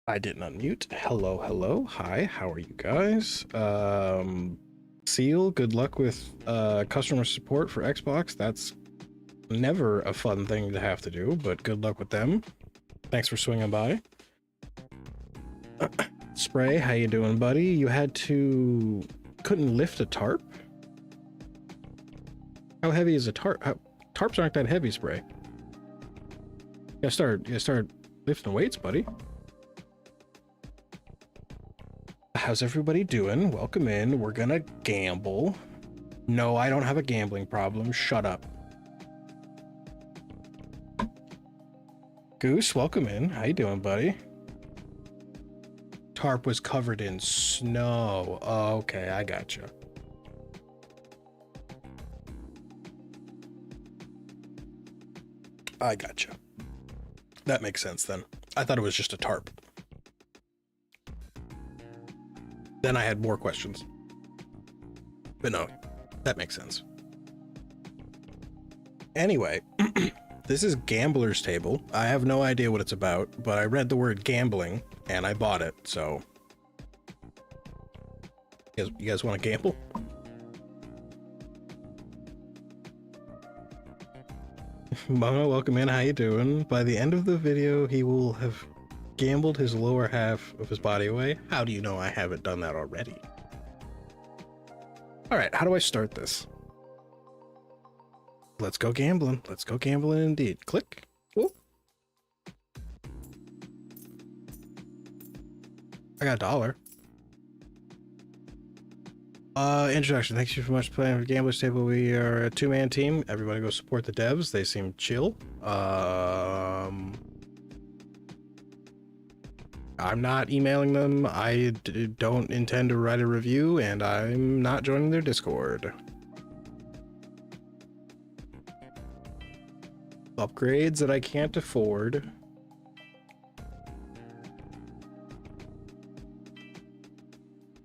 I didn't unmute. Hello, hello. Hi, how are you guys? Seal, good luck with customer support for Xbox. That's never a fun thing to have to do, but good luck with them. Thanks for swinging by. Spray, how you doing, buddy? You couldn't lift a tarp? How heavy is a tarp? Tarps aren't that heavy, Spray. You gotta start lifting weights, buddy. How's everybody doing? Welcome in. We're gonna gamble. No, I don't have a gambling problem. Shut up. Goose, welcome in. How you doing, buddy? Tarp was covered in snow. Oh, okay, I gotcha. I gotcha. That makes sense then. I thought it was just a tarp. Then I had more questions. But no, that makes sense. Anyway, this is Gambler's Table. I have no idea what it's about, but I read the word gambling and I bought it, so. You guys want to gamble? Mono, welcome in. How you doing? By the end of the video, he will have gambled his lower half of his body away. How do you know I haven't done that already? All right, how do I start this? Let's go gambling. Let's go gambling indeed. Click. Whoop. I got $1. Introduction. Thanks you so much for playing for Gambler's Table. We are a two-man team. Everybody go support the devs. They seem chill. I'm not emailing them. I don't intend to write a review, and I'm not joining their Discord. Upgrades that I can't afford.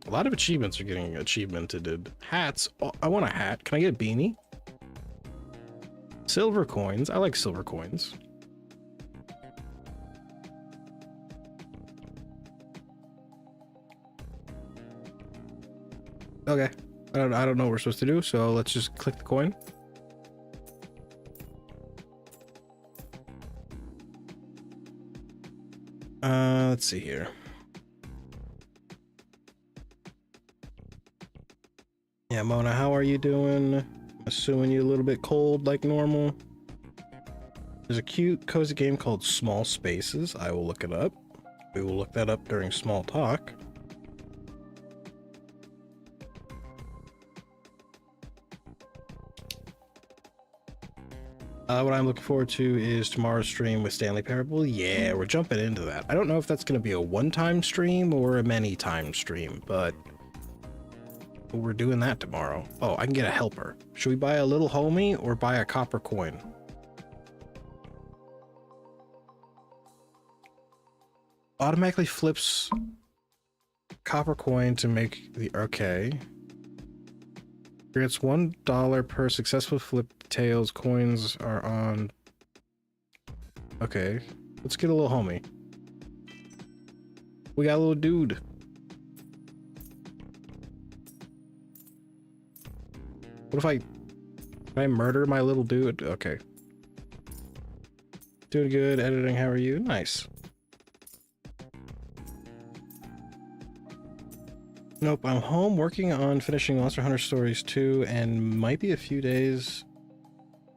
A lot of achievements are getting achievemented. Hats. Oh, I want a hat. Can I get a beanie? Silver coins. I like silver coins. Okay. I don't know what we're supposed to do, so let's just click the coin. Let's see here. Yeah, Mona, how are you doing? I'm assuming you're a little bit cold like normal. There's a cute, cozy game called Small Spaces. I will look it up. We will look that up during small talk. What I'm looking forward to is tomorrow's stream with Stanley Parable. Yeah, we're jumping into that. I don't know if that's going to be a one-time stream or a many-time stream, but we're doing that tomorrow. Oh, I can get a helper. Should we buy a little homie or buy a copper coin? Automatically flips copper coin to make the... Okay. Grants $1 per successful flip. Tails coins are on. Okay, let's get a little homie. We got a little dude. What if I murder my little dude? Okay. Doing good. Editing. How are you? Nice. Nope, I'm home working on finishing Monster Hunter Stories 2 and might be a few days.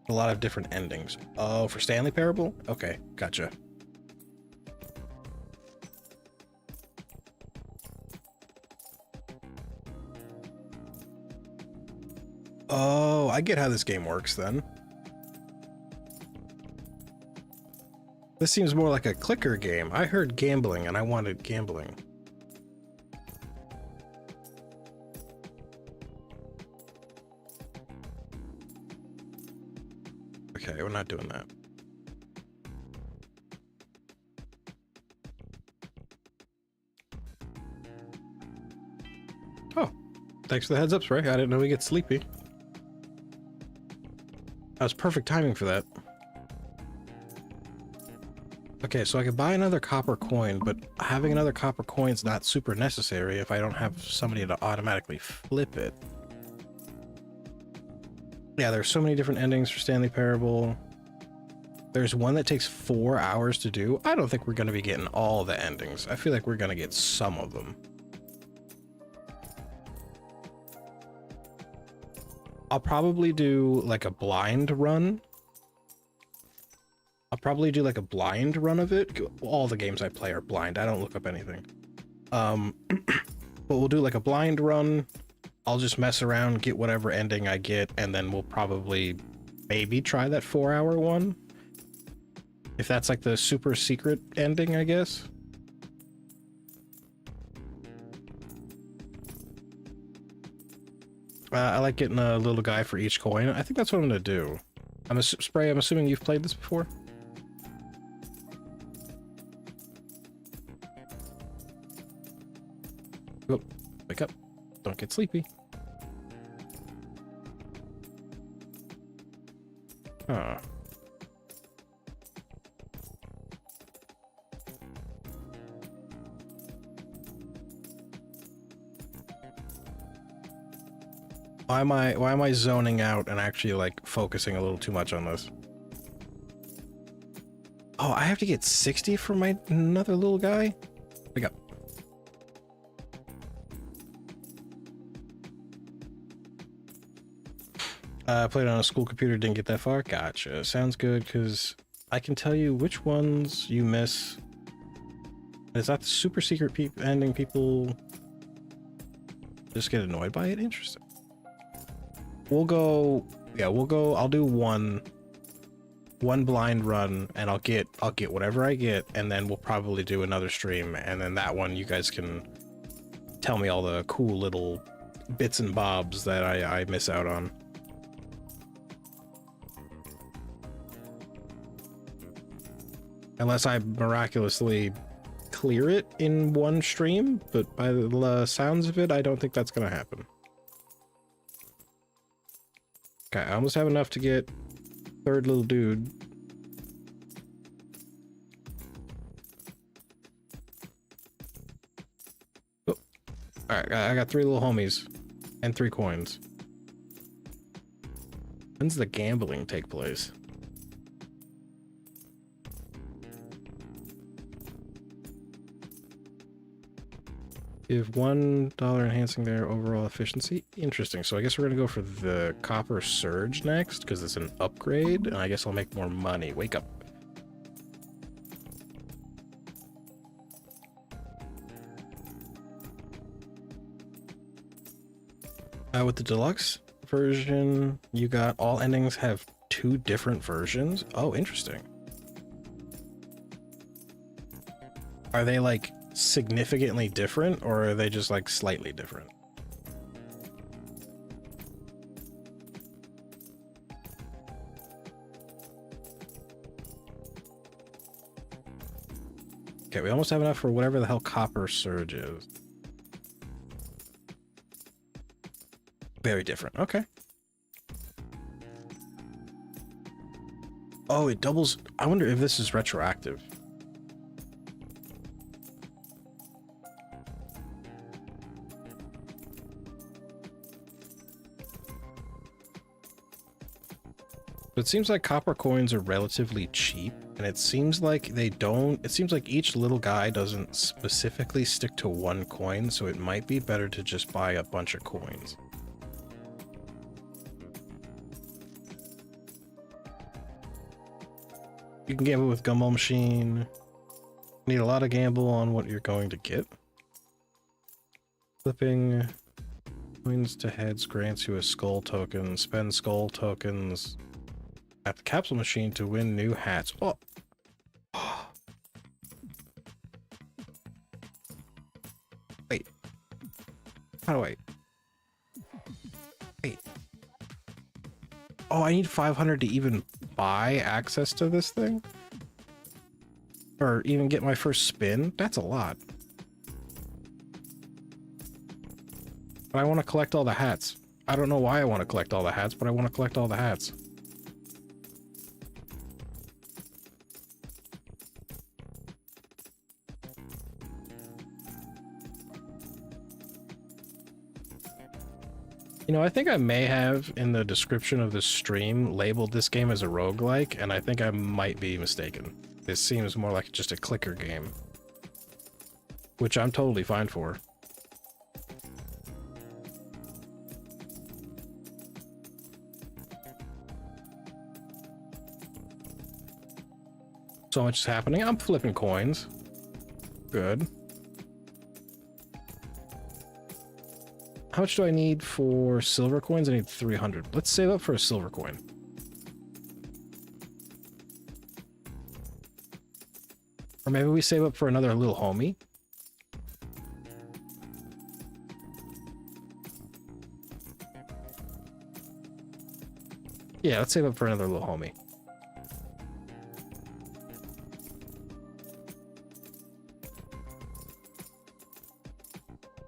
A lot of different endings. Oh, for Stanley Parable? Okay, gotcha. Oh, I get how this game works then. This seems more like a clicker game. I heard gambling and I wanted gambling. Okay, we're not doing that. Oh, thanks for the heads up, Spray. I didn't know we get sleepy. That was perfect timing for that. Okay, so I could buy another copper coin, but having another copper coin is not super necessary if I don't have somebody to automatically flip it. Yeah, there's so many different endings for Stanley Parable. There's one that takes 4 hours to do. I don't think we're going to be getting all the endings. I feel like we're going to get some of them. I'll probably do like a blind run. I'll probably do like a blind run of it. All the games I play are blind. I don't look up anything. But we'll do like a blind run. I'll just mess around, get whatever ending I get, and then we'll probably maybe try that 4-hour one. If that's like the super secret ending, I guess. I like getting a little guy for each coin. I think that's what I'm gonna do. I'm assuming you've played this before? Oh, wake up. Don't get sleepy. Huh. Why am I zoning out and actually like focusing a little too much on this? Oh, I have to get 60 for my another little guy? Wake up. Played on a school computer, didn't get that far. Gotcha. Sounds good, because I can tell you which ones you miss. Is that the super secret ending people just get annoyed by it? Interesting. We'll go, yeah, I'll do one blind run, and I'll get whatever I get, and then we'll probably do another stream, and then that one you guys can tell me all the cool little bits and bobs that I miss out on. Unless I miraculously clear it in one stream, but by the sounds of it, I don't think that's gonna happen. Okay, I almost have enough to get third little dude. Oh. Alright, I got 3 little homies and 3 coins. When's the gambling take place? Give $1 enhancing their overall efficiency. Interesting. So I guess we're gonna go for the copper surge next because it's an upgrade, and I guess I'll make more money. Wake up. With the deluxe version, you got all endings have 2 different versions. Oh, interesting. Are they like significantly different, or are they just like slightly different? Okay, we almost have enough for whatever the hell copper surge is. Very different. Okay. Oh, it doubles. I wonder if this is retroactive. It seems like copper coins are relatively cheap, and it seems like it seems like each little guy doesn't specifically stick to one coin, so it might be better to just buy a bunch of coins. You can gamble with Gumball Machine. Need a lot of gamble on what you're going to get. Flipping coins to heads grants you a skull token. Spend skull tokens at the capsule machine to win new hats. Oh. Wait. How do I? Wait. Oh, I need 500 to even buy access to this thing? Or even get my first spin? That's a lot. But I want to collect all the hats. I don't know why I want to collect all the hats, but I want to collect all the hats. You know, I think I may have, in the description of the stream, labeled this game as a roguelike, and I think I might be mistaken. This seems more like just a clicker game. Which I'm totally fine for. So much is happening. I'm flipping coins. Good. How much do I need for silver coins? I need 300. Let's save up for a silver coin. Or maybe we save up for another little homie. Yeah, let's save up for another little homie.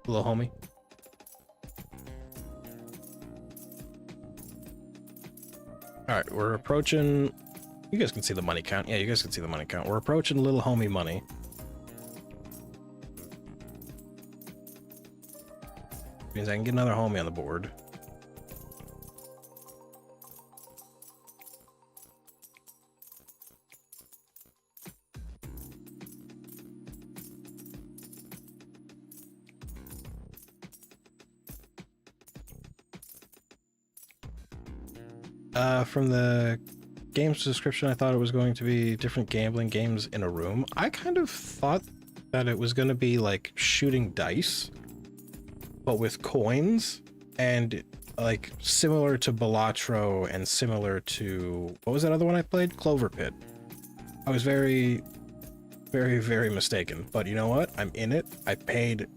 Little homie. Alright, we're approaching... You guys can see the money count. Yeah, you guys can see the money count. We're approaching little homie money. Means I can get another homie on the board. From the game's description, I thought it was going to be different gambling games in a room. I kind of thought that it was going to be like shooting dice, but with coins, and like similar to Balatro and similar to, what was that other one I played? Clover Pit. I was very, very mistaken, but you know what? I'm in it. I paid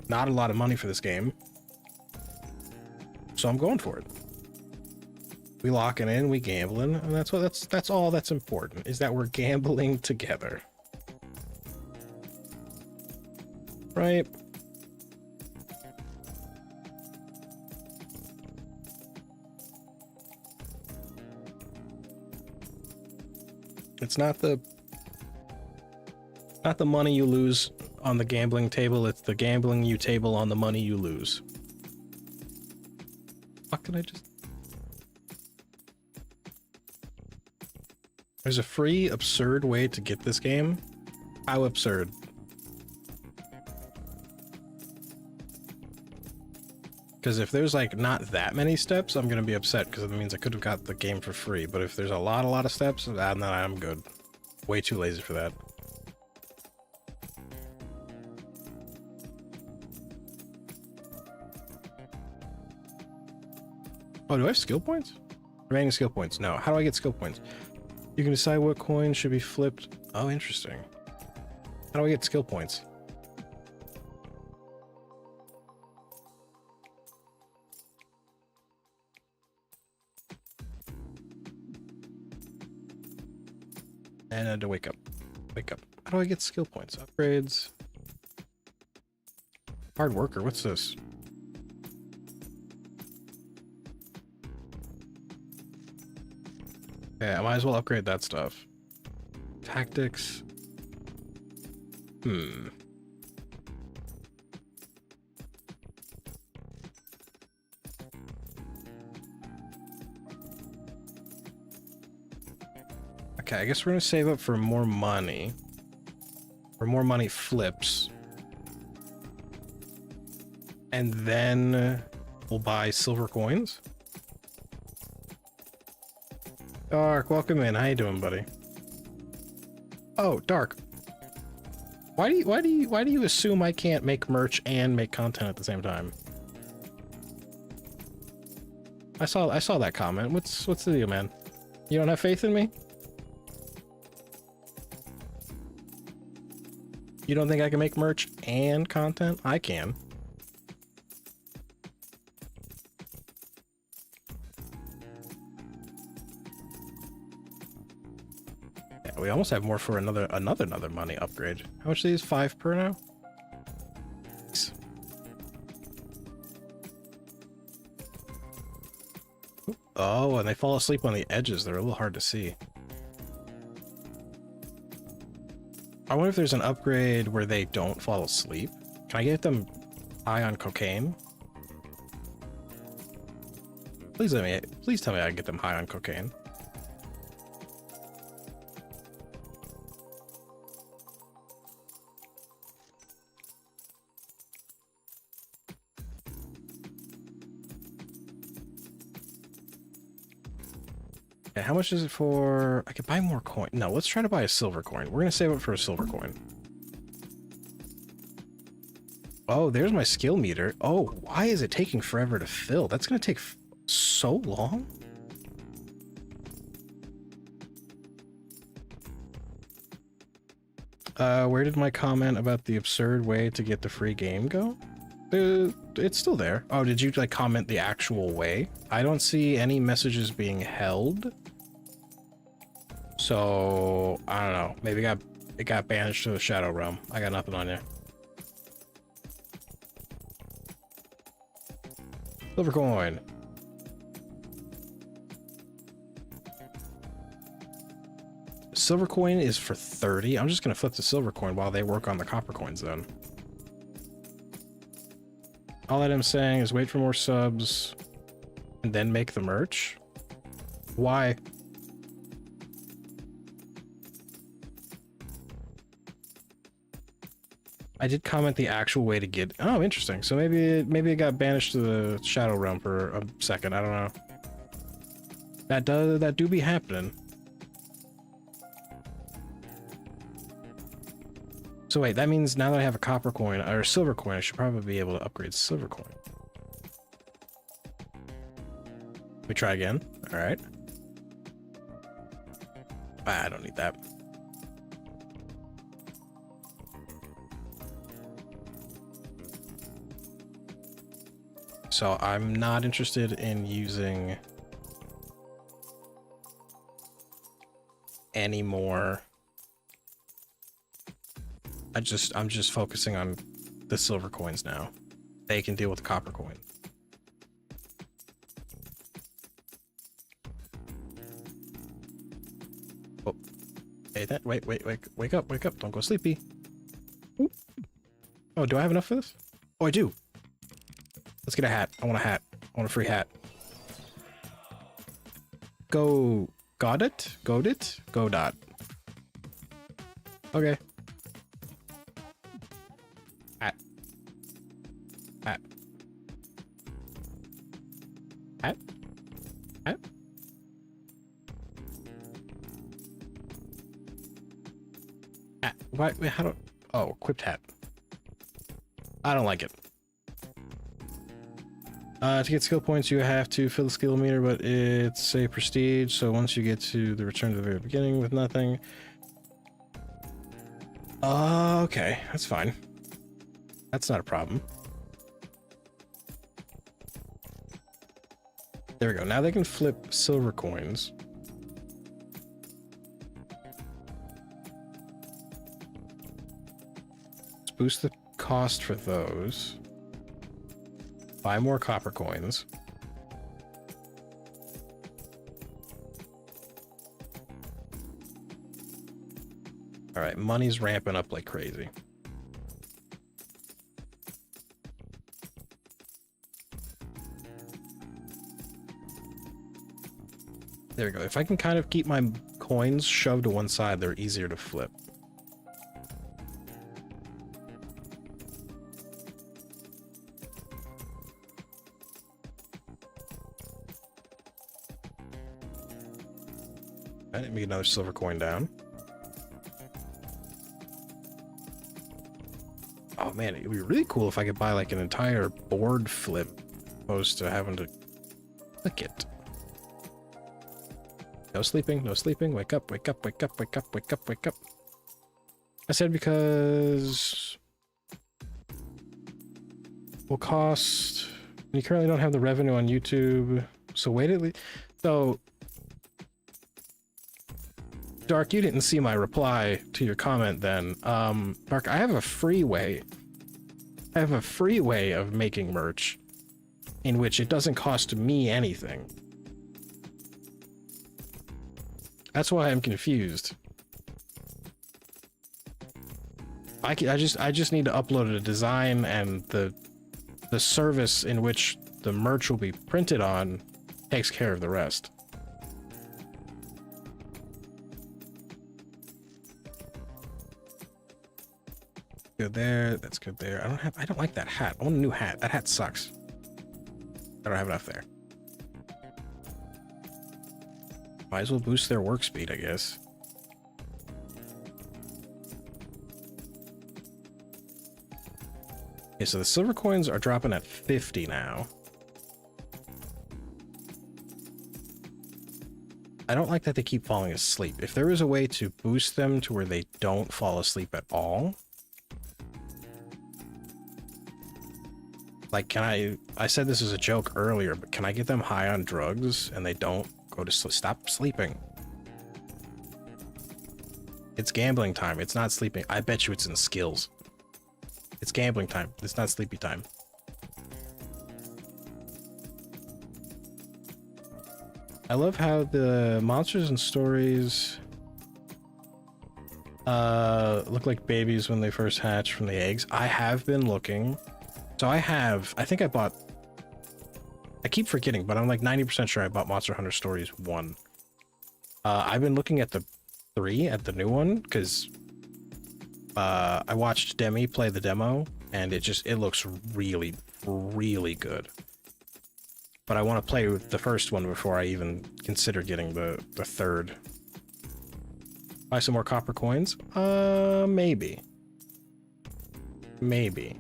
not a lot of money for this game, so I'm going for it. We locking in, we gambling, and that's all that's important, is that we're gambling together. Right? It's not the money you lose on the gambling table, it's the gambling you table on the money you lose. What can I just... There's a free, absurd way to get this game. How absurd? Because if there's like not that many steps, I'm gonna be upset because it means I could have got the game for free. But if there's a lot of steps, then I'm good. Way too lazy for that. Oh, do I have skill points? Remaining skill points. No. How do I get skill points? You can decide what coin should be flipped. Oh, interesting. How do I get skill points? And I had to wake up. Wake up. How do I get skill points? Upgrades. Hard worker. What's this? Yeah, I might as well upgrade that stuff. Tactics. Okay, I guess we're gonna save up for more money. For more money flips. And then we'll buy silver coins. Dark, welcome in. How you doing, buddy? Oh, Dark. Why do you assume I can't make merch and make content at the same time? I saw that comment. What's the deal, man? You don't have faith in me? You don't think I can make merch and content? I can. We almost have more for another money upgrade. How much are these? 5 per now? Nice. Oh, and they fall asleep on the edges. They're a little hard to see. I wonder if there's an upgrade where they don't fall asleep. Can I get them high on cocaine? Please tell me I can get them high on cocaine. Okay, how much is it for? I could buy more coin. No, let's try to buy a silver coin. We're gonna save up for a silver coin. Oh, there's my skill meter. Oh, why is it taking forever to fill? That's gonna take so long. Where did my comment about the absurd way to get the free game go? It's still there. Oh, did you like comment the actual way? I don't see any messages being held. So I don't know. Maybe it got banished to the Shadow Realm. I got nothing on you. Silver coin. Silver coin is for 30. I'm just gonna flip the silver coin while they work on the copper coins then. All that I'm saying is wait for more subs and then make the merch. Why? I did comment the actual way to get. Oh, interesting. So maybe it got banished to the Shadow Realm for a second. I don't know. That do be happening. So wait, that means now that I have a copper coin or a silver coin, I should probably be able to upgrade silver coin. We try again. All right. I don't need that. So I'm not interested in using any more. I'm just focusing on the silver coins now. They can deal with the copper coin. Oh, hey, that wake up, don't go sleepy. Ooh. Oh, do I have enough for this? Oh, I do. Let's get a hat. I want a hat. I want a free hat. Got it? Go dot. Okay. Hat. Hat. Hat. Hat. Hat. Wait, how do... Oh, equipped hat. I don't like it. To get skill points, you have to fill the skill meter, but it's a prestige, so once you get to the return to the very beginning with nothing... Okay, that's fine. That's not a problem. There we go. Now they can flip silver coins. Let's boost the cost for those. Buy more copper coins. All right, money's ramping up like crazy. There we go. If I can kind of keep my coins shoved to one side, they're easier to flip. I didn't make another silver coin down. Oh man, it would be really cool if I could buy like an entire board flip opposed to having to click it. No sleeping, no sleeping. Wake up, wake up, wake up, wake up, wake up, wake up. I said because will cost. You currently don't have the revenue on YouTube, so wait at least. So Dark, you didn't see my reply to your comment then. Dark, I have a free way. I have a free way of making merch in which it doesn't cost me anything. That's why I'm confused. I just need to upload a design and the service in which the merch will be printed on takes care of the rest. Good there. That's good there. I don't like that hat. I want a new hat. That hat sucks. I don't have enough there. Might as well boost their work speed, I guess. Okay, so the silver coins are dropping at 50 now. I don't like that they keep falling asleep. If there is a way to boost them to where they don't fall asleep at all. Like, I said this is a joke earlier, but can I get them high on drugs and they don't go to sleep? Stop sleeping. It's gambling time. It's not sleeping. I bet you it's in skills. It's gambling time. It's not sleepy time. I love how the monsters and stories look like babies when they first hatch from the eggs. I have been looking. So I think I bought, I keep forgetting, but I'm like 90% sure I bought Monster Hunter Stories 1. I've been looking at the 3, at the new one, because I watched Demi play the demo, and it looks really, really good. But I want to play with the first one before I even consider getting the third. Buy some more copper coins? Maybe. Maybe.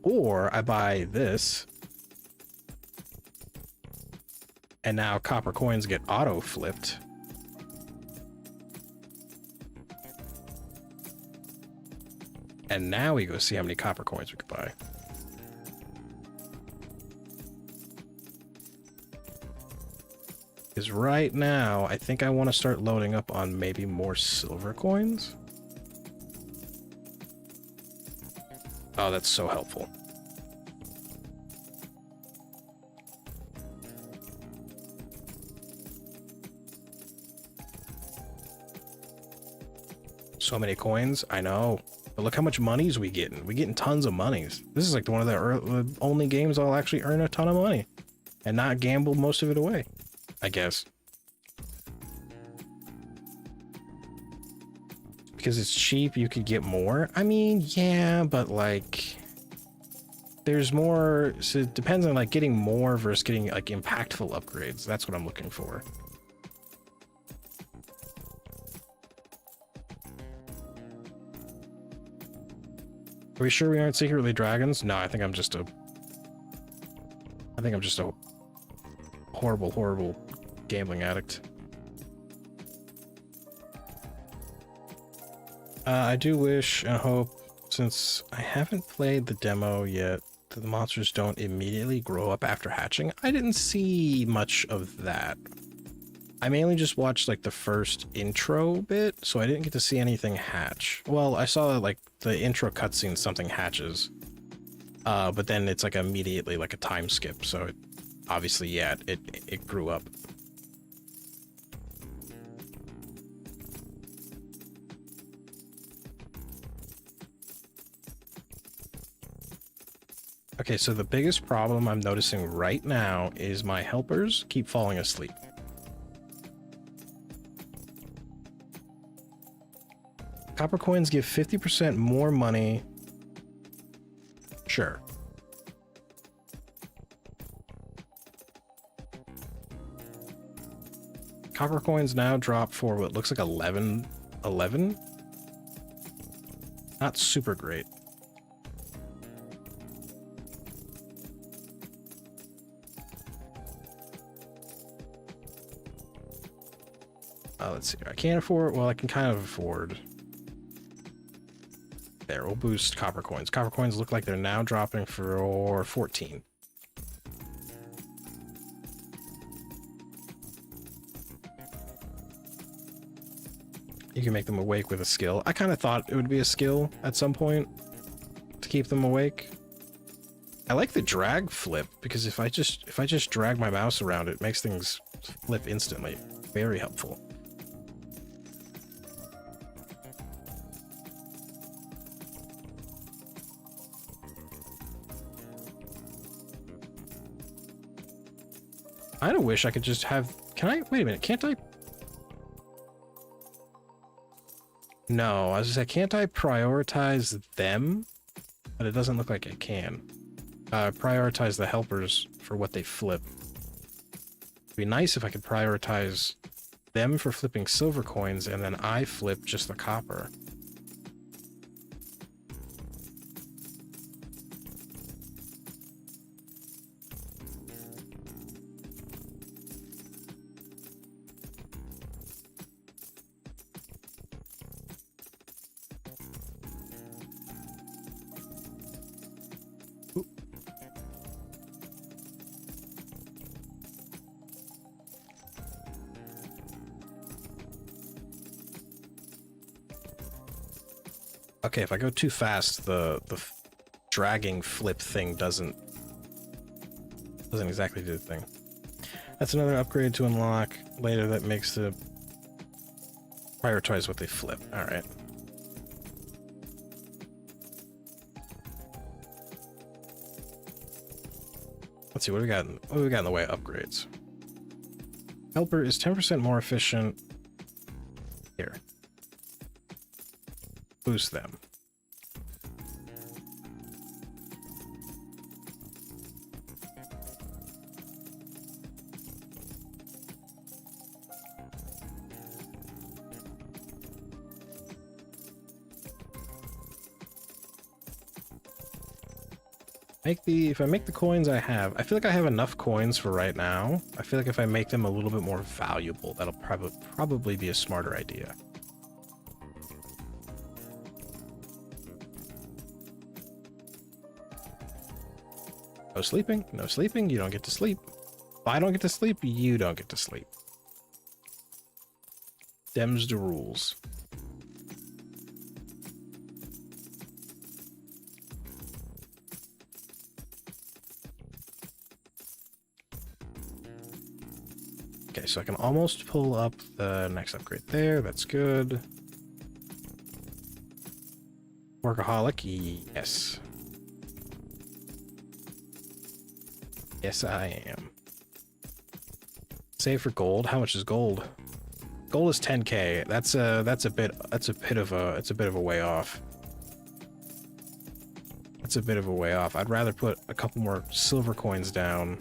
Or I buy this, and now copper coins get auto flipped. And now we go see how many copper coins we could buy. Because right now, I think I want to start loading up on maybe more silver coins. Oh, that's so helpful. So many coins, I know. But look how much monies we getting. We getting tons of monies. This is like one of the only games I'll actually earn a ton of money and not gamble most of it away, I guess. Because it's cheap, you could get more. I mean, yeah, but like there's more, so it depends on like getting more versus getting like impactful upgrades. That's what I'm looking for. Are we sure we aren't secretly dragons? No, I think I'm just a horrible, horrible gambling addict. I do wish and hope, since I haven't played the demo yet, that the monsters don't immediately grow up after hatching. I didn't see much of that. I mainly just watched like the first intro bit, so I didn't get to see anything hatch. Well, I saw like the intro cutscene, something hatches, but then it's like immediately like a time skip. So it, obviously, yeah, it grew up. Okay, so the biggest problem I'm noticing right now is my helpers keep falling asleep. Copper coins give 50% more money. Sure. Copper coins now drop for what looks like 11. Not super great. Let's see. I can't afford. Well, I can kind of afford. There, we'll boost copper coins. Copper coins look like they're now dropping for 14. You can make them awake with a skill. I kind of thought it would be a skill at some point to keep them awake. I like the drag flip because if I just drag my mouse around, it makes things flip instantly. Very helpful. I don't wish I could just have... Can I? Wait a minute, can't I? No, I was just like, can't I prioritize them? But it doesn't look like I can. Prioritize the helpers for what they flip. It'd be nice if I could prioritize them for flipping silver coins, and then I flip just the copper. Okay, if I go too fast, the dragging flip thing doesn't exactly do the thing. That's another upgrade to unlock later that makes the prioritize what they flip. All right. Let's see what we got. What we got in the way of upgrades. Helper is 10% more efficient. Here. Boost them. If I make the coins I have, I feel like I have enough coins for right now. I feel like if I make them a little bit more valuable, that'll probably be a smarter idea. No sleeping, no sleeping, you don't get to sleep. If I don't get to sleep, you don't get to sleep. Them's the rules. Okay, so I can almost pull up the next upgrade there. That's good. Workaholic, yes. Yes, I am. Save for gold. How much is gold? Gold is 10k. That's a bit of a way off. That's a bit of a way off. I'd rather put a couple more silver coins down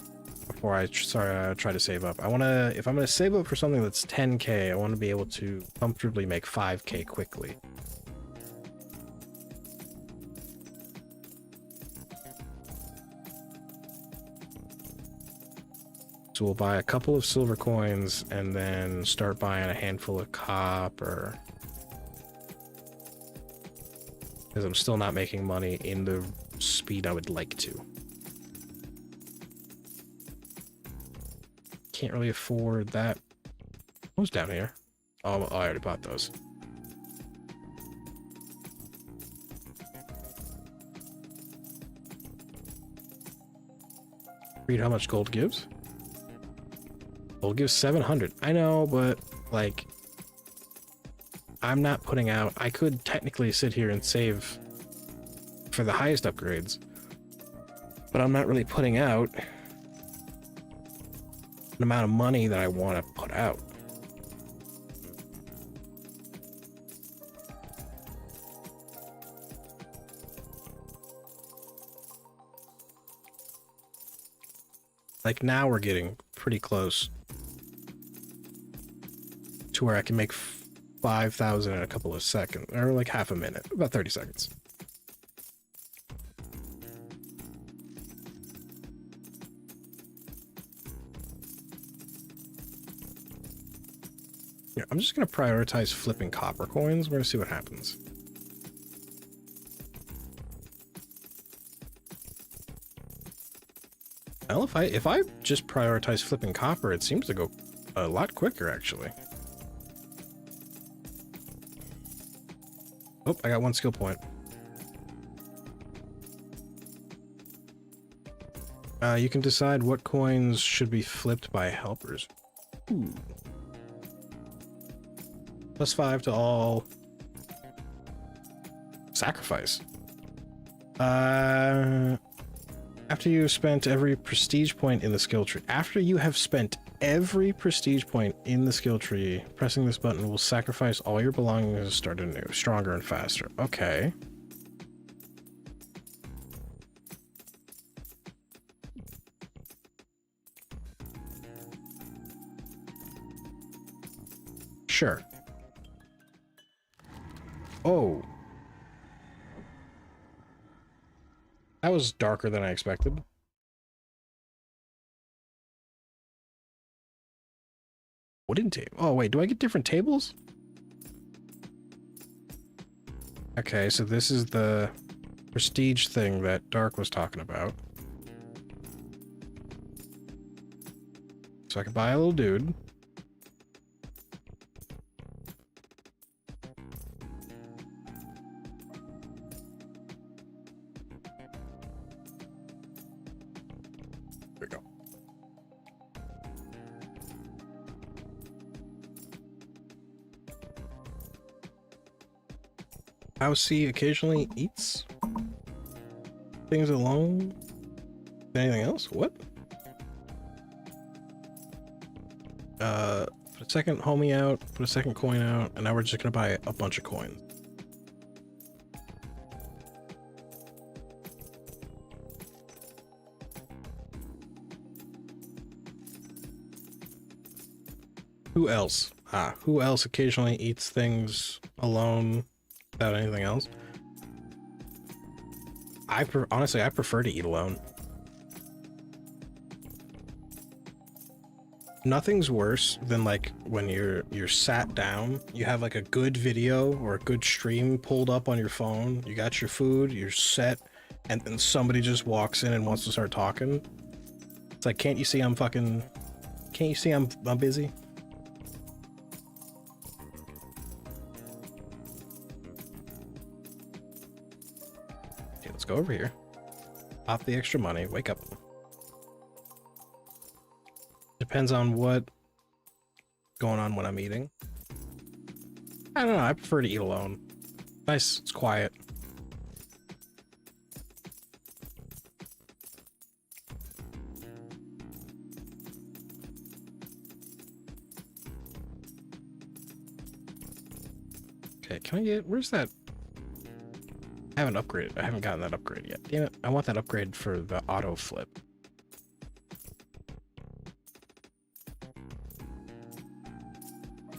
before I try to save up. If I'm gonna save up for something that's 10k, I want to be able to comfortably make 5k quickly. So we'll buy a couple of silver coins and then start buying a handful of copper. Because I'm still not making money in the speed I would like to. Can't really afford that. What's down here? Oh, I already bought those. Read how much gold gives. Gold gives 700. I know, but like, I'm not putting out. I could technically sit here and save for the highest upgrades, but I'm not really putting out an amount of money that I want to put out. Like now we're getting pretty close to where I can make 5,000 in a couple of seconds, or like half a minute, about 30 seconds. Yeah, I'm just gonna prioritize flipping copper coins. We're gonna see what happens. Well, if I just prioritize flipping copper, it seems to go a lot quicker, actually. Oh, I got one skill point. You can decide what coins should be flipped by helpers. Ooh. +5 to all. Sacrifice. After you have spent every prestige point in the skill tree. After you have spent every prestige point in the skill tree, pressing this button will sacrifice all your belongings and start anew, stronger and faster. Okay. Sure. Oh. That was darker than I expected. Wooden table. Oh, wait, do I get different tables? Okay, so this is the prestige thing that Dark was talking about. So I can buy a little dude. There we go. House C occasionally eats things alone. Anything else? What? Put a second homie out, put a second coin out, and now we're just gonna buy a bunch of coins. Who else? Who else occasionally eats things alone without anything else? Honestly, I prefer to eat alone. Nothing's worse than like when you're sat down, you have like a good video or a good stream pulled up on your phone, you got your food, you're set, and then somebody just walks in and wants to start talking. It's like, can't you see I'm busy? Okay, let's go over here. Pop the extra money, wake up. Depends on what's going on when I'm eating. I don't know, I prefer to eat alone. Nice, it's quiet. Okay, can I get, where's that? I haven't upgraded, I haven't gotten that upgrade yet. Damn it, I want that upgrade for the auto flip.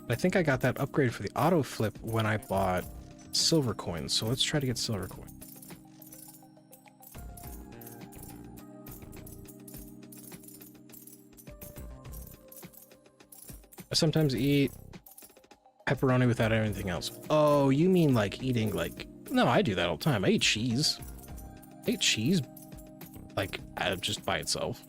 I think I got that upgrade for the auto flip when I bought silver coins, so let's try to get silver coins. I sometimes eat pepperoni without anything else. Oh, you mean like eating like... No, I do that all the time. I eat cheese. I eat cheese like just by itself.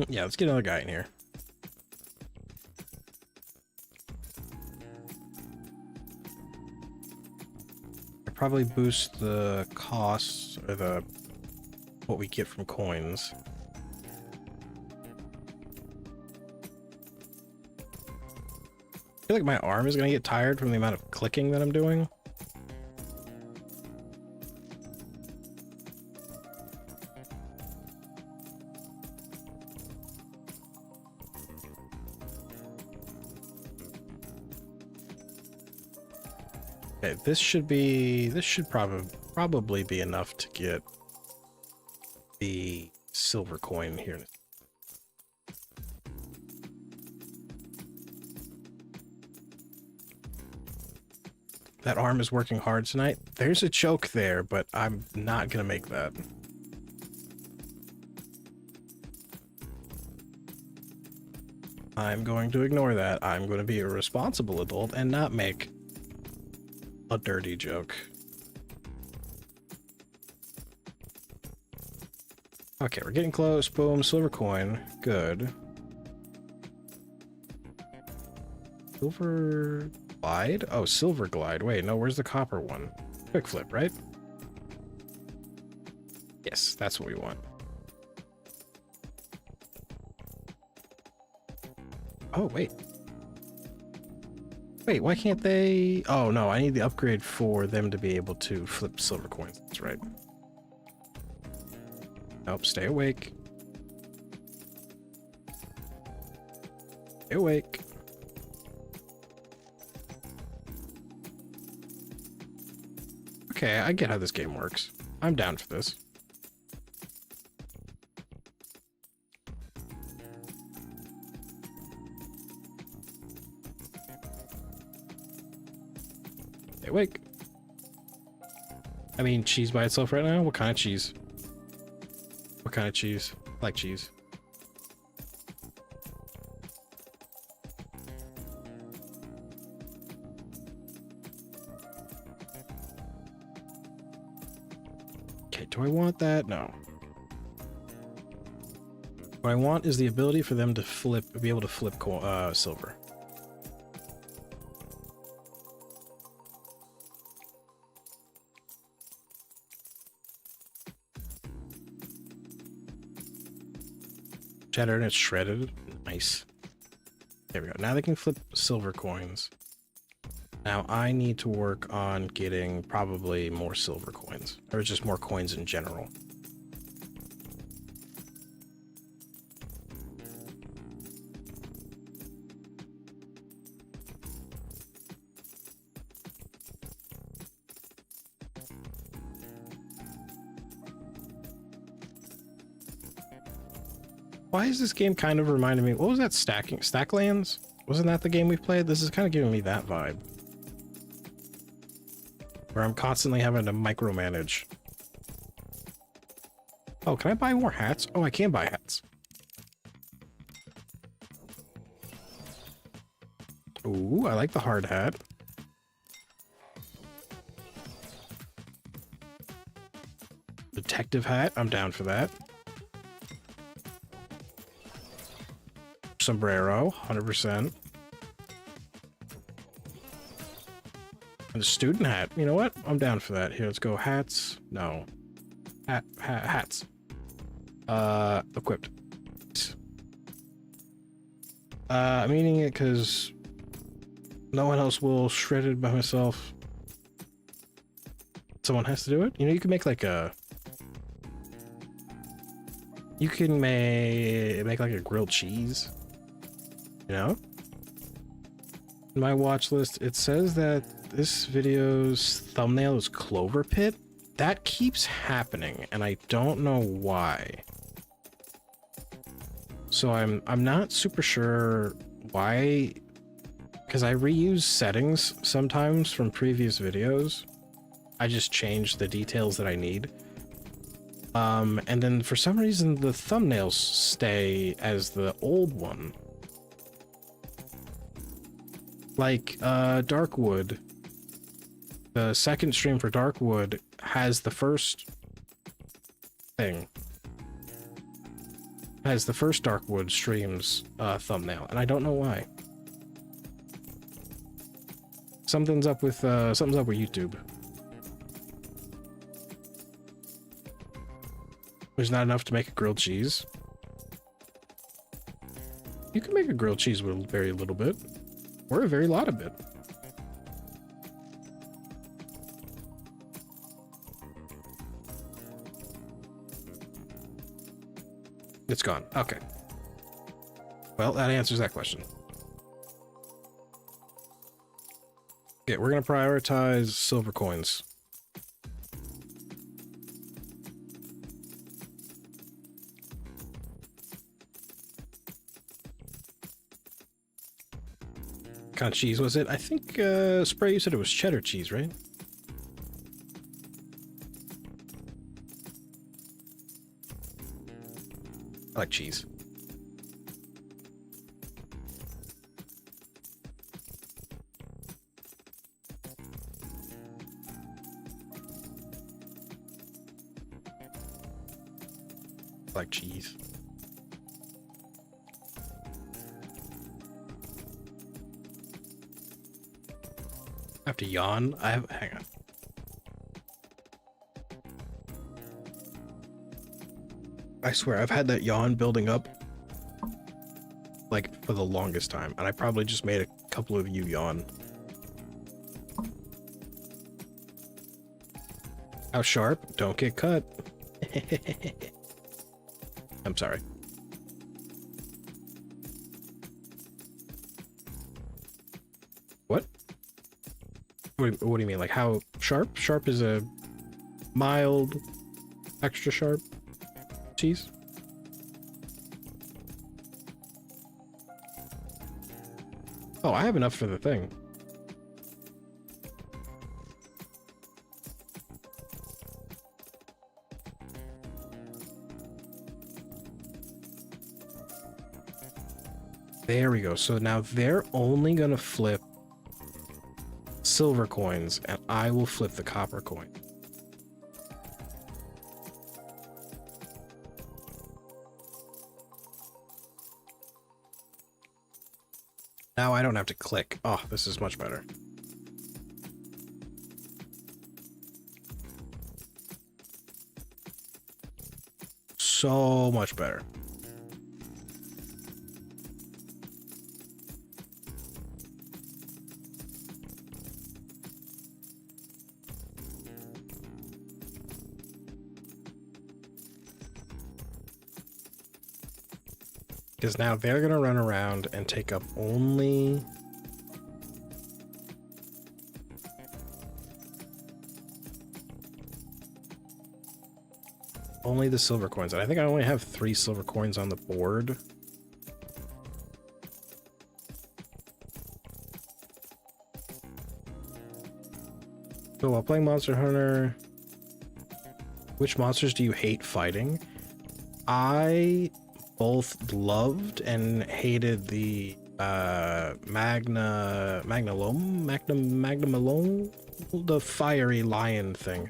Yeah, let's get another guy in here. I probably boost the costs or the what we get from coins. I feel like my arm is gonna get tired from the amount of clicking that I'm doing. Okay, this should probably be enough to get the silver coin here. That arm is working hard tonight. There's a joke there, but I'm not gonna make that. I'm going to ignore that. I'm going to be a responsible adult and not make a dirty joke. Okay, we're getting close. Boom, silver coin. Good. Silver glide? Oh, silver glide. Wait, no, where's the copper one? Quick flip, right? Yes, that's what we want. Oh, wait. Wait, why can't they? Oh, no, I need the upgrade for them to be able to flip silver coins. That's right. Nope, stay awake. Stay awake. Okay, I get how this game works. I'm down for this. Stay awake. I mean, cheese by itself right now? What kind of cheese? What kind of cheese? I like cheese. Okay, do I want that? No. What I want is the ability for them to flip, be able to flip silver. Cheddar and it's shredded. Nice. There we go. Now they can flip silver coins. Now I need to work on getting probably more silver coins, or just more coins in general. Why is this game kind of reminding me? What was that Stacklands? Wasn't that the game we played? This is kind of giving me that vibe. Where I'm constantly having to micromanage. Oh, can I buy more hats? Oh, I can buy hats. Ooh, I like the hard hat. Detective hat, I'm down for that. Sombrero, 100%. And a student hat. You know what? I'm down for that. Here, let's go. Hats. No. Hats. Equipped. I'm eating it because no one else will shred it by myself. Someone has to do it. You know, you can make like a... You can make like a grilled cheese. You know? In my watch list, it says that this video's thumbnail is Clover Pit. That keeps happening, and I don't know why. So I'm not super sure why, because I reuse settings sometimes from previous videos. I just change the details that I need. And then for some reason the thumbnails stay as the old one. Like, Darkwood. The second stream for Darkwood has the first thing. Has the first Darkwood stream's thumbnail, and I don't know why. Something's up with YouTube. There's not enough to make a grilled cheese. You can make a grilled cheese with very little bit. Or a very lot of it. It's gone. Okay. Well, that answers that question. Okay, we're going to prioritize silver coins. What kind of cheese was it? I think, Spray, you said it was cheddar cheese, right? I like cheese. I like cheese. I have to yawn. Hang on. I swear, I've had that yawn building up like, for the longest time, and I probably just made a couple of you yawn. How sharp? Don't get cut. I'm sorry. What? What do you mean? Like how sharp? Sharp is a mild, extra sharp cheese? Oh, I have enough for the thing. There we go. So now they're only gonna flip silver coins, and I will flip the copper coin. Now I don't have to click. Oh, this is much better. So much better. Because now they're going to run around and take up only... only the silver coins. And I think I only have 3 silver coins on the board. So while playing Monster Hunter, which monsters do you hate fighting? I both loved and hated the Magnum Malone, the fiery lion thing.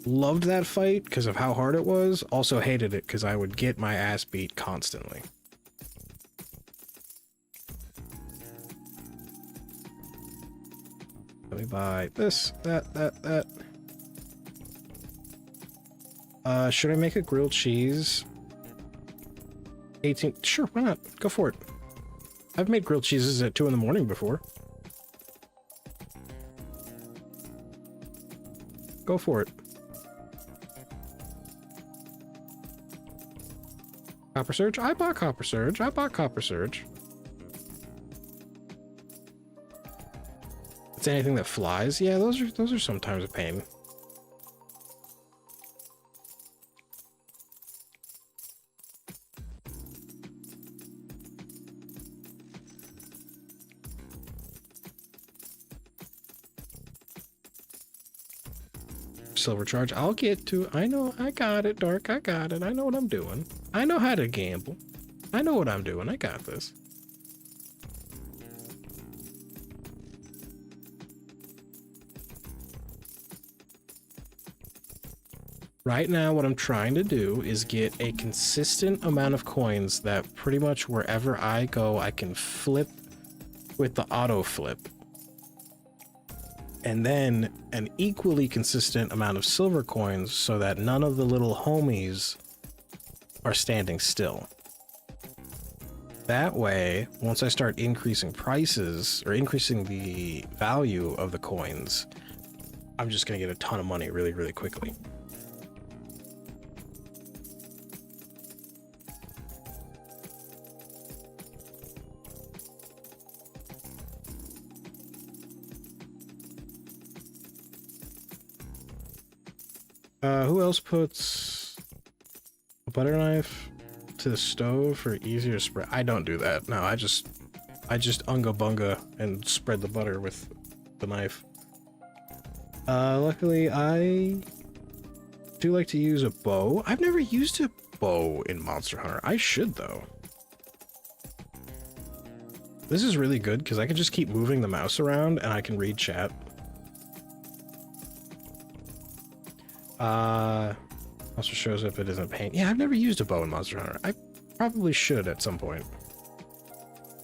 Loved that fight because of how hard it was. Also hated it because I would get my ass beat constantly. Let me buy this, that. Should I make a grilled cheese? 18. Sure, why not? Go for it. I've made grilled cheeses at 2 in the morning before. Go for it. Copper Surge? I bought Copper Surge. It's anything that flies. Yeah, those are sometimes a pain. Silver charge. I'll get to. I know. I got it, Dark. I got it. I know what I'm doing. I know how to gamble. I know what I'm doing. I got this. Right now, what I'm trying to do is get a consistent amount of coins that pretty much wherever I go, I can flip with the auto flip. And then an equally consistent amount of silver coins so that none of the little homies are standing still. That way, once I start increasing prices or increasing the value of the coins, I'm just going to get a ton of money really, really quickly. Who else puts a butter knife to the stove for easier spread? I don't do that. No, I just unga bunga and spread the butter with the knife. Luckily I do like to use a bow. I've never used a bow in Monster Hunter. I should though. This is really good because I can just keep moving the mouse around and I can read chat. Also shows up it isn't paint. Yeah, I've never used a bow in Monster Hunter. I probably should at some point.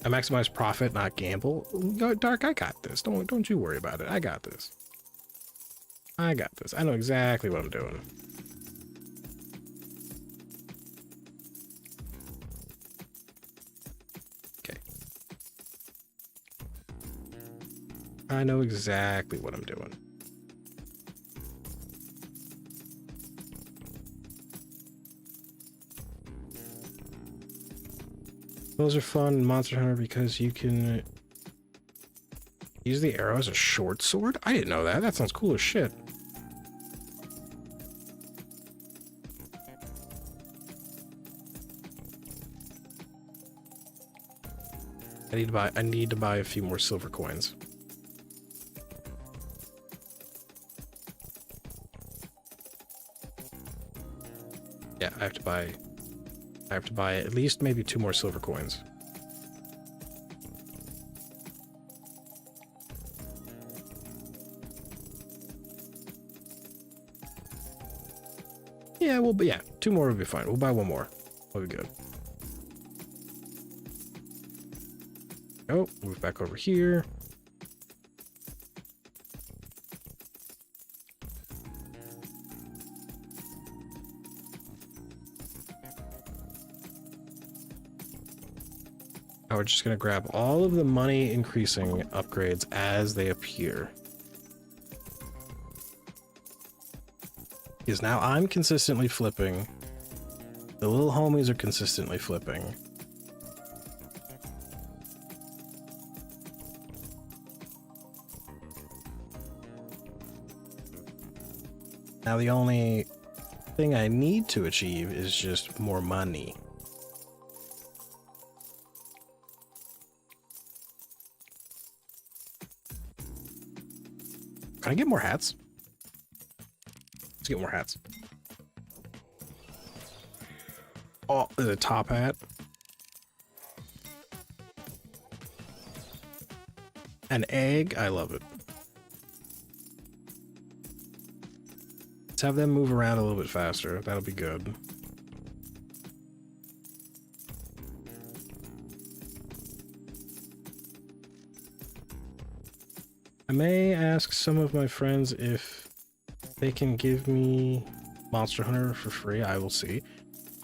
I maximize profit, not gamble. Go, Dark, I got this. Don't you worry about it. I got this. I got this. I know exactly what I'm doing. I know exactly what I'm doing. Those are fun in Monster Hunter because you can use the arrow as a short sword? I didn't know that. That sounds cool as shit. I need to buy a few more silver coins. Yeah, I have to buy at least maybe 2 more silver coins. Yeah, yeah, 2 more would be fine. We'll buy 1 more. We'll be good. Oh, move back over here. Now we're just gonna grab all of the money increasing upgrades as they appear. Because now I'm consistently flipping. The little homies are consistently flipping. Now the only thing I need to achieve is just more money. Can I get more hats? Let's get more hats. Oh, there's a top hat. An egg. I love it. Let's have them move around a little bit faster. That'll be good. I may ask some of my friends if they can give me Monster Hunter for free. I will see.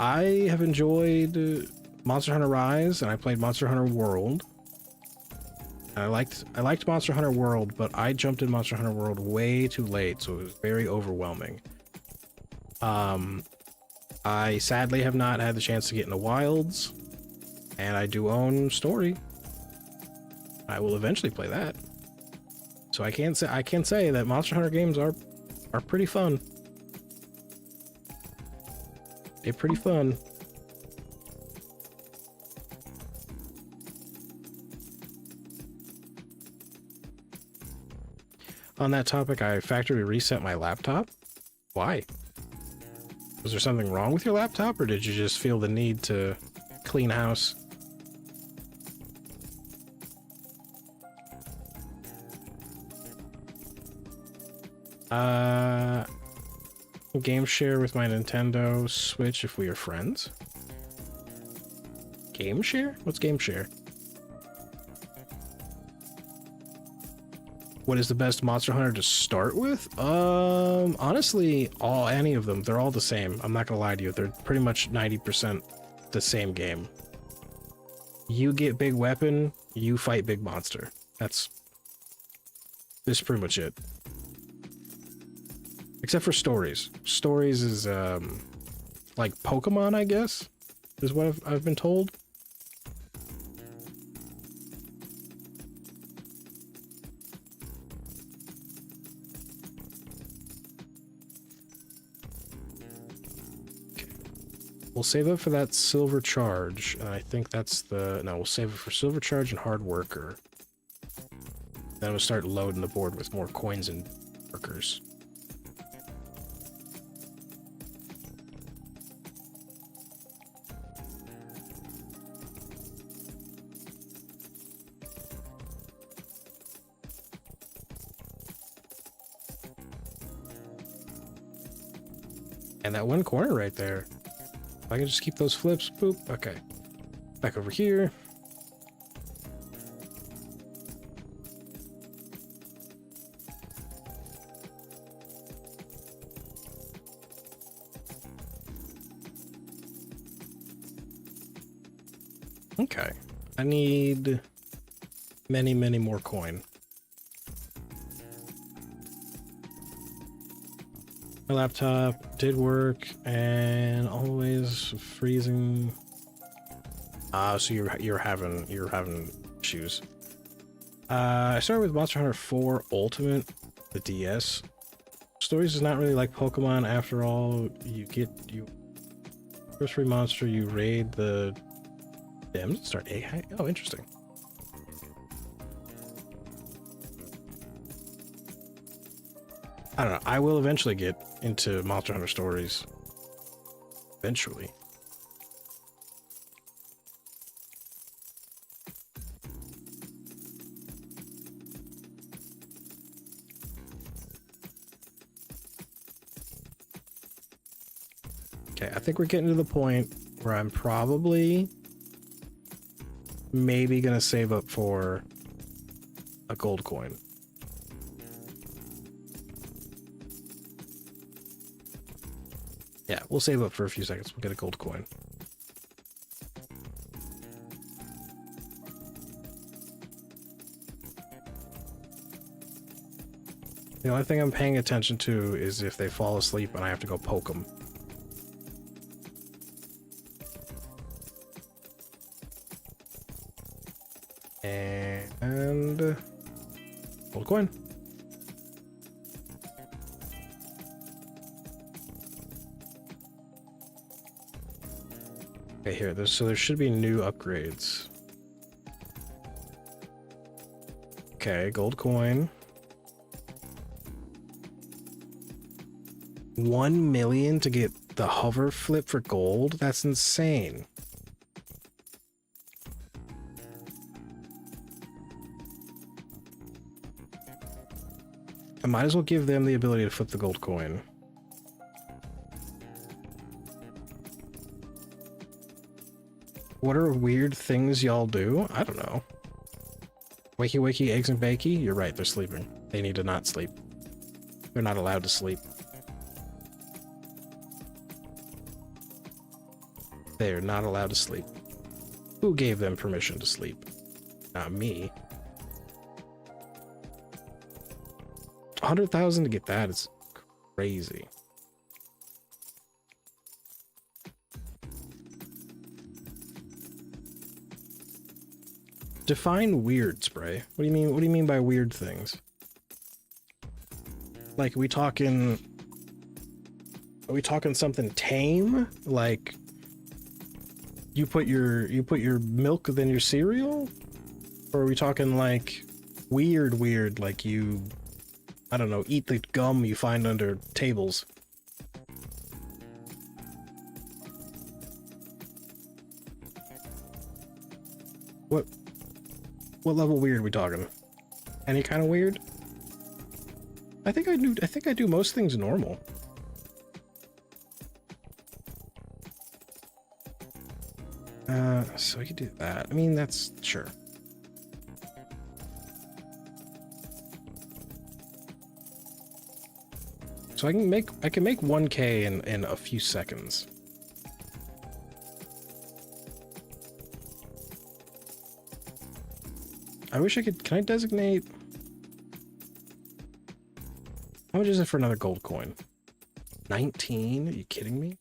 I have enjoyed Monster Hunter Rise, and I played Monster Hunter World. I liked Monster Hunter World, but I jumped in Monster Hunter World way too late, so it was very overwhelming. I sadly have not had the chance to get into Wilds, and I do own Story. I will eventually play that. So I can say that Monster Hunter games are pretty fun. They're pretty fun. On that topic, I factory reset my laptop. Why? Was there something wrong with your laptop, or did you just feel the need to clean house? Game share with my Nintendo Switch if we are friends. Game share? What's game share? What is the best Monster Hunter to start with? Honestly, any of them. They're all the same. I'm not gonna lie to you. They're pretty much 90% the same game. You get big weapon, you fight big monster. That's pretty much it. Except for stories. Stories is like Pokemon, I guess, is what I've been told. We'll save up for that silver charge, and I think that's no, we'll save it for silver charge and hard worker. Then we'll start loading the board with more coins and workers. And that one corner right there. If I can just keep those flips, boop, okay. Back over here. Okay. I need many, many more coin. My laptop did work and always freezing. Ah, so you're having issues. I started with Monster Hunter 4 Ultimate, the DS. Stories is not really like Pokemon after all. You first free monster, you raid the Damn, start A. Oh, interesting. I don't know. I will eventually get into Monster Hunter stories. Eventually. Okay, I think we're getting to the point where I'm probably maybe gonna save up for a gold coin. Yeah, we'll save up for a few seconds. We'll get a gold coin. The only thing I'm paying attention to is if they fall asleep and I have to go poke them. And gold coin. Okay, here. So there should be new upgrades. Okay, gold coin. 1 million to get the hover flip for gold? That's insane. I might as well give them the ability to flip the gold coin. What are weird things y'all do? I don't know. Wakey wakey, eggs and bakey? You're right, they're sleeping. They need to not sleep. They're not allowed to sleep. They're not allowed to sleep. Who gave them permission to sleep? Not me. 100,000 to get that is crazy. Define weird, Spray. What do you mean? What do you mean by weird things? Like, are we talking something tame? Like you put your milk within your cereal? Or are we talking like weird, like you, I don't know, eat the gum you find under tables? What level weird are we talking? Any kind of weird? I think I do most things normal. So I could do that. I mean, that's sure. So I can make 1K in a few seconds. I wish I could. Can I designate? How much is it for another gold coin? 19? Are you kidding me?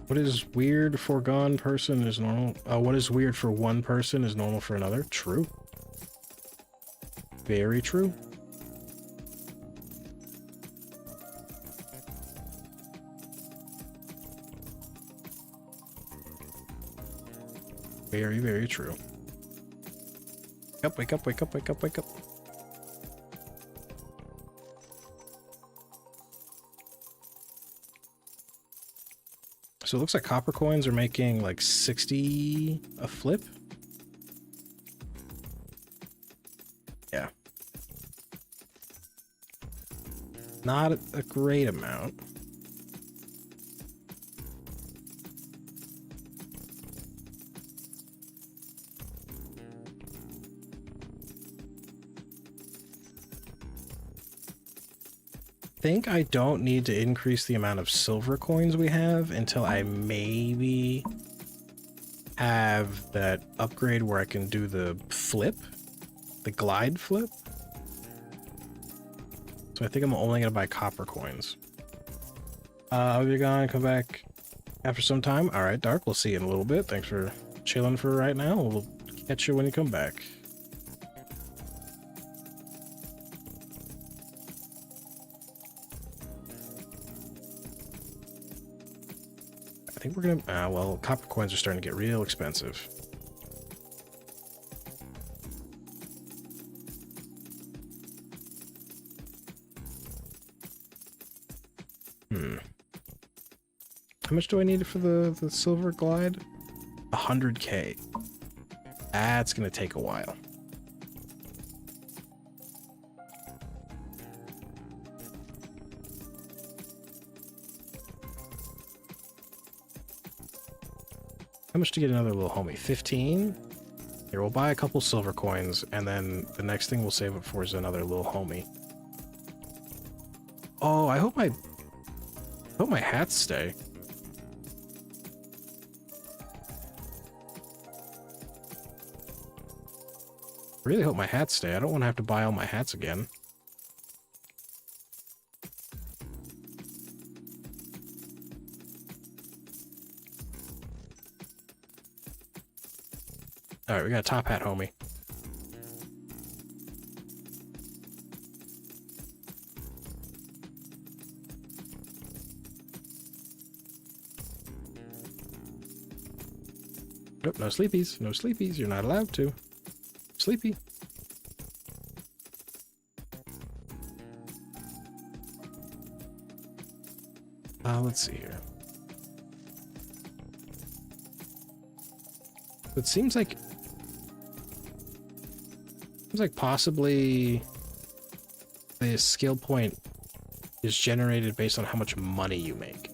What is weird for one person is normal. What is weird for one person is normal for another. True. Very true. Very, very true. Wake up, wake up, wake up, wake up. So it looks like copper coins are making like 60 a flip. Yeah. Not a great amount. I think I don't need to increase the amount of silver coins we have until I maybe have that upgrade where I can do the flip, the glide flip. So I think I'm only gonna buy copper coins. I'll be gone, come back after some time. All right, Dark, we'll see you in a little bit. Thanks for chilling for right now. We'll catch you when you come back. I think we're gonna, well, copper coins are starting to get real expensive. How much do I need for the silver glide? 100K. That's gonna take a while. How much to get another little homie? 15? Here, we'll buy a couple silver coins, and then the next thing we'll save up for is another little homie. Oh, I hope my hats stay. I really hope my hats stay. I don't want to have to buy all my hats again. Alright, we got a top hat, homie. Nope, no sleepies. No sleepies. You're not allowed to. Sleepy. Let's see here. It seems like possibly the skill point is generated based on how much money you make.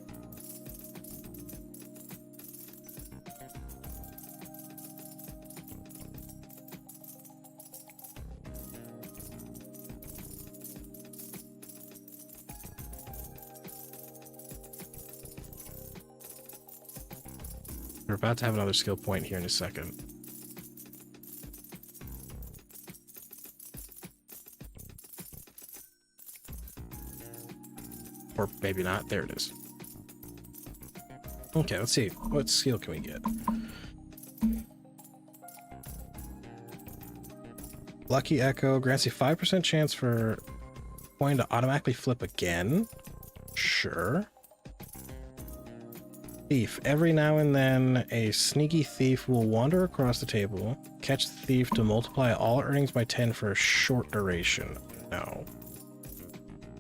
We're about to have another skill point here in a second. Or maybe not. There it is. Okay, let's see. What skill can we get? Lucky Echo grants you 5% chance for coin to automatically flip again. Sure. Thief. Every now and then, a sneaky thief will wander across the table, catch the thief to multiply all earnings by 10 for a short duration. No.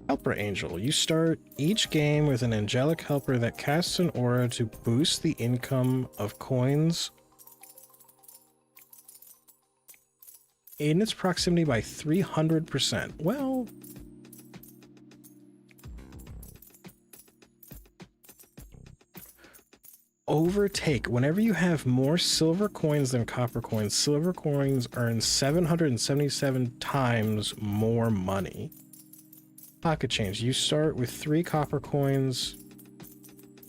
Helper Angel. You start each game with an angelic helper that casts an aura to boost the income of coins in its proximity by 300%. Well... overtake. Whenever you have more silver coins than copper coins, silver coins earn 777 times more money. Pocket change. You start with 3 copper coins.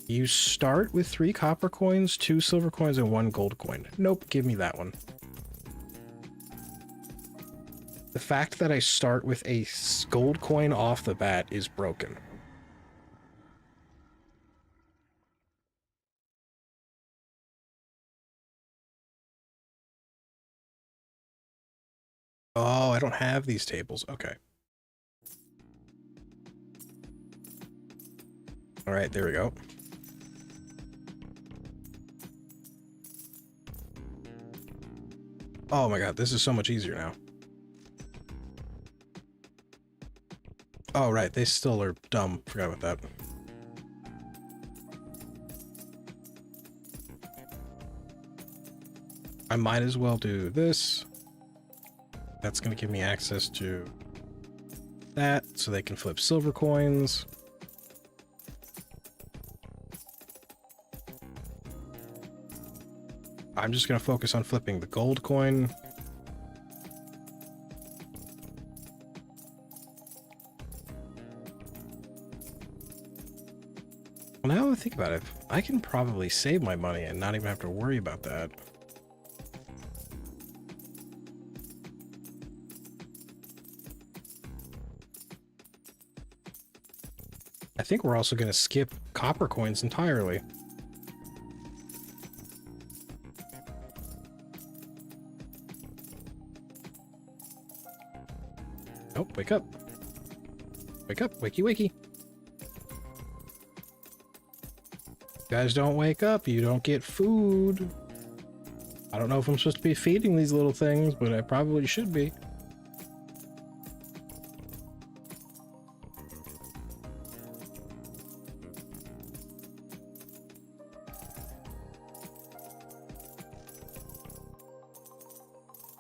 You start with 3 copper coins, 2 silver coins, and 1 gold coin. Nope, give me that one. The fact that I start with a gold coin off the bat is broken. Oh, I don't have these tables. Okay. All right, there we go. Oh my god, this is so much easier now. Oh, right, they still are dumb. Forgot about that. I might as well do this. That's going to give me access to that, so they can flip silver coins. I'm just going to focus on flipping the gold coin. Well, now that I think about it, I can probably save my money and not even have to worry about that. think we're also going to skip copper coins entirely. Oh, wake up. Wake up, wakey wakey. You guys don't wake up, you don't get food. I don't know if I'm supposed to be feeding these little things, but I probably should be.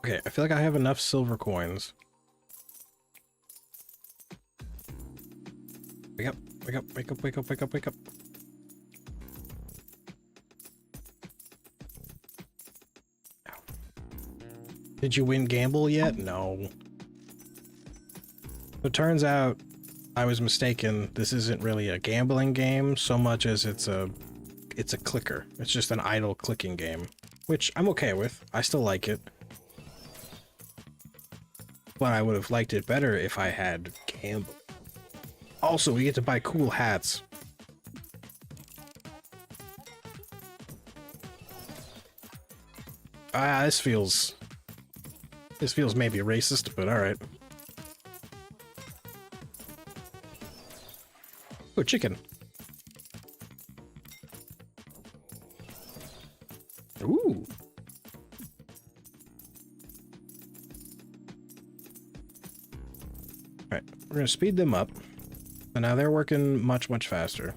Okay, I feel like I have enough silver coins. Wake up, wake up, wake up, wake up, wake up, wake up. Did you win gamble yet? No. It turns out I was mistaken. This isn't really a gambling game so much as it's a clicker. It's just an idle clicking game, which I'm okay with. I still like it. But I would have liked it better if I had gamble. Also, we get to buy cool hats. This feels maybe racist, but alright. Oh, chicken. Ooh. Alright, we're gonna speed them up. So now they're working much, much faster.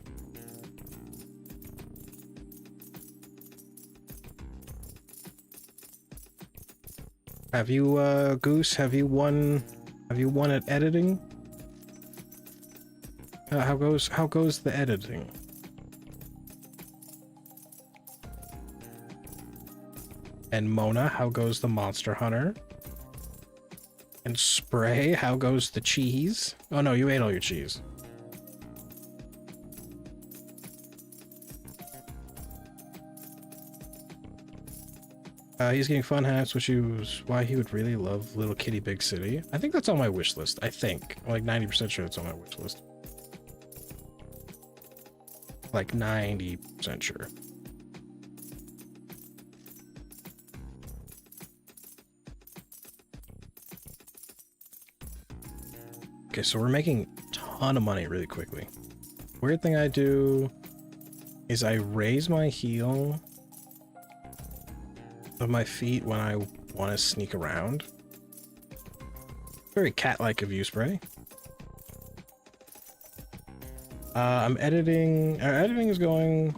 Have you, Goose, have you won at editing? How goes the editing? And Mona, how goes the Monster Hunter? And Spray, how goes the cheese? Oh no, you ate all your cheese. He's getting fun hats, which is why he would really love Little Kitty Big City. I think that's on my wish list. I think. I'm like 90% sure it's on my wish list. Like 90% sure. Okay, so we're making a ton of money really quickly. Weird thing I do is I raise my heel of my feet when I want to sneak around. Very cat-like of you, Spray. I'm editing. Our editing is going.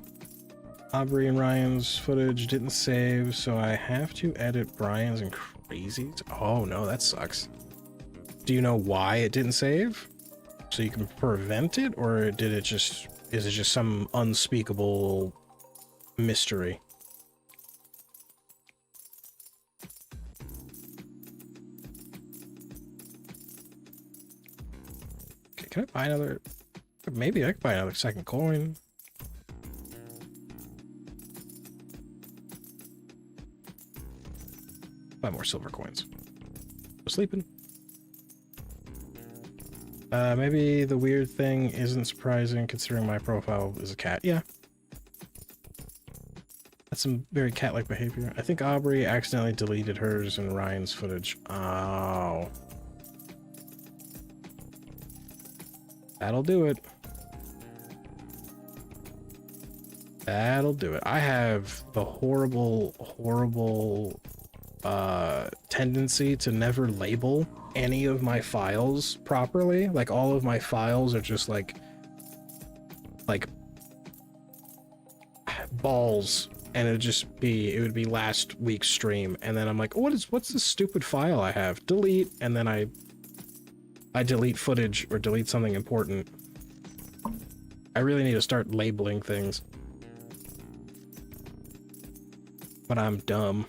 Aubrey and Ryan's footage didn't save, so I have to edit Brian's and Crazy's. Oh no, that sucks. Do you know why it didn't save? So you can prevent it, or did it just? Is it just some unspeakable mystery? Okay, can I buy another? Maybe I could buy another second coin. Buy more silver coins. Sleeping. Maybe the weird thing isn't surprising considering my profile is a cat. Yeah. That's some very cat-like behavior. I think Aubrey accidentally deleted hers and Ryan's footage. Oh. That'll do it. That'll do it. I have the horrible tendency to never label any of my files properly. Like all of my files are just like balls, and it would be last week's stream, and then I'm like, what's this stupid file I have? Delete, and then I delete footage or delete something important. I really need to start labeling things. But I'm dumb.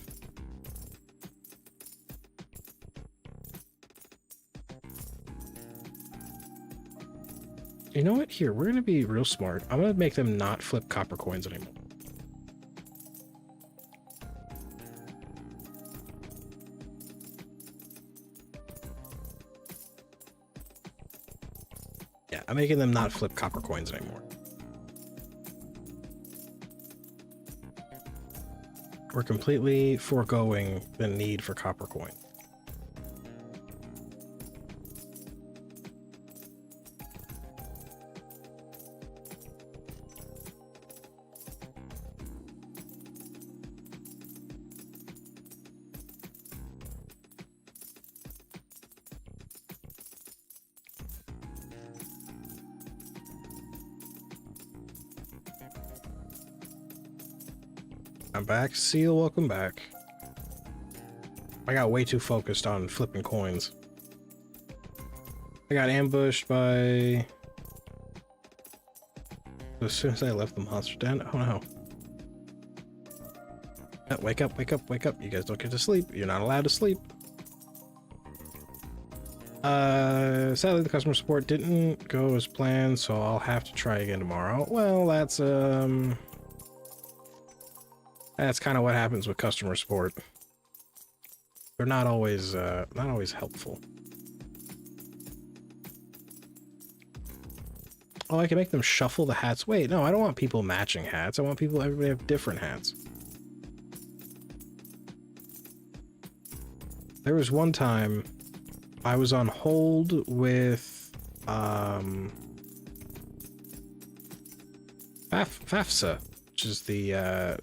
You know what? Here, we're gonna be real smart. I'm gonna make them not flip copper coins anymore. Yeah, I'm making them not flip copper coins anymore. We're completely foregoing the need for copper coin. I'm back. Seal, welcome back. I got way too focused on flipping coins. I got ambushed by... As soon as I left the monster den. Oh no. Wake up, wake up, wake up. You guys don't get to sleep. You're not allowed to sleep. Sadly the customer support didn't go as planned, so I'll have to try again tomorrow. Well, that's kind of what happens with customer support. They're not always helpful. Oh, I can make them shuffle the hats. Wait, no, I don't want people matching hats. I want everybody have different hats. There was one time I was on hold with FAFSA, which is the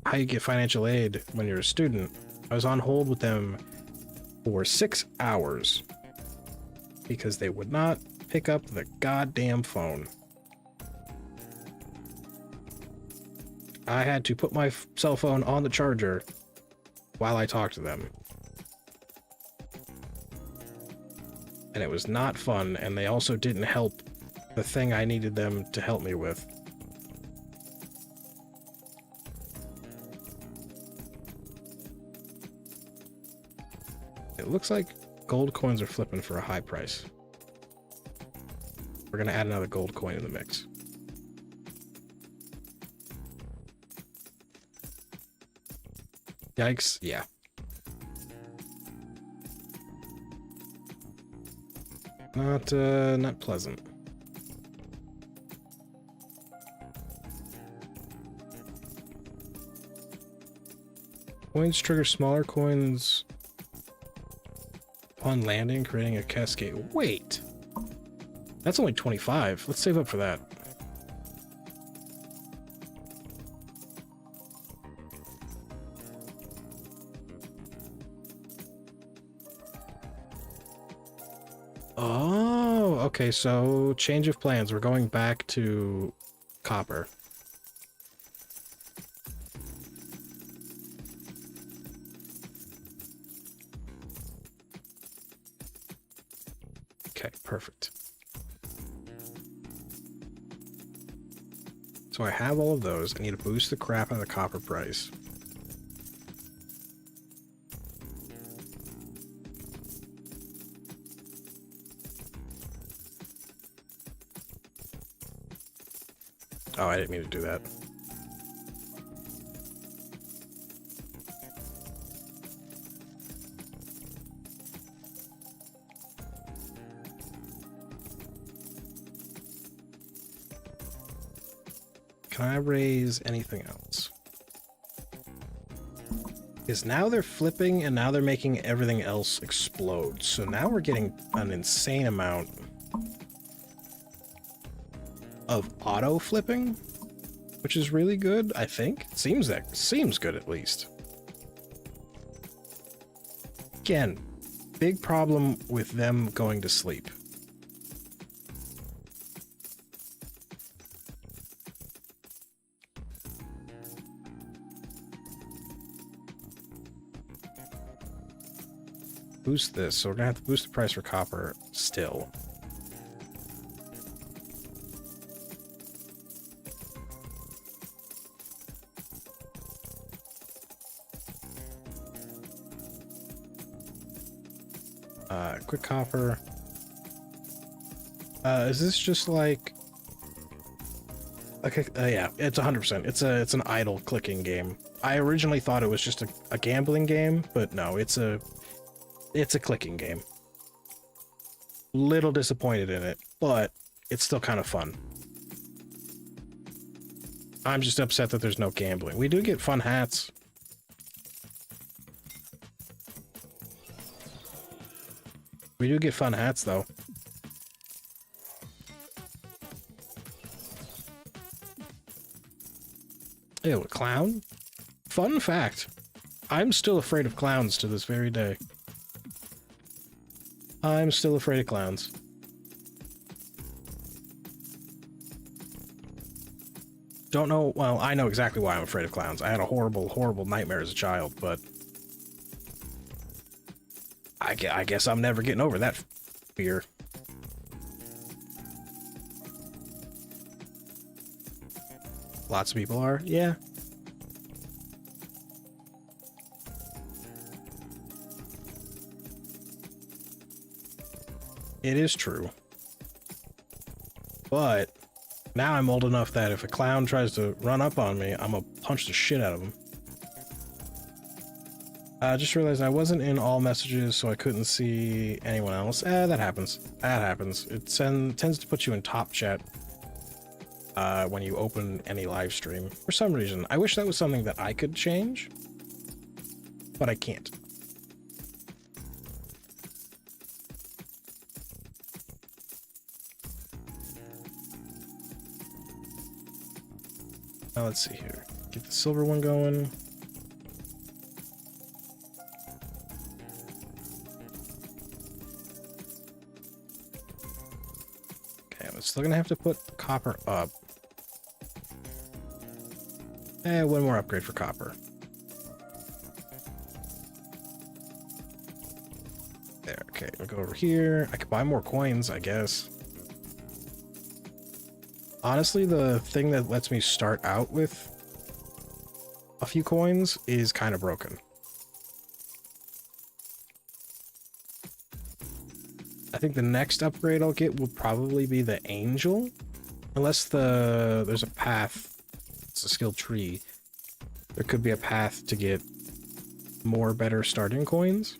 how you get financial aid when you're a student. I was on hold with them for 6 hours because they would not pick up the goddamn phone. I had to put my cell phone on the charger while I talked to them. And it was not fun, and they also didn't help the thing I needed them to help me with. It looks like gold coins are flipping for a high price. We're gonna add another gold coin in the mix. Yikes, yeah. Not pleasant. Coins trigger smaller coins upon landing, creating a cascade. Wait! That's only 25. Let's save up for that. Oh, okay, so change of plans. We're going back to copper. Okay, perfect. So I have all of those. I need to boost the crap out of the copper price. Oh, I didn't mean to do that. Can I raise anything else? Because now they're flipping and now they're making everything else explode. So now we're getting an insane amount of auto flipping, which is really good, I think. Seems good at least. Again, big problem with them going to sleep. Boost this, so we're gonna have to boost the price for copper still. Quick copper. Is this just like... Okay, yeah, it's 100%. It's an idle clicking game. I originally thought it was just a gambling game, but no, it's a clicking game. Little disappointed in it, but it's still kind of fun. I'm just upset that there's no gambling. We do get fun hats. We do get fun hats, though. Ew, a clown? Fun fact. I'm still afraid of clowns to this very day. I'm still afraid of clowns. Don't know, well, I know exactly why I'm afraid of clowns. I had a horrible, horrible nightmare as a child, but I guess I'm never getting over that fear. Lots of people are, yeah. It is true. But now I'm old enough that if a clown tries to run up on me, I'm gonna punch the shit out of him. I just realized I wasn't in all messages, so I couldn't see anyone else. That happens. That happens. It tends to put you in top chat when you open any live stream. For some reason. I wish that was something that I could change, but I can't. Now let's see here. Get the silver one going. Okay, I'm still gonna have to put the copper up. One more upgrade for copper. There, okay, we'll go over here. I could buy more coins, I guess. Honestly, the thing that lets me start out with a few coins is kind of broken. I think the next upgrade I'll get will probably be the Angel. Unless there's a path, it's a skill tree. There could be a path to get more better starting coins.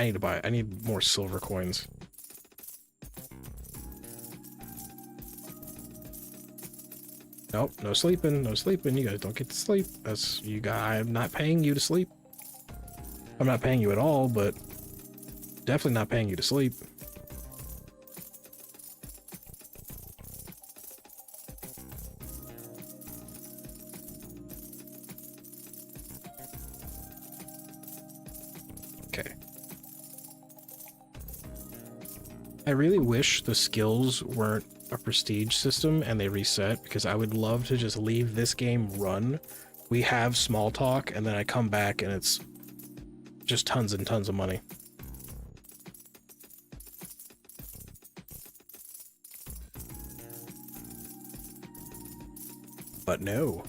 I need more silver coins. Nope, no sleeping, no sleeping. You guys don't get to sleep. I'm not paying you to sleep. I'm not paying you at all, but definitely not paying you to sleep. Okay. I really wish the skills weren't a prestige system and they reset, because I would love to just leave this game run. We have small talk and then I come back and it's just tons and tons of money. But no.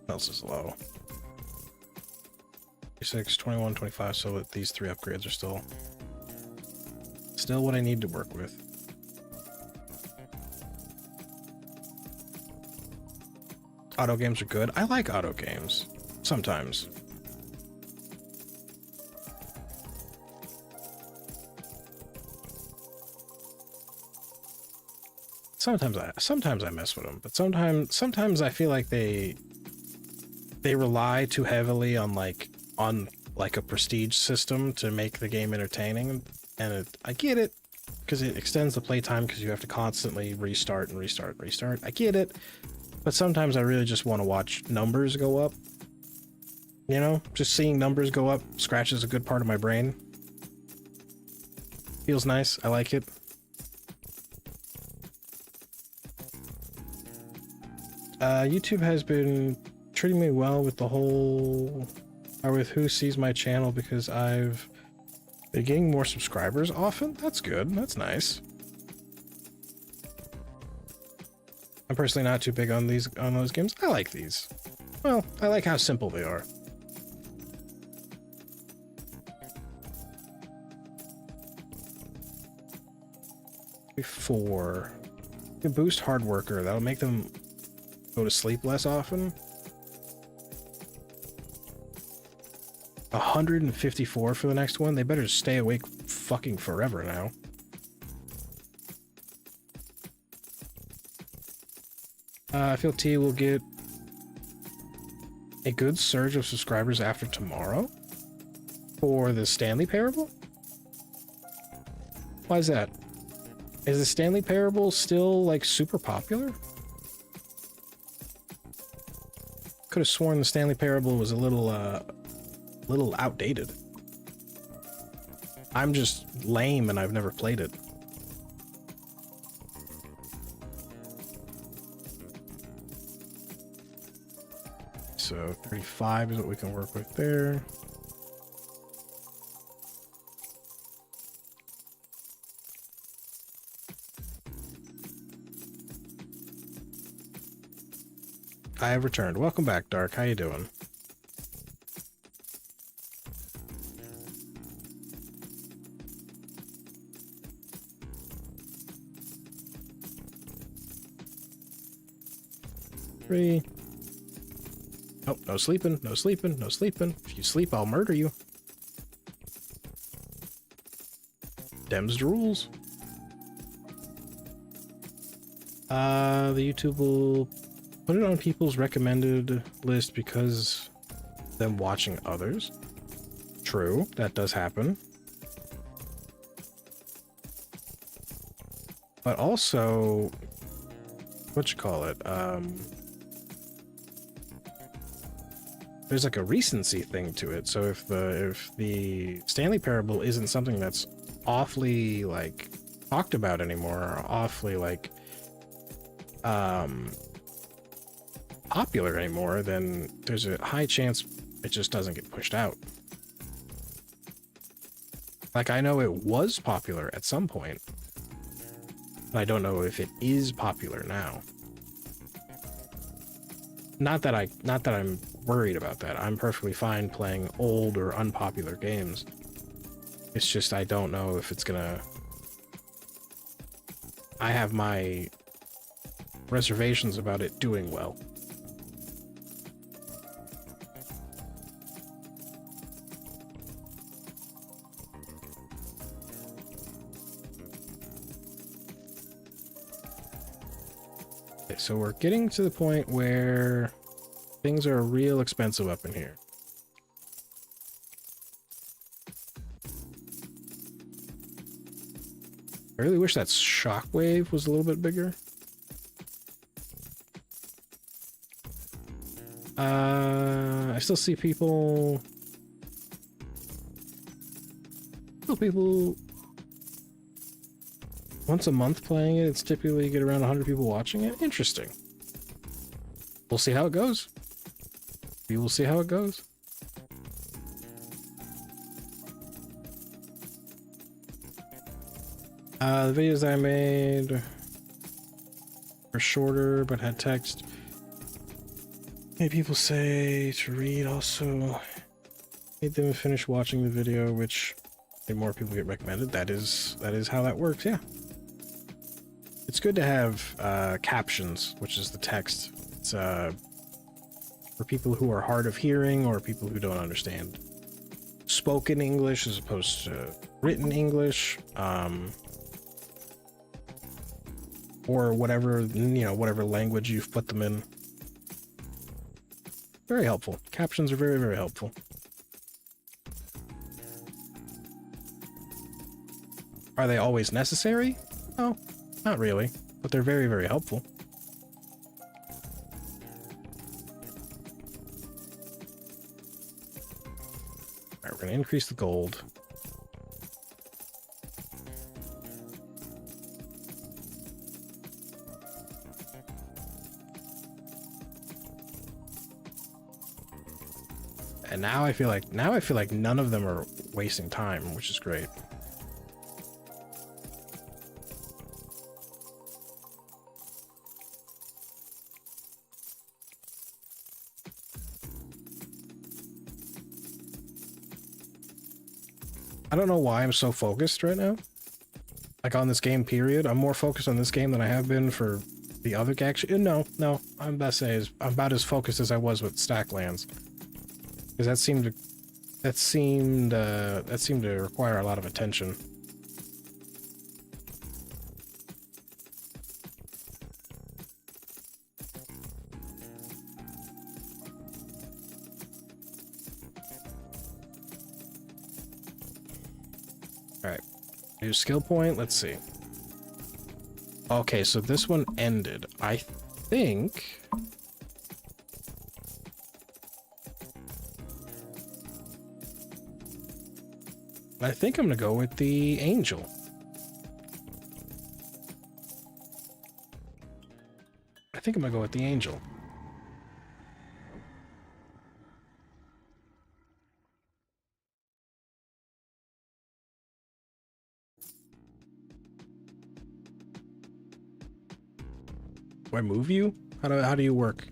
What else is low? 26, 21, 25, so these three upgrades are still what I need to work with. Auto games are good. I like auto games. Sometimes. Sometimes I mess with them, but sometimes I feel like they rely too heavily on like a prestige system to make the game entertaining, and I get it, because it extends the playtime because you have to constantly restart and restart and restart. I get it, but sometimes I really just want to watch numbers go up. You know, just seeing numbers go up scratches a good part of my brain. Feels nice. I like it. YouTube has been treating me well with with who sees my channel, because I've been getting more subscribers often. That's good. That's nice. I'm personally not too big on those games. I like these. Well, I like how simple they are. 4. You can boost hard worker. That'll make them go to sleep less often. 154 for the next one. They better stay awake fucking forever now. I feel T will get a good surge of subscribers after tomorrow for the Stanley Parable. Why is that? Is the Stanley Parable still like super popular? Could have sworn the Stanley Parable was a little outdated. I'm just lame and I've never played it. So 35 is what we can work with there. I have returned. Welcome back, Dark. How you doing? Three. Oh, no sleeping, no sleeping, no sleeping. If you sleep, I'll murder you. Them's the rules. The YouTube will put it on people's recommended list because of them watching others. True, that does happen. But also, what you call it? There's like a recency thing to it. So if the Stanley Parable isn't something that's awfully like talked about anymore, or awfully like popular anymore, then there's a high chance it just doesn't get pushed out. Like, I know it was popular at some point, but I don't know if it is popular now. Not that I'm worried about that. I'm perfectly fine playing old or unpopular games. It's just I don't know if it's gonna... I have my reservations about it doing well. Okay, so we're getting to the point where things are real expensive up in here. I really wish that shockwave was a little bit bigger. I still see people... once a month playing it. It's typically you get around 100 people watching it. Interesting. We'll see how it goes. We will see how it goes. The videos I made were shorter but had text. Many people say to read also made them finish watching the video, which made more people get recommended. That is how that works, yeah. It's good to have captions, which is the text. It's for people who are hard of hearing or people who don't understand spoken English as opposed to written English, or whatever, you know, whatever language you've put them in. Very helpful. Captions are very, very helpful. Are they always necessary? No, not really, but they're very, very helpful. All right, we're going to increase the gold. And now I feel like none of them are wasting time, which is great. I don't know why I'm so focused right now. Like on this game, period. I'm more focused on this game than I have been for the other actually. No, I'm about to say I'm about as focused as I was with Stacklands. Because that seemed to require a lot of attention. Alright. New skill point, let's see. Okay, so this one ended. I think I'm gonna go with the angel. I think I'm gonna go with the angel. Do I move you? How do you work?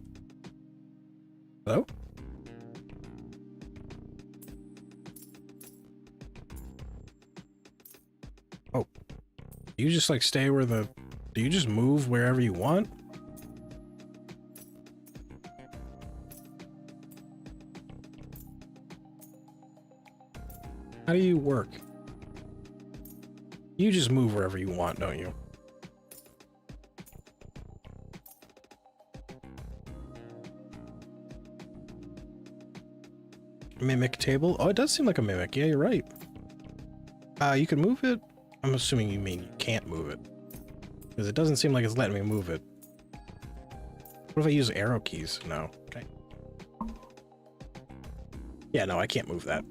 Hello? Oh. You just like stay where the... Do you just move wherever you want? How do you work? You just move wherever you want, don't you? Mimic table? Oh, it does seem like a mimic. Yeah, you're right. You can move it? I'm assuming you mean you can't move it. Because it doesn't seem like it's letting me move it. What if I use arrow keys? No. Okay. Yeah, no, I can't move that.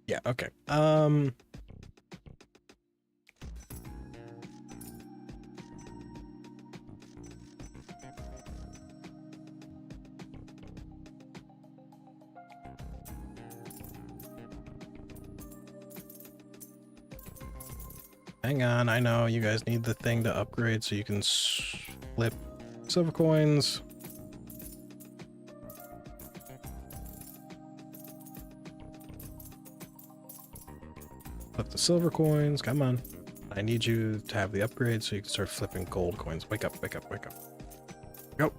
Yeah, okay. Hang on, I know you guys need the thing to upgrade so you can flip silver coins. Flip the silver coins, come on. I need you to have the upgrade so you can start flipping gold coins. Wake up, wake up, wake up. Go.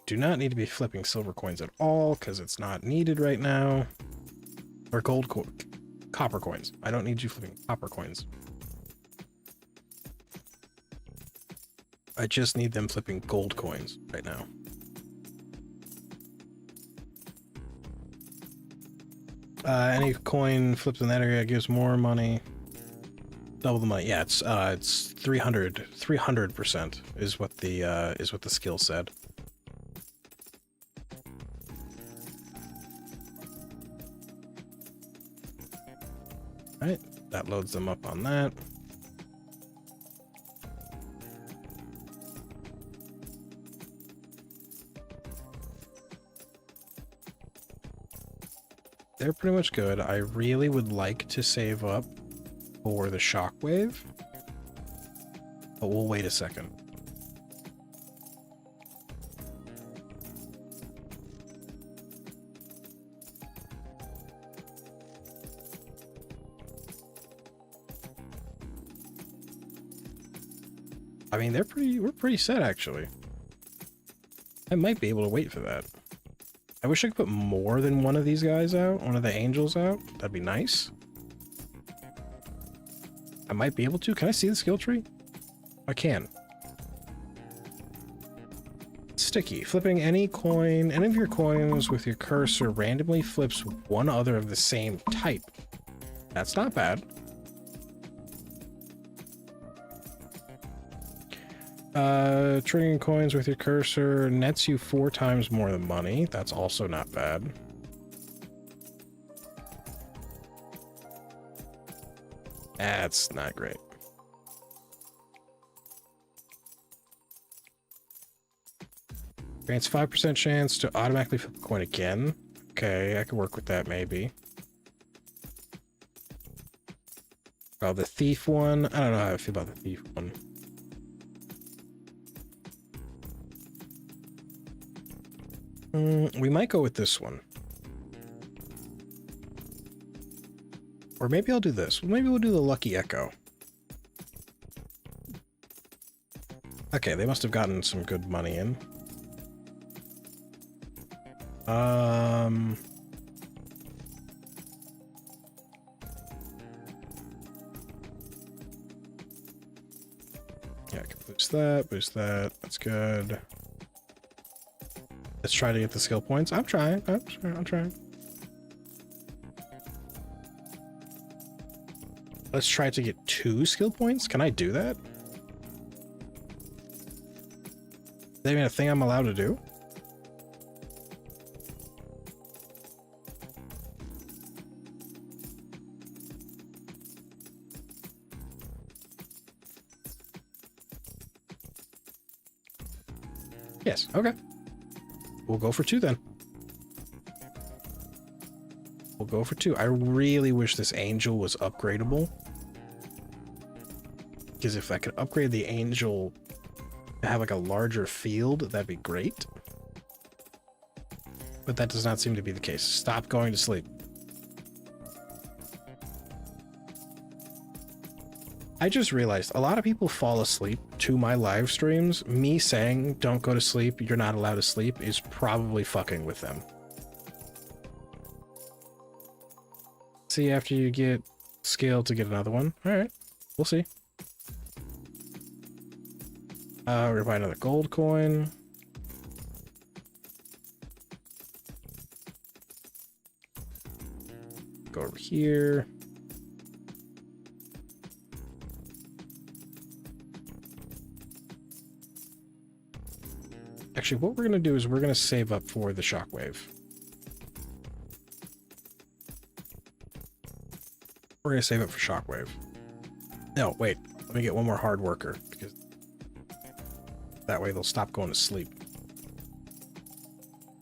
Do not need to be flipping silver coins at all because it's not needed right now. Or copper coins. I don't need you flipping copper coins. I just need them flipping gold coins right now. Any coin flipped in that area gives more money. Double the money. Yeah, it's 300% is what the skill said. All right, that loads them up on that. They're pretty much good. I really would like to save up for the shockwave, but we'll wait a second. I mean, we're pretty set actually. I might be able to wait for that. I wish I could put more than one of these guys out, one of the angels out. That'd be nice. I might be able to. Can I see the skill tree? I can. Sticky. Flipping any of your coins with your cursor randomly flips one other of the same type. That's not bad. Triggering coins with your cursor nets you 4 times more than money. That's also not bad. That's not great. Grants 5% chance to automatically flip a coin again. Okay, I can work with that maybe. Oh, the thief one. I don't know how I feel about the thief one. We might go with this one. Or maybe I'll do this. Maybe we'll do the Lucky Echo. Okay, they must have gotten some good money in. Yeah, I can boost that, boost that. That's good. Let's try to get the skill points. I'm trying. I'm trying. Let's try to get 2 skill points. Can I do that? Is that even a thing I'm allowed to do? Yes, okay. We'll go for 2 then. We'll go for 2. I really wish this angel was upgradable. Because if I could upgrade the angel to have like a larger field, that'd be great. But that does not seem to be the case. Stop going to sleep. I just realized a lot of people fall asleep to my live streams. Me saying don't go to sleep, you're not allowed to sleep, is probably fucking with them. See after you get skill to get another one. Alright, we'll see. We're gonna buy another gold coin. Go over here. Actually, what we're gonna do is we're gonna save up for the shockwave. We're gonna save up for shockwave. No, wait. Let me get one more hard worker, because that way they'll stop going to sleep.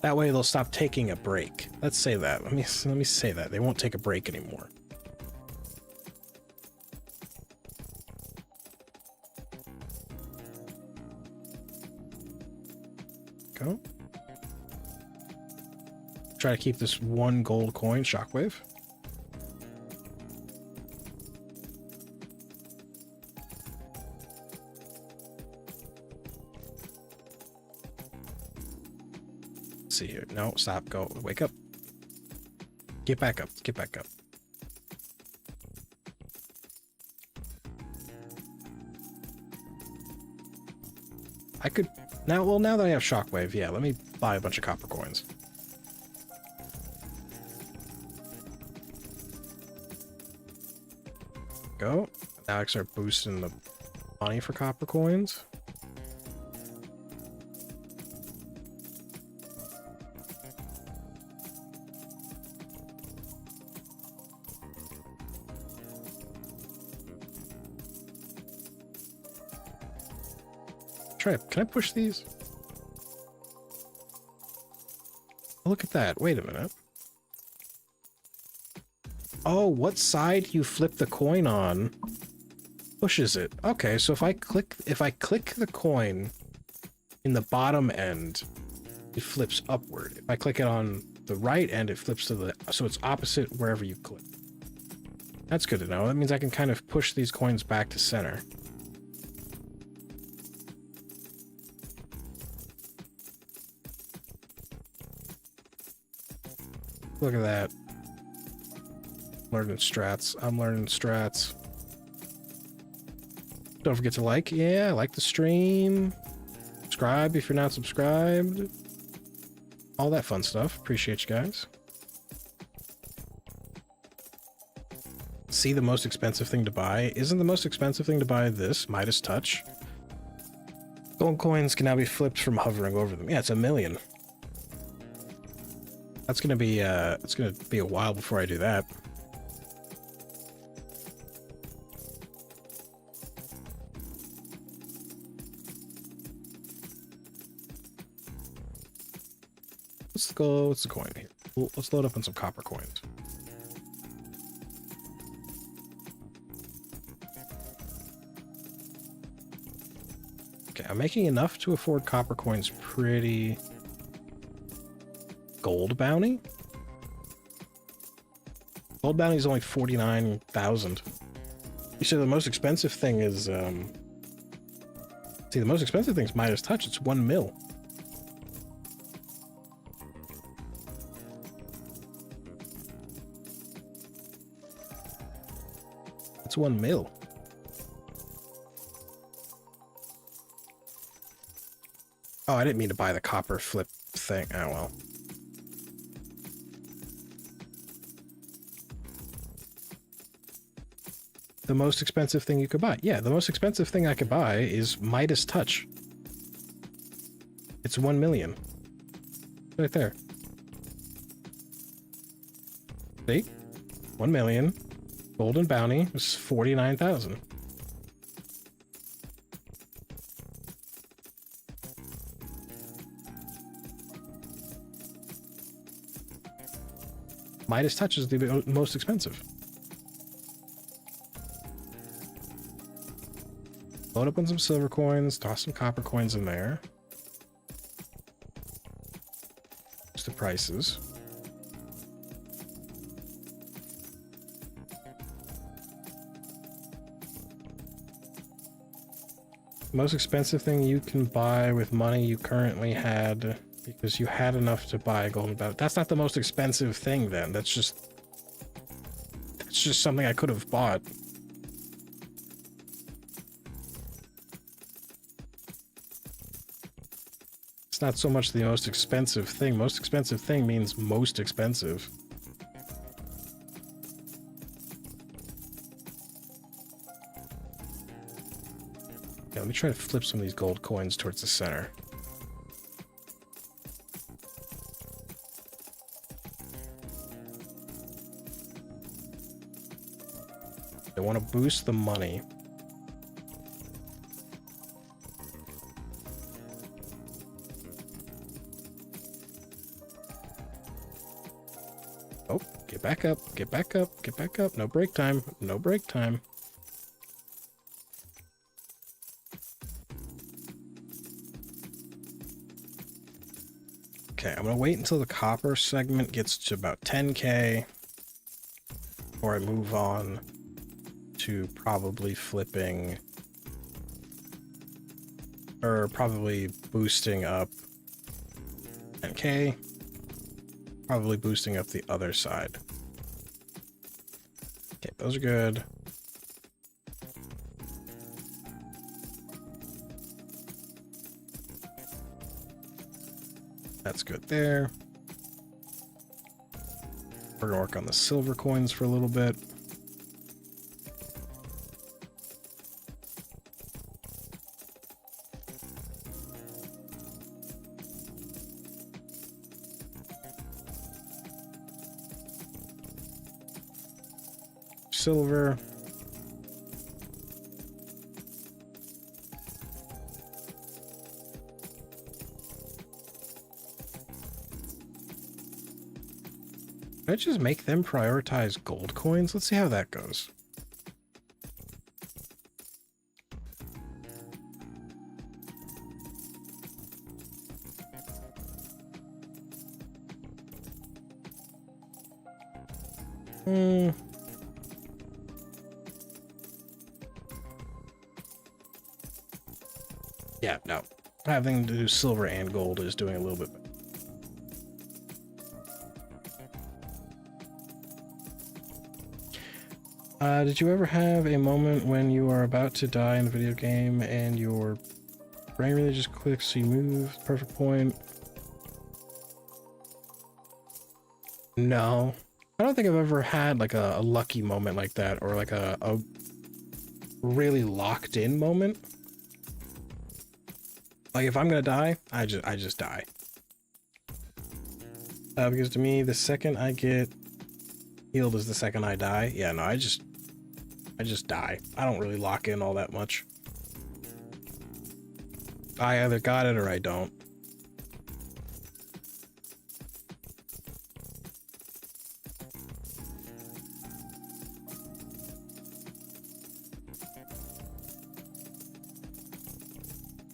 That way they'll stop taking a break. Let's say that. Let me say that. They won't take a break anymore. Go. Try to keep this 1 gold coin, shockwave. See here. No, stop. Go. Wake up. Get back up. Get back up. I could now. Well, now that I have shockwave, yeah. Let me buy a bunch of copper coins. Go. Now I can start boosting the money for copper coins. Can I push these? Look at that. Wait a minute. Oh, what side you flip the coin on pushes it. Okay, so if I click the coin in the bottom end, it flips upward. If I click it on the right end, it flips to the, so it's opposite wherever you click. That's good to know. That means I can kind of push these coins back to center. Look at that. Learning strats. I'm learning strats. Don't forget to like. Yeah, like the stream. Subscribe if you're not subscribed. All that fun stuff. Appreciate you guys. See the most expensive thing to buy? Isn't the most expensive thing to buy this? Midas Touch. Gold coins can now be flipped from hovering over them. Yeah, it's 1 million. That's gonna be it's gonna be a while before I do that. Let's go. What's the coin here? Let's load up on some copper coins. Okay, I'm making enough to afford copper coins pretty. Gold bounty? Gold bounty is only 49,000. You said the most expensive thing is, see, the most expensive thing is Midas Touch. It's 1 mil. It's 1 mil. Oh, I didn't mean to buy the copper flip thing. Oh, well. The most expensive thing you could buy. Yeah, the most expensive thing I could buy is Midas Touch. It's 1 million. Right there. See? 1 million. Golden bounty is 49,000. Midas Touch is the most expensive. Load up on some silver coins, toss some copper coins in there. Just the prices. Most expensive thing you can buy with money you currently had because you had enough to buy a golden bounty. That's not the most expensive thing then. That's just something I could have bought. It's not so much the most expensive thing. Most expensive thing means most expensive. Yeah, let me try to flip some of these gold coins towards the center. I want to boost the money. Oh, get back up, get back up, get back up. No break time, no break time. Okay, I'm gonna wait until the copper segment gets to about 10k before I move on to probably flipping or probably boosting up 10k. Probably boosting up the other side. Okay, those are good. That's good there. We're gonna work on the silver coins for a little bit. Silver. Can I just make them prioritize gold coins? Let's see how that goes. Yeah, no. Having to do silver and gold is doing a little bit better. Did you ever have a moment when you are about to die in a video game and your brain really just clicks so you move? Perfect point. No. I don't think I've ever had like a lucky moment like that, or like a really locked in moment. Like if I'm gonna die, I just die. Because to me, the second I get healed is the second I die. Yeah, no, I just die. I don't really lock in all that much. I either got it or I don't.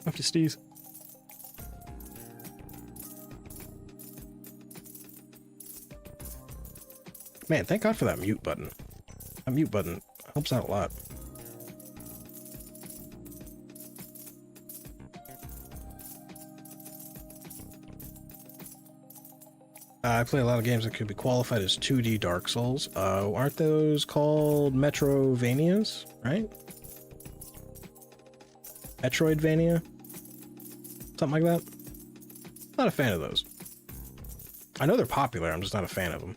Have to sneeze. Man, thank God for that mute button. That mute button helps out a lot. I play a lot of games that could be qualified as 2D Dark Souls. Aren't those called Metrovanias, right? Metroidvania? Something like that? Not a fan of those. I know they're popular, I'm just not a fan of them.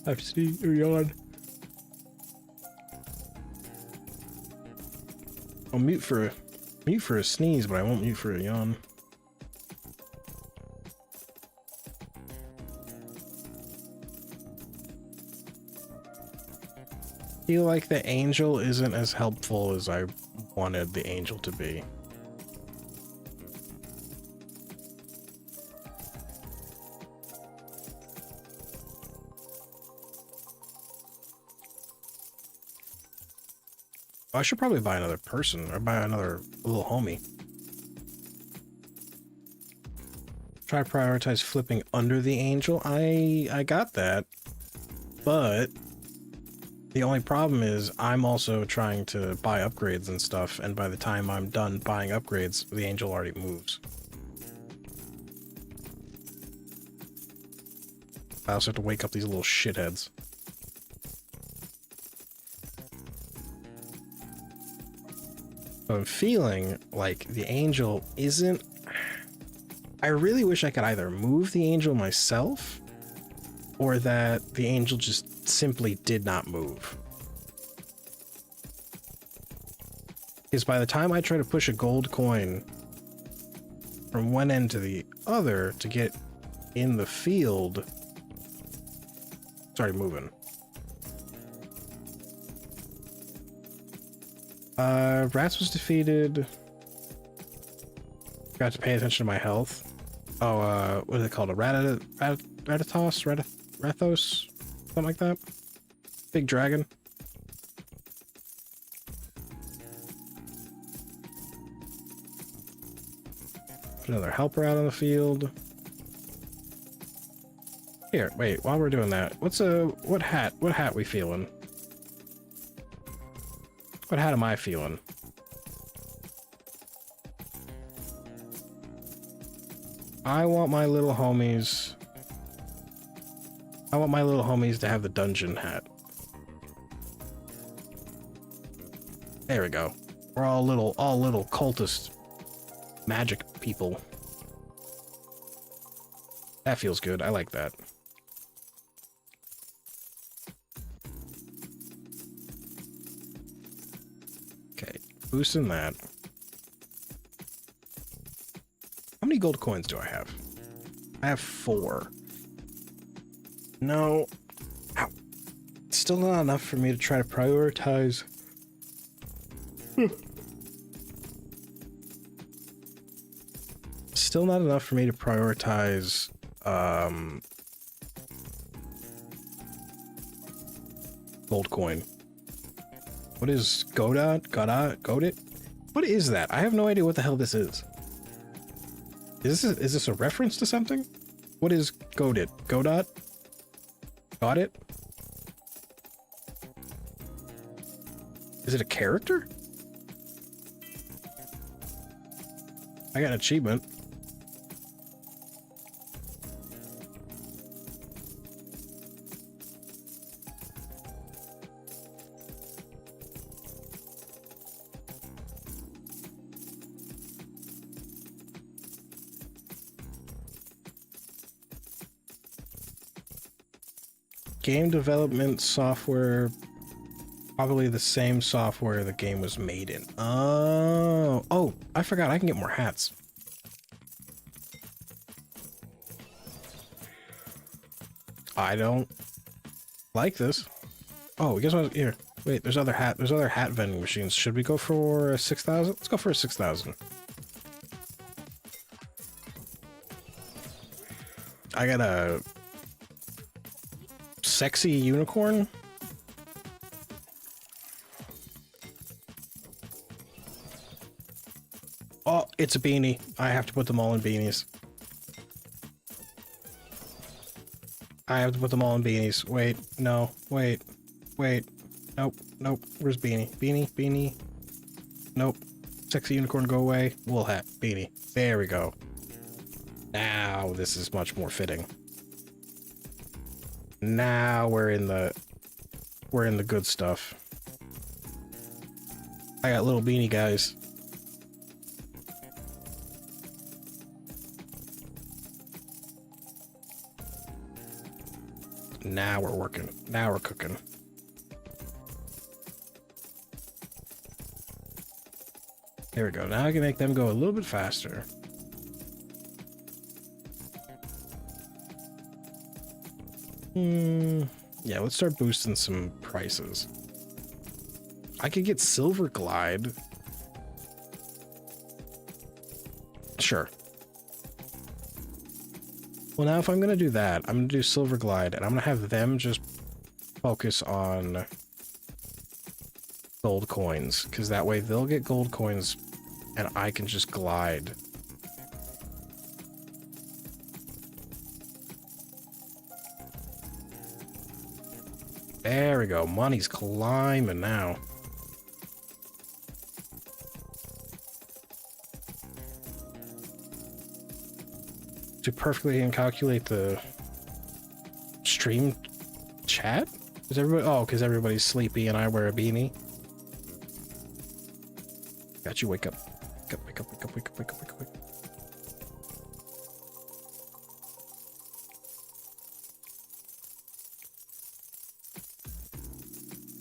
I've seen you yawn. I'll mute for a sneeze, but I won't mute for a yawn. Feel like the angel isn't as helpful as I wanted the angel to be. I should probably buy another person, or buy another little homie. Try to prioritize flipping under the angel. I got that, but the only problem is I'm also trying to buy upgrades and stuff, and by the time I'm done buying upgrades, the angel already moves. I also have to wake up these little shitheads. I'm feeling like the angel isn't... I really wish I could either move the angel myself, or that the angel just simply did not move. Because by the time I try to push a gold coin from one end to the other to get in the field... Sorry, moving. Rats was defeated. Got to pay attention to my health. Oh, what is it called? A Rathos? Something like that? Big dragon. Put another helper out on the field. Here, wait, while we're doing that, what hat we feeling? What hat am I feeling? I want my little homies to have the dungeon hat. There we go. We're all little cultist magic people. That feels good. I like that. Okay, boosting that. How many gold coins do I have? I have 4. No. Ow. Still not enough for me to try to prioritize. Still not enough for me to prioritize gold coin. What is Godot? What is that? I have no idea what the hell this is. Is this a reference to something? What is Godot? Godot? Got it? Is it a character? I got an achievement. Game development software, probably the same software the game was made in. Oh, I forgot I can get more hats. I don't like this. Oh, guess what? Here, wait. There's other hat vending machines. Should we go for a 6,000? Let's go for a 6,000. I got a sexy unicorn. Oh, It's a beanie. I have to put them all in beanies. I have to put them all in beanies. Wait, no, wait, wait. Nope, nope. Where's beanie? Beanie, beanie. Nope. Sexy unicorn, go away. Wool hat, beanie. There we go. Now this is much more fitting. Now we're in the good stuff. I got little beanie guys. Now we're working. Now we're cooking. There we go. Now I can make them go a little bit faster. Yeah, let's start boosting some prices. I could get Silver Glide. Sure. Well, now if I'm going to do that, I'm going to do Silver Glide, and I'm going to have them just focus on gold coins, because that way they'll get gold coins, and I can just glide. There we go. Money's climbing now. To perfectly calculate the stream chat? Is everybody? Oh, because everybody's sleepy and I wear a beanie. Got you. Wake up. Wake up, wake up, wake up, wake up, wake up, wake up, wake up.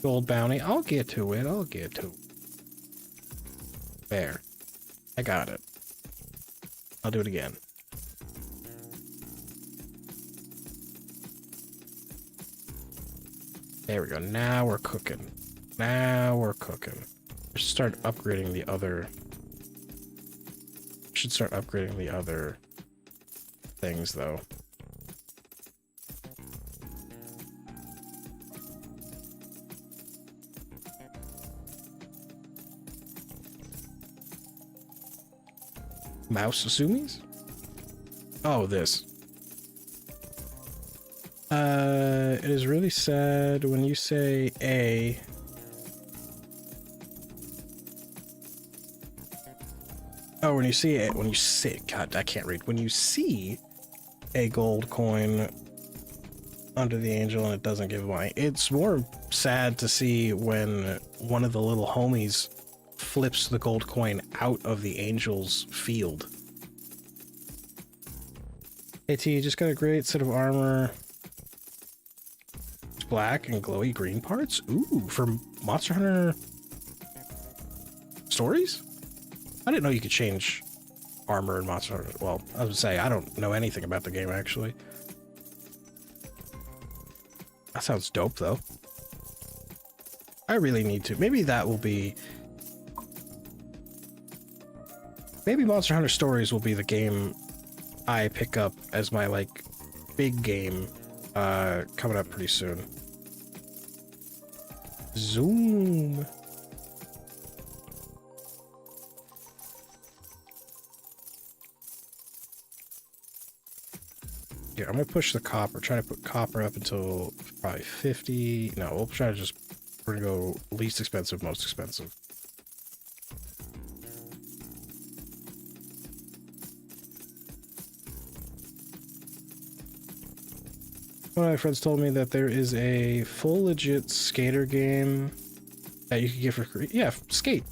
Gold bounty. I'll get to it. I'll get to it. There. I got it. I'll do it again. There we go. Now we're cooking. Now we're cooking. We should start upgrading the other... Should start upgrading the other things, though. Mouse Asumis? Oh, this. It is really sad when you say A. Oh, when you see it, when you see, God, I can't read. When you see a gold coin under the angel and it doesn't give away, it's more sad to see when one of the little homies flips the gold coin out of the angel's field. Hey T, you just got a great set of armor. It's black and glowy green parts? Ooh, for Monster Hunter stories? I didn't know you could change armor in Monster Hunter. Well, I was gonna say, I don't know anything about the game, actually. That sounds dope, though. I really need to. Maybe that will be... Maybe Monster Hunter Stories will be the game I pick up as my, like, big game coming up pretty soon. Zoom. Here, I'm gonna push the copper, try to put copper up until probably 50. No, we'll try to just, we're gonna go least expensive, most expensive. One of my friends told me that there is a full legit skater game that you can get for free. Yeah, Skate.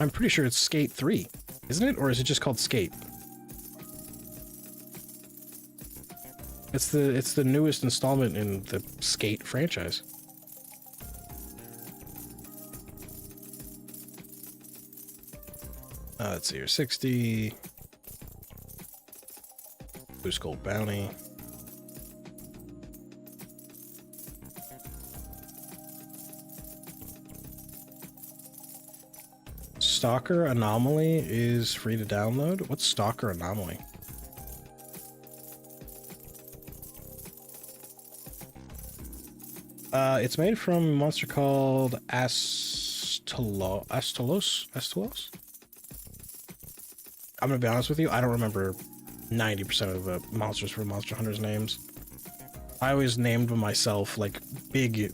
I'm pretty sure it's Skate 3, isn't it? Or is it just called Skate? It's the newest installment in the Skate franchise. Let's see here, 60. Boost Gold Bounty. Stalker Anomaly is free to download. What's Stalker Anomaly? It's made from a monster called Astolos? I'm gonna be honest with you, I don't remember 90% of the monsters from Monster Hunter's names. I always named myself like big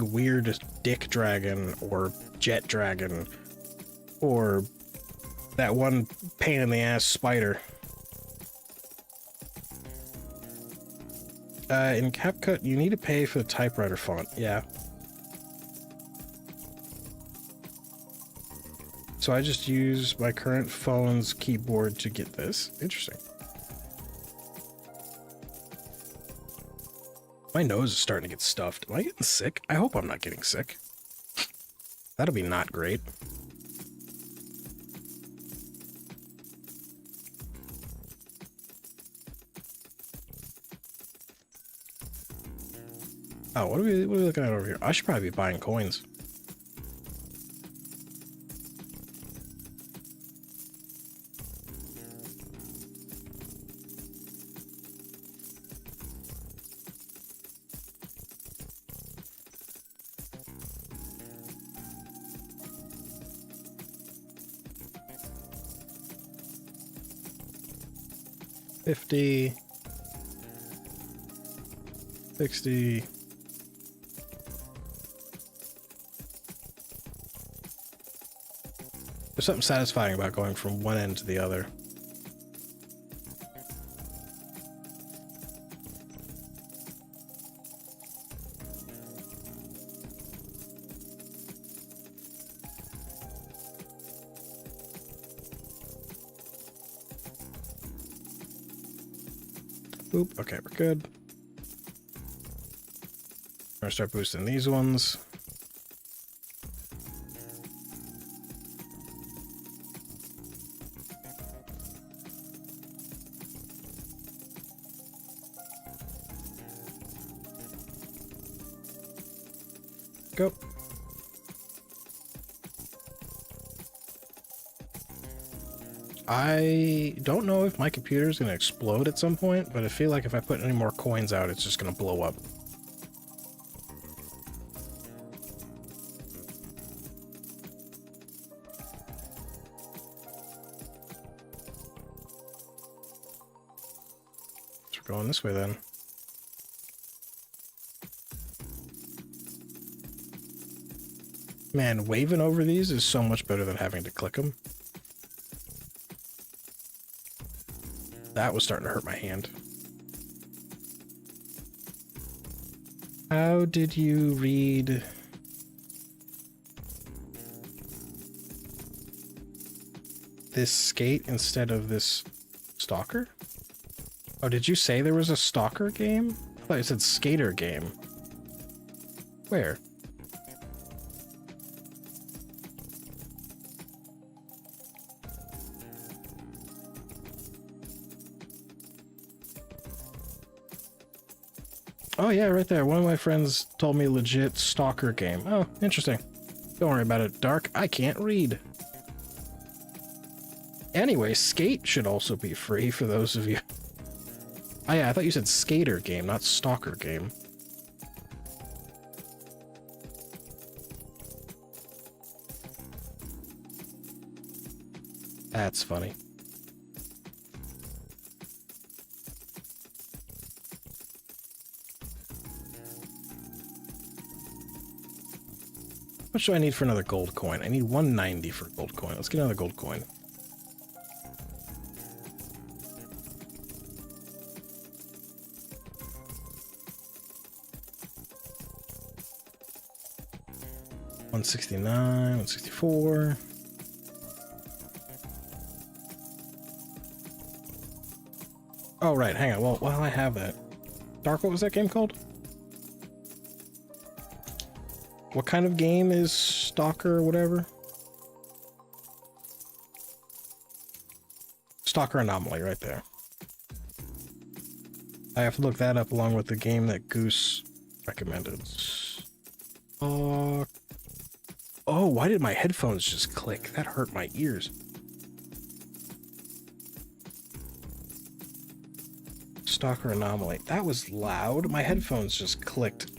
weird dick dragon or jet dragon or that one pain in the ass spider. In CapCut, you need to pay for the typewriter font. Yeah. So I just use my current phone's keyboard to get this. Interesting. My nose is starting to get stuffed. Am I getting sick? I hope I'm not getting sick. That'll be not great. Oh, what are we looking at over here? I should probably be buying coins. $50, $60. There's something satisfying about going from one end to the other. Boop. Okay, we're good. I'm gonna start boosting these ones. Go. I don't know if my computer is going to explode at some point, but I feel like if I put any more coins out, it's just going to blow up. So we're going this way then. Man, waving over these is so much better than having to click them. That was starting to hurt my hand. How did you read this skate instead of this stalker? Oh, did you say there was a stalker game? I thought you said skater game. Where? Oh yeah, right there. One of my friends told me legit stalker game. Oh, interesting. Don't worry about it, Dark. I can't read. Anyway, Skate should also be free for those of you. Oh yeah, I thought you said skater game, not stalker game. That's funny. How much do I need for another gold coin? I need 190 for a gold coin. Let's get another gold coin. $169, $164. Oh, right. Hang on. Well, while I have that. Dark, what was that game called? What kind of game is Stalker or whatever? Stalker Anomaly, right there. I have to look that up along with the game that Goose recommended. Oh, why did my headphones just click? That hurt my ears. Stalker Anomaly. That was loud. My headphones just clicked.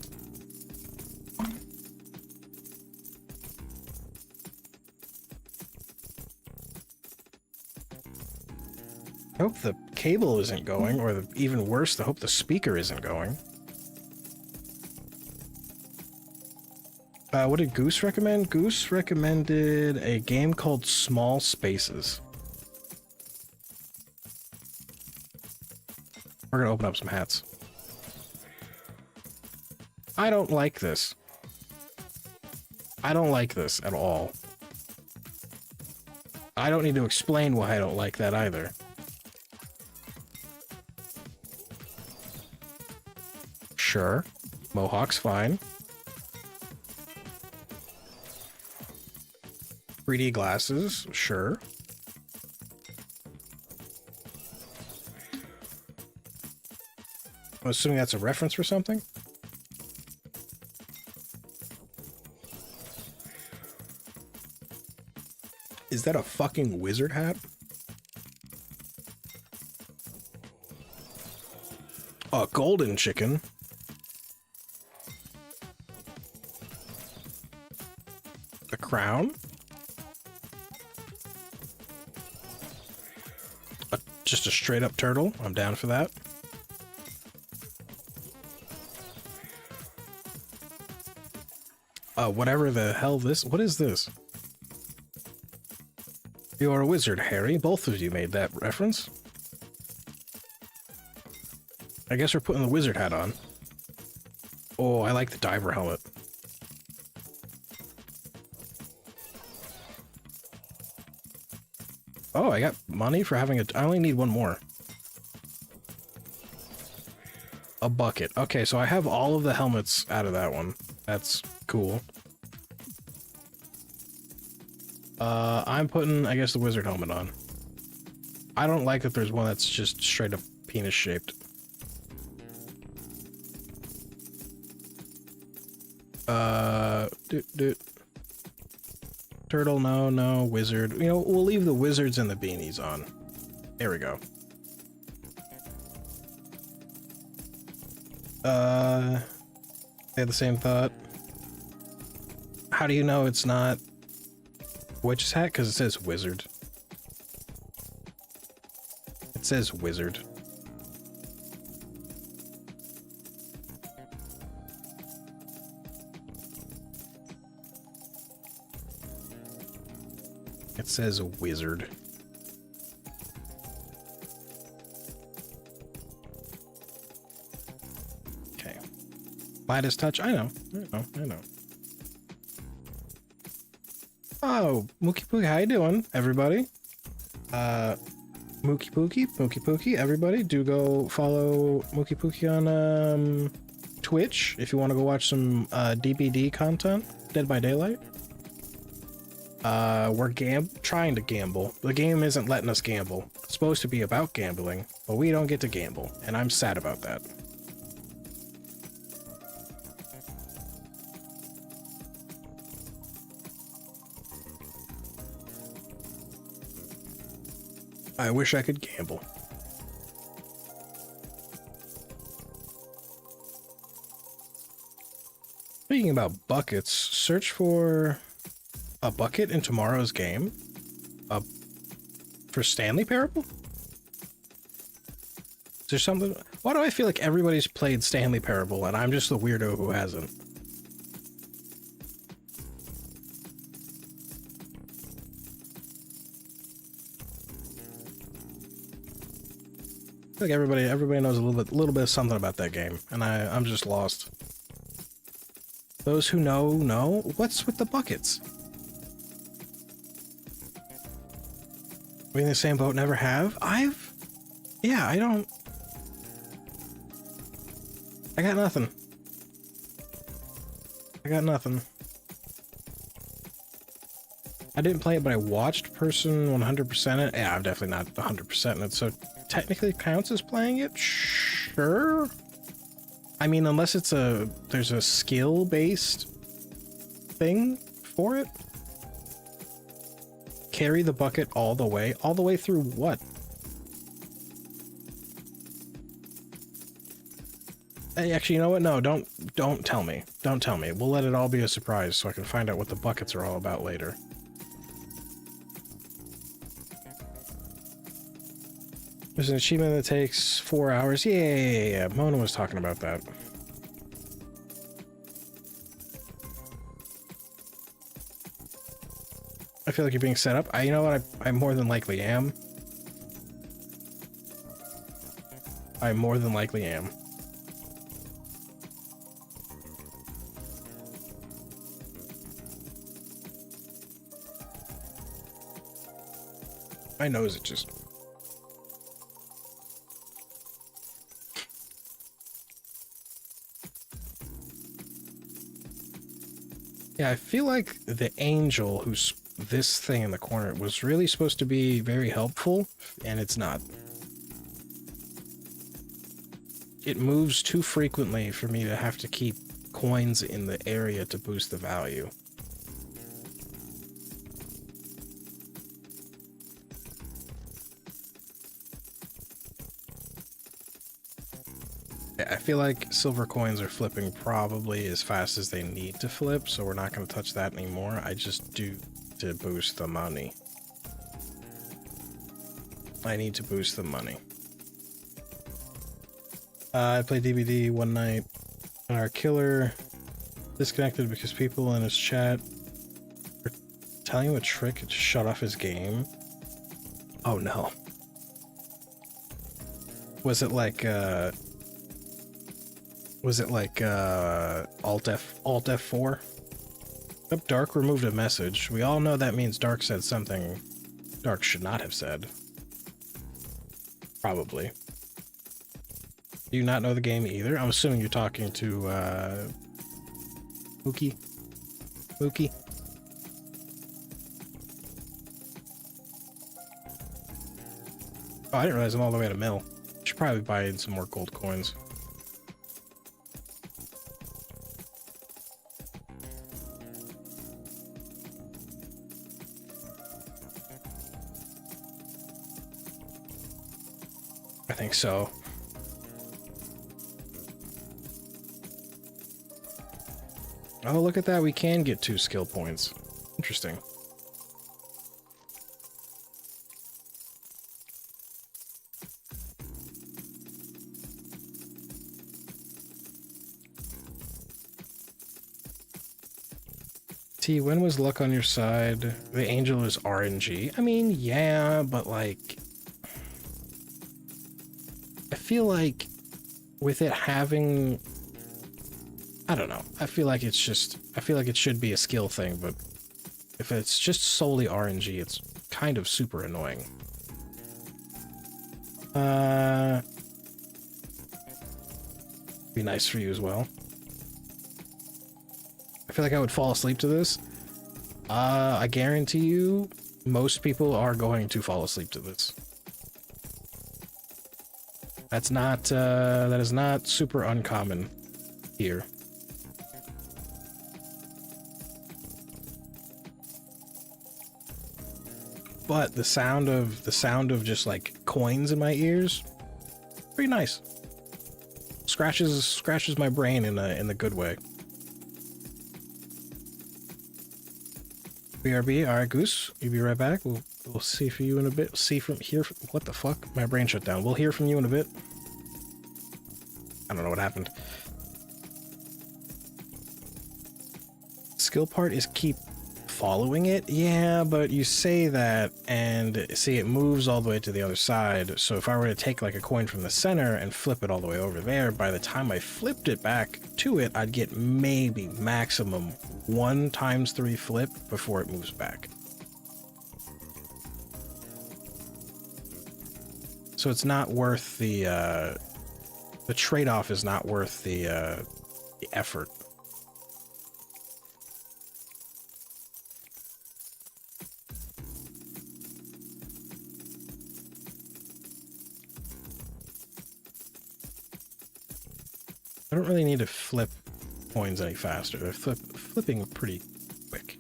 I hope the cable isn't going, or even worse, I hope the speaker isn't going. What did Goose recommend? Goose recommended a game called Small Spaces. We're gonna open up some hats. I don't like this. I don't like this at all. I don't need to explain why I don't like that either. Sure. Mohawk's fine. 3D glasses, sure. I'm assuming that's a reference for something? Is that a fucking wizard hat? A golden chicken? A crown? Just a straight up turtle? I'm down for that. Whatever the hell this... What is this? You are a wizard, Harry. Both of you made that reference. I guess we're putting the wizard hat on. Oh, I like the diver helmet. Oh, I got money for having a... I only need one more. A bucket. Okay, so I have all of the helmets out of that one. That's cool. I'm putting, I guess, the wizard helmet on. I don't like that there's one that's just straight up penis-shaped. Turtle, no, wizard. You know, we'll leave the wizards and the beanies on. There we go. I had the same thought. How do you know it's not witch's hat? Because it says wizard. It says wizard. It says wizard. Okay. Lightest touch. I know. Oh, Mookie Pookie, how you doing, everybody? Mookie Pookie, everybody, do go follow Mookie Pookie on Twitch if you want to go watch some DBD content, Dead by Daylight. We're trying to gamble. The game isn't letting us gamble. It's supposed to be about gambling, but we don't get to gamble, and I'm sad about that. I wish I could gamble. Speaking about buckets, search for a bucket in tomorrow's game. For Stanley Parable? Is there something? Why do I feel like everybody's played Stanley Parable and I'm just the weirdo who hasn't? I feel like everybody knows a little bit of something about that game, and I'm just lost. Those who know. What's with the buckets? We in the same boat, never have? Yeah, I got nothing. I didn't play it, but I watched person 100% it. Yeah, I'm definitely not 100% it, so technically it counts as playing it? Sure. I mean, unless there's a skill-based thing for it. Carry the bucket all the way? All the way through what? Hey, actually, you know what? No, don't tell me. Don't tell me. We'll let it all be a surprise so I can find out what the buckets are all about later. There's an achievement that takes 4 hours. Yeah. Mona was talking about that. I feel like you're being set up. You know what? I more than likely am. I more than likely am. My nose it just... Yeah, I feel like the angel who's this thing in the corner was really supposed to be very helpful, and it's not. It moves too frequently for me to have to keep coins in the area to boost the value. I feel like silver coins are flipping probably as fast as they need to flip, so we're not going to touch that anymore. I just do to boost the money. I need to boost the money. I played DBD one night, and our killer disconnected because people in his chat were telling him a trick to shut off his game. Oh no. Was it like Alt F4? Yep, Dark removed a message. We all know that means Dark said something Dark should not have said. Probably. Do you not know the game either? I'm assuming you're talking to Mookie? Mookie? Oh, I didn't realize I'm all the way at a mill. Should probably buy in some more gold coins. I think so. Oh, look at that. We can get 2 skill points. Interesting. T, when was luck on your side? The angel is RNG. I mean, yeah, but like... I feel like with it having... I don't know. I feel like it's just... I feel like it should be a skill thing, but if it's just solely RNG, it's kind of super annoying. Be nice for you as well. I feel like I would fall asleep to this. I guarantee you, most people are going to fall asleep to this. That's not, that is not super uncommon here. But the sound of just like coins in my ears, pretty nice. Scratches my brain in the good way. BRB, all right, Goose, you be right back. We'll see for you in a bit. What the fuck? My brain shut down. We'll hear from you in a bit. I don't know what happened. Skill part is keep following it. Yeah, but you say that and see it moves all the way to the other side. So if I were to take like a coin from the center and flip it all the way over there, by the time I flipped it back to it, I'd get maybe maximum 1 × 3 flip before it moves back. So it's not worth the trade-off is not worth the effort. I don't really need to flip coins any faster. They're flipping pretty quick.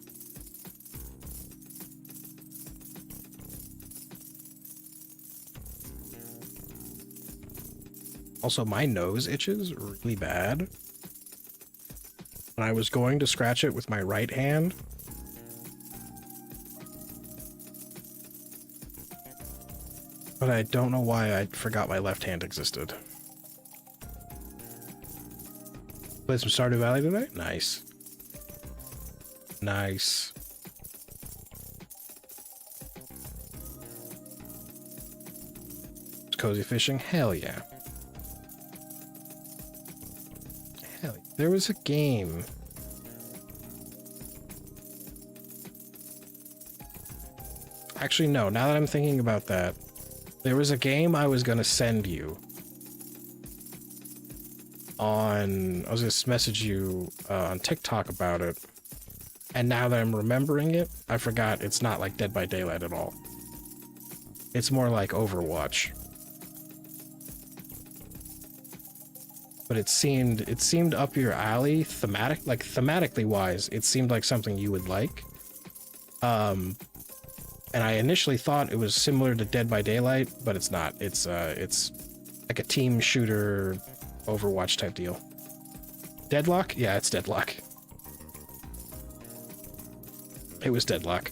Also, my nose itches really bad. When I was going to scratch it with my right hand, but but I don't know why I forgot my left hand existed. Played some Stardew Valley today? Nice. Nice. Cozy fishing? Hell yeah. Hell yeah. There was a game. Actually, no. Now that I'm thinking about that, there was a game I was gonna send you. I was gonna message you on TikTok about it. And now that I'm remembering it, I forgot it's not like Dead by Daylight at all. It's more like Overwatch. But it seemed up your alley, thematically wise, it seemed like something you would like. And I initially thought it was similar to Dead by Daylight, but it's not. It's like a team shooter Overwatch type deal. Deadlock? Yeah, it's Deadlock. It was Deadlock.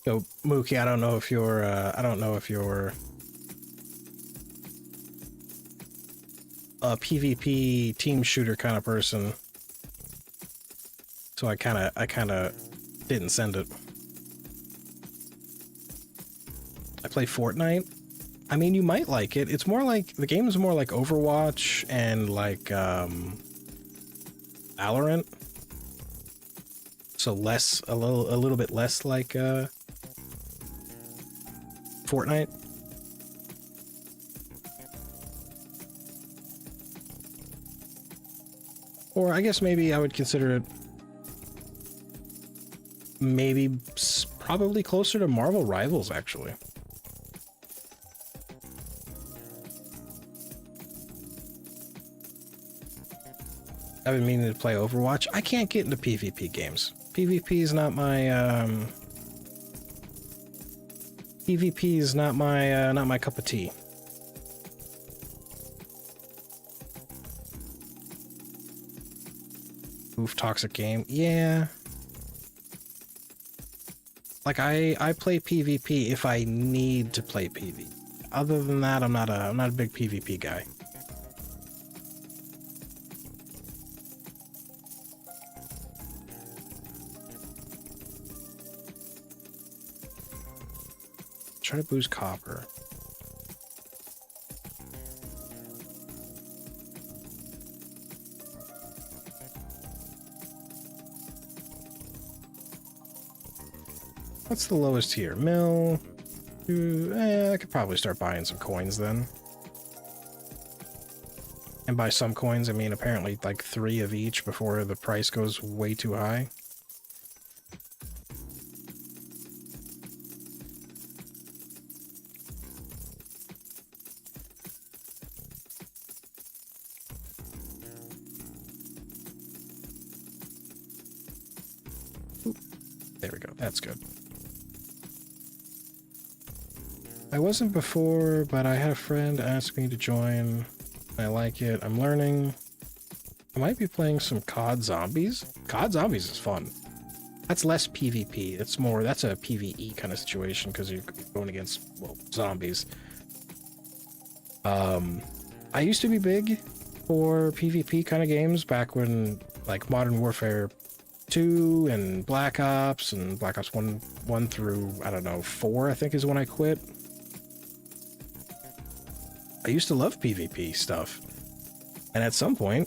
So Mookie, I don't know if you're a PvP team shooter kind of person. So I kind of didn't send it. I play Fortnite. I mean, you might like it. It's more like, the game is more like Overwatch and like Valorant. So a little bit less like Fortnite. Or I guess maybe I would consider it maybe probably closer to Marvel Rivals, actually. I've been meaning to play Overwatch. I can't get into PvP games. PvP is not my cup of tea. Oof, toxic game. Yeah. Like I play PvP if I need to play PvP. Other than that, I'm not a big PvP guy. Try to boost copper. What's the lowest here? Mill. I could probably start buying some coins then. And by some coins, I mean apparently like 3 of each before the price goes way too high. There we go. That's good. I wasn't before, but I had a friend ask me to join. I like it. I'm learning. I might be playing some COD Zombies. COD Zombies is fun. That's less PvP. It's more, that's a PvE kind of situation because you're going against, well, zombies. I used to be big for PvP kind of games back when, like, Modern Warfare 2 and Black Ops 1 through, I don't know, 4, I think is when I quit. I used to love PvP stuff. And at some point,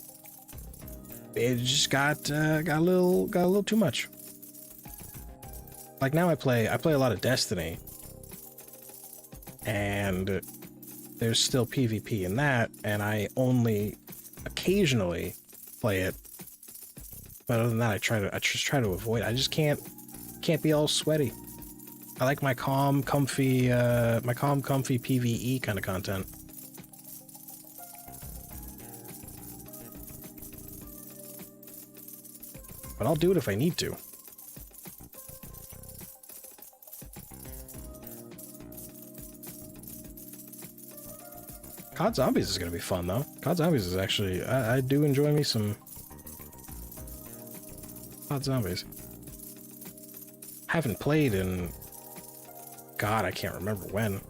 it just got a little too much. Like now I play a lot of Destiny. And there's still PvP in that, and I only occasionally play it. But other than that, I just try to avoid it. I just can't be all sweaty. I like my calm, comfy PvE kind of content. But I'll do it if I need to. COD Zombies is going to be fun, though. COD Zombies is actually... I do enjoy me some Odd Zombies. Haven't played in... God, I can't remember when.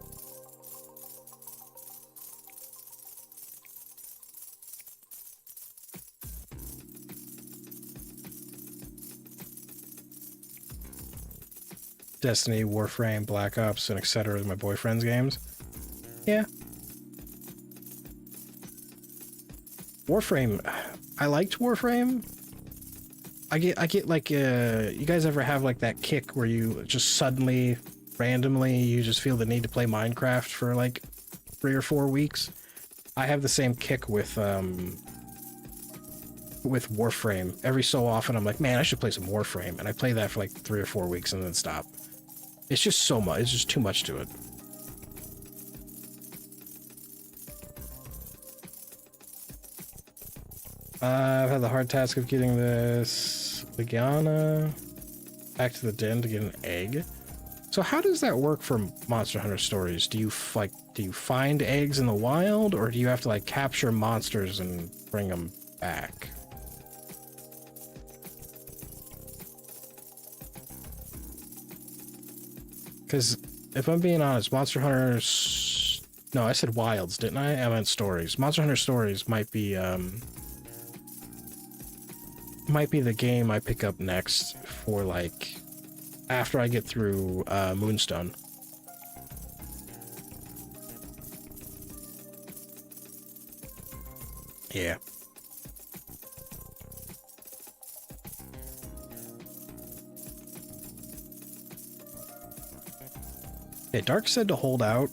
Destiny, Warframe, Black Ops, and etc. my boyfriend's games. Yeah. Warframe, I liked Warframe. I get like, you guys ever have like that kick where you just suddenly, randomly, you just feel the need to play Minecraft for like 3 or 4 weeks? I have the same kick with Warframe. Every so often I'm like, man, I should play some Warframe, and I play that for like 3 or 4 weeks and then stop. It's just so much, it's just too much to it. I've had the hard task of getting this Ligiana back to the den to get an egg. So how does that work for Monster Hunter Stories? Do you find eggs in the wild, or do you have to like capture monsters and bring them back? Because if I'm being honest, Monster Hunter... No, I said wilds, didn't I? I meant stories. Monster Hunter Stories might be the game I pick up next for, like, after I get through Moonstone. Yeah. Okay, Dark said to hold out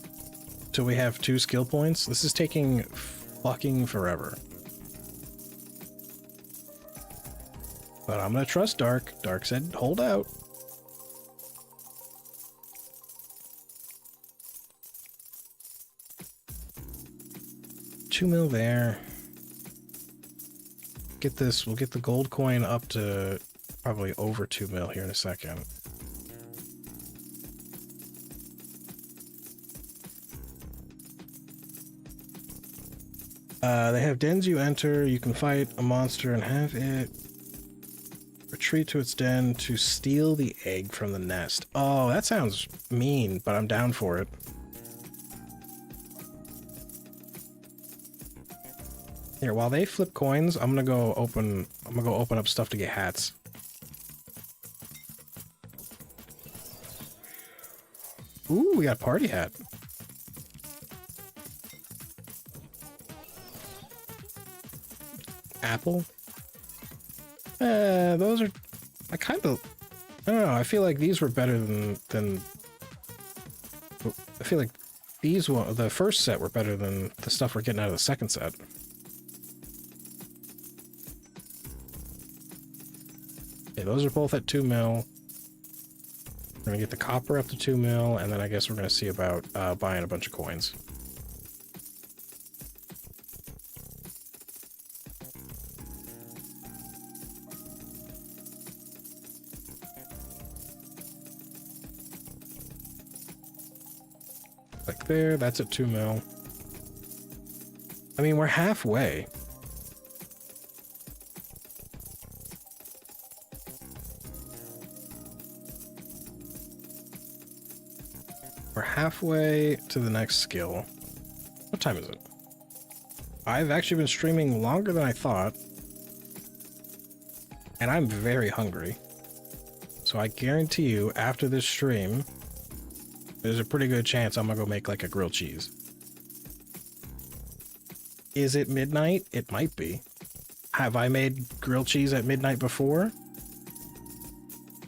till we have 2 skill points. This is taking fucking forever. But I'm gonna trust Dark. Dark said hold out. $2 mil there. Get this, we'll get the gold coin up to probably over 2 mil here in a second. They have dens you enter, you can fight a monster and have it retreat to its den to steal the egg from the nest. Oh, that sounds mean, but I'm down for it. Here, while they flip coins, I'm gonna go open up stuff to get hats. Ooh, we got a party hat. Apple. Those are... I don't know, I feel like these were better than I feel like these the first set were better than the stuff we're getting out of the second set. Okay, those are both at 2 mil. We're gonna get the copper up to 2 mil, and then I guess we're gonna see about buying a bunch of coins. Like there, that's at 2 mil. I mean, we're halfway. We're halfway to the next skill. What time is it? I've actually been streaming longer than I thought. And I'm very hungry. So I guarantee you, after this stream, there's a pretty good chance I'm gonna go make like a grilled cheese. Is it midnight? It might be. Have I made grilled cheese at midnight before?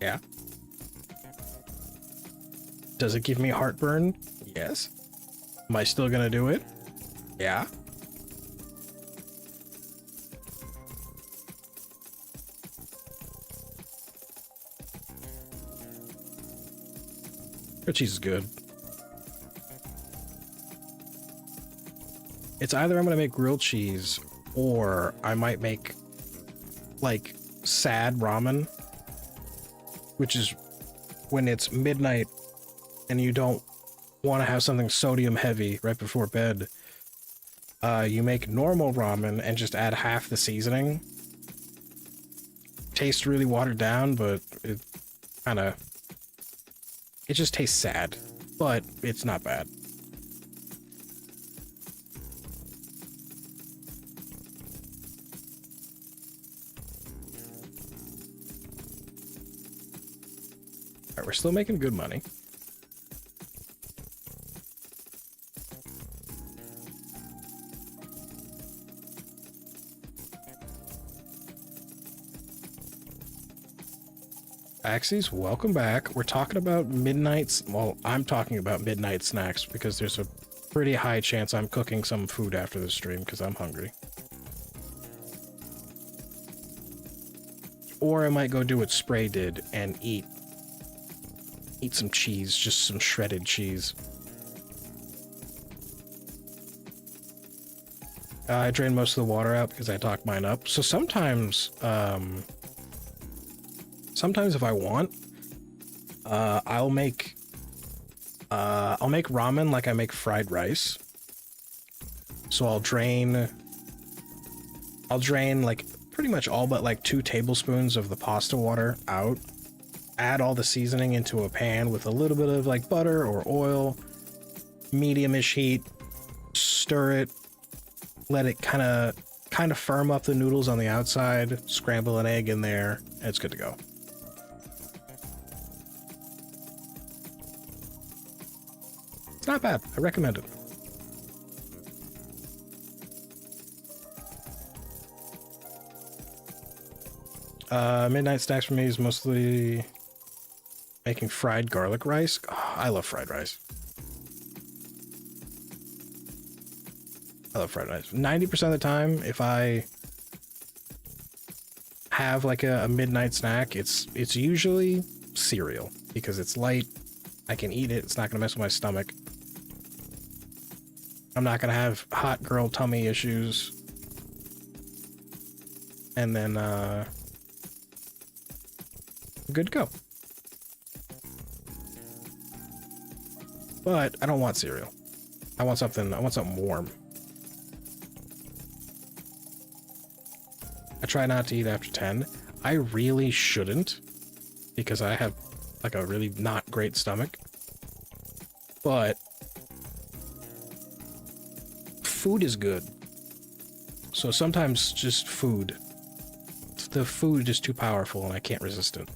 Yeah. Does it give me heartburn? Yes. Am I still gonna do it? Yeah. Grilled cheese is good. It's either I'm gonna make grilled cheese or I might make like sad ramen, which is when it's midnight and you don't want to have something sodium heavy right before bed. You make normal ramen and just add half the seasoning. tastes really watered down, but it kind of... It just tastes sad, but it's not bad. Alright, we're still making good money. Axies, welcome back. We're talking about midnights. Well, I'm talking about midnight snacks because there's a pretty high chance I'm cooking some food after the stream because I'm hungry. Or I might go do what Spray did and eat some cheese, just some shredded cheese. I drained most of the water out because I talked mine up. So sometimes if I want, I'll make ramen like I make fried rice. So I'll drain like pretty much all but like 2 tablespoons of the pasta water out, add all the seasoning into a pan with a little bit of like butter or oil, medium-ish heat, stir it, let it kind of firm up the noodles on the outside, scramble an egg in there, and it's good to go. It's not bad. I recommend it. Midnight snacks for me is mostly making fried garlic rice. Oh, I love fried rice. I love fried rice. 90% of the time, if I have like a midnight snack, it's usually cereal because it's light. I can eat it. It's not going to mess with my stomach. I'm not going to have hot girl tummy issues. And then, good to go. But I don't want cereal. I want something warm. I try not to eat after 10. I really shouldn't because I have like a really not great stomach. But food is good. So sometimes just food. The food is too powerful and I can't resist it.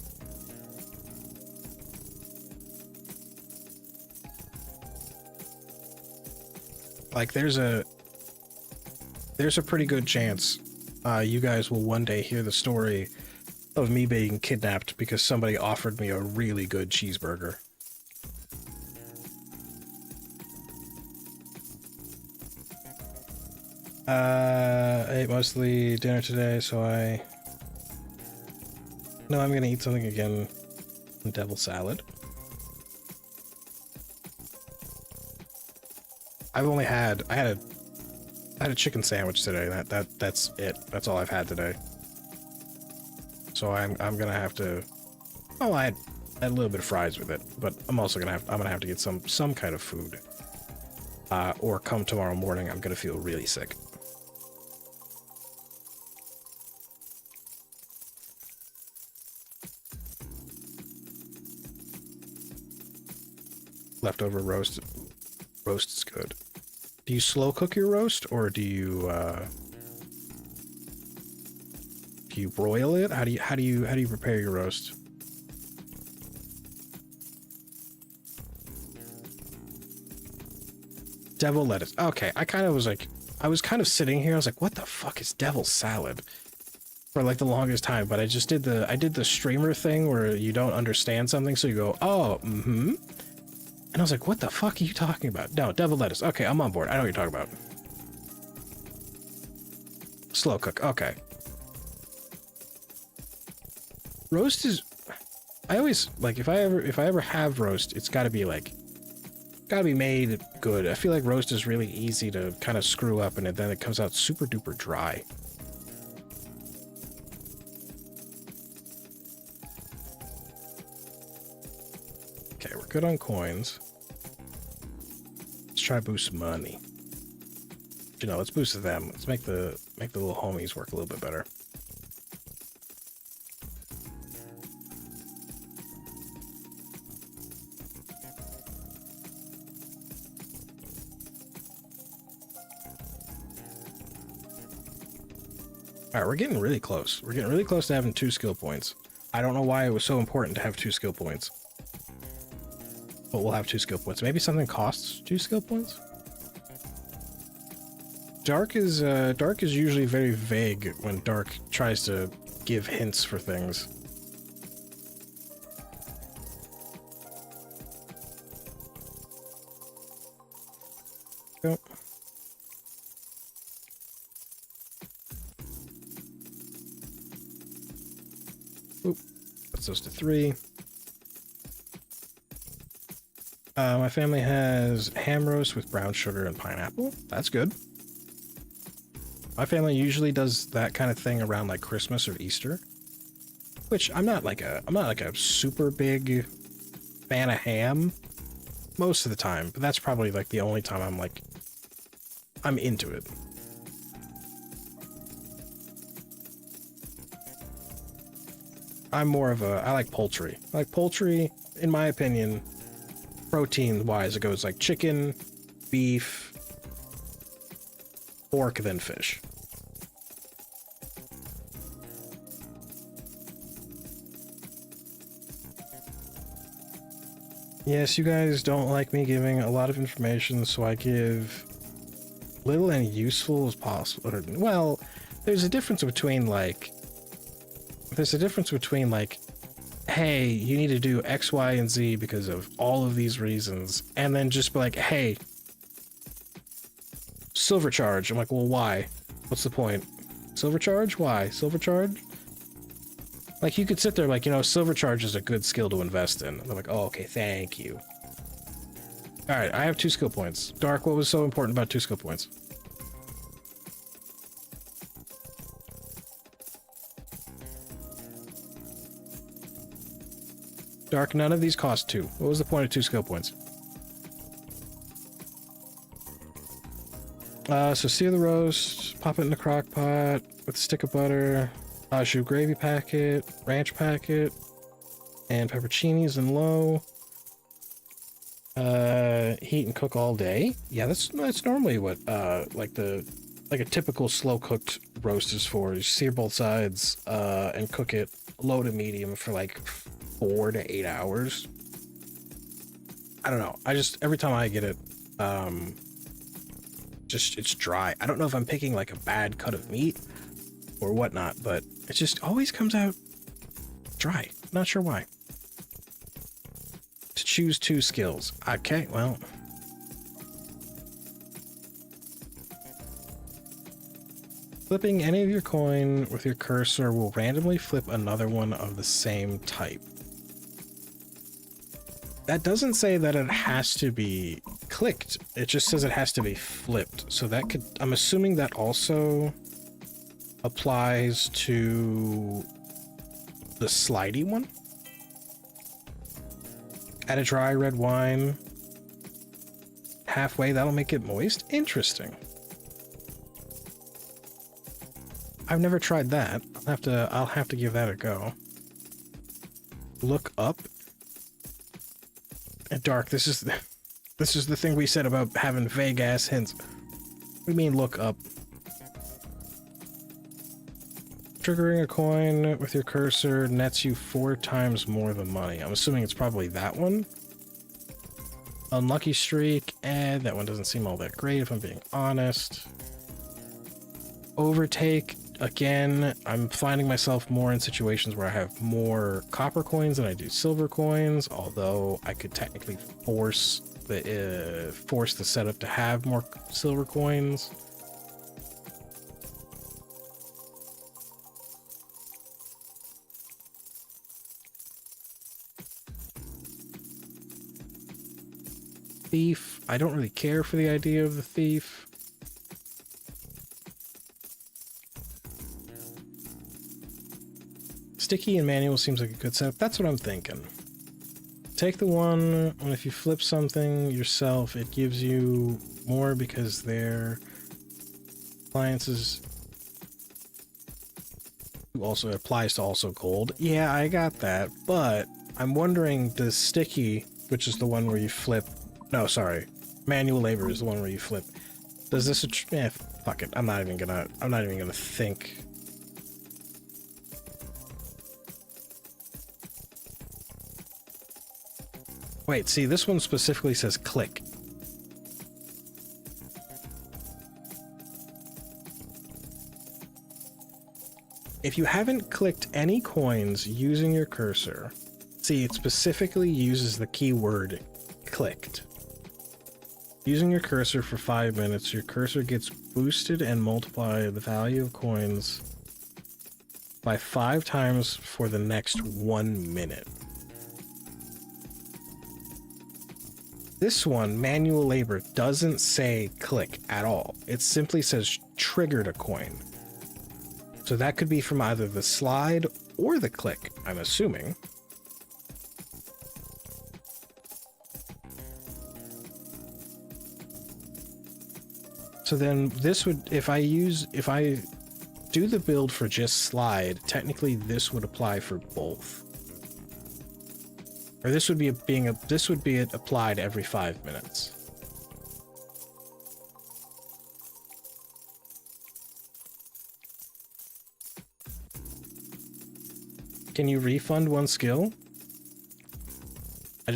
Like there's a pretty good chance you guys will one day hear the story of me being kidnapped because somebody offered me a really good cheeseburger. I ate mostly dinner today, so No, I'm gonna eat something again. Devil salad. I had a chicken sandwich today. That's it. That's all I've had today. So I'm gonna have to. Oh, I had a little bit of fries with it, but I'm gonna have to get some kind of food. Or come tomorrow morning, I'm gonna feel really sick. Leftover roast. Roast is good. Do you slow cook your roast, or do you broil it? How do you prepare your roast? Devil lettuce. Okay, I was kind of sitting here. I was like, what the fuck is devil salad? For like the longest time, but I did the streamer thing where you don't understand something, so you go, oh, mm-hmm. And I was like, what the fuck are you talking about? No, devil lettuce. Okay, I'm on board. I know what you're talking about. Slow cook. Okay. Roast is... I always... Like, if I ever have roast, it's gotta be, like... Gotta be made good. I feel like roast is really easy to kind of screw up, and then it comes out super duper dry. Okay, we're good on coins. Let's try boost money. You know, let's boost them. Let's make the little homies work a little bit better. All right, we're getting really close. We're getting really close to having 2 skill points. I don't know why it was so important to have 2 skill points. But we'll have 2 skill points. Maybe something costs 2 skill points? Dark is usually very vague when Dark tries to give hints for things. Go. Oop. Puts those to 3. My family has ham roast with brown sugar and pineapple. That's good. My family usually does that kind of thing around like Christmas or Easter, which I'm not like a super big fan of ham most of the time, but that's probably like the only time I'm into it. I like poultry. I like poultry, in my opinion, protein wise, it goes like chicken, beef, pork, then fish. Yes, you guys don't like me giving a lot of information, so I give little and useful as possible. Well, there's a difference between like, hey, you need to do X, Y, and Z because of all of these reasons, and then just be like, hey, silver charge. I'm like, well, why? What's the point? Silver charge? Why? Silver charge? Like, you could sit there like, you know, silver charge is a good skill to invest in. And I'm like, oh, okay, thank you. Alright, I have 2 skill points. Dark, what was so important about 2 skill points? Dark, none of these cost 2. What was the point of 2 skill points? So sear the roast, pop it in the crock pot with a stick of butter, shoot gravy packet, ranch packet, and pepperoncinis in low. Heat and cook all day. Yeah, that's normally what like a typical slow cooked roast is for. You sear both sides and cook it low to medium for like 4 to 8 hours. I don't know. Every time I get it, it's dry. I don't know if I'm picking like a bad cut of meat or whatnot, but it just always comes out dry. Not sure why. To choose 2 skills. Okay, well. Flipping any of your coin with your cursor will randomly flip another one of the same type. That doesn't say that it has to be clicked. It just says it has to be flipped. So that could, I'm assuming that also applies to the slidey one. Add a dry red wine halfway, that'll make it moist. Interesting. I've never tried that. I'll have to give that a go. Look up. And Dark, this is the thing we said about having vague ass hints. What do you mean look up? Triggering a coin with your cursor nets you 4 times more than money. I'm assuming it's probably that one. Unlucky streak, and that one doesn't seem all that great if I'm being honest. Overtake, again, I'm finding myself more in situations where I have more copper coins than I do silver coins, although I could technically force the setup to have more silver coins. Thief. I don't really care for the idea of the thief. Sticky and manual seems like a good setup. That's what I'm thinking. Take the one, and if you flip something yourself, it gives you more because their appliances also applies to also gold. Yeah, I got that, but I'm wondering, does sticky, which is the one where you flip, no, sorry, manual labor is the one where you flip. Does this, fuck it, I'm not even gonna think Wait, see, this one specifically says click. If you haven't clicked any coins using your cursor, see, it specifically uses the keyword clicked. Using your cursor for 5 minutes, your cursor gets boosted and multiply the value of coins by 5 times for the next 1 minute. This one, manual labor, doesn't say click at all. It simply says triggered a coin. So that could be from either the slide or the click, I'm assuming. So then this would, if I do the build for just slide, technically this would apply for both. Or this would be applied every 5 minutes. Can you refund one skill? I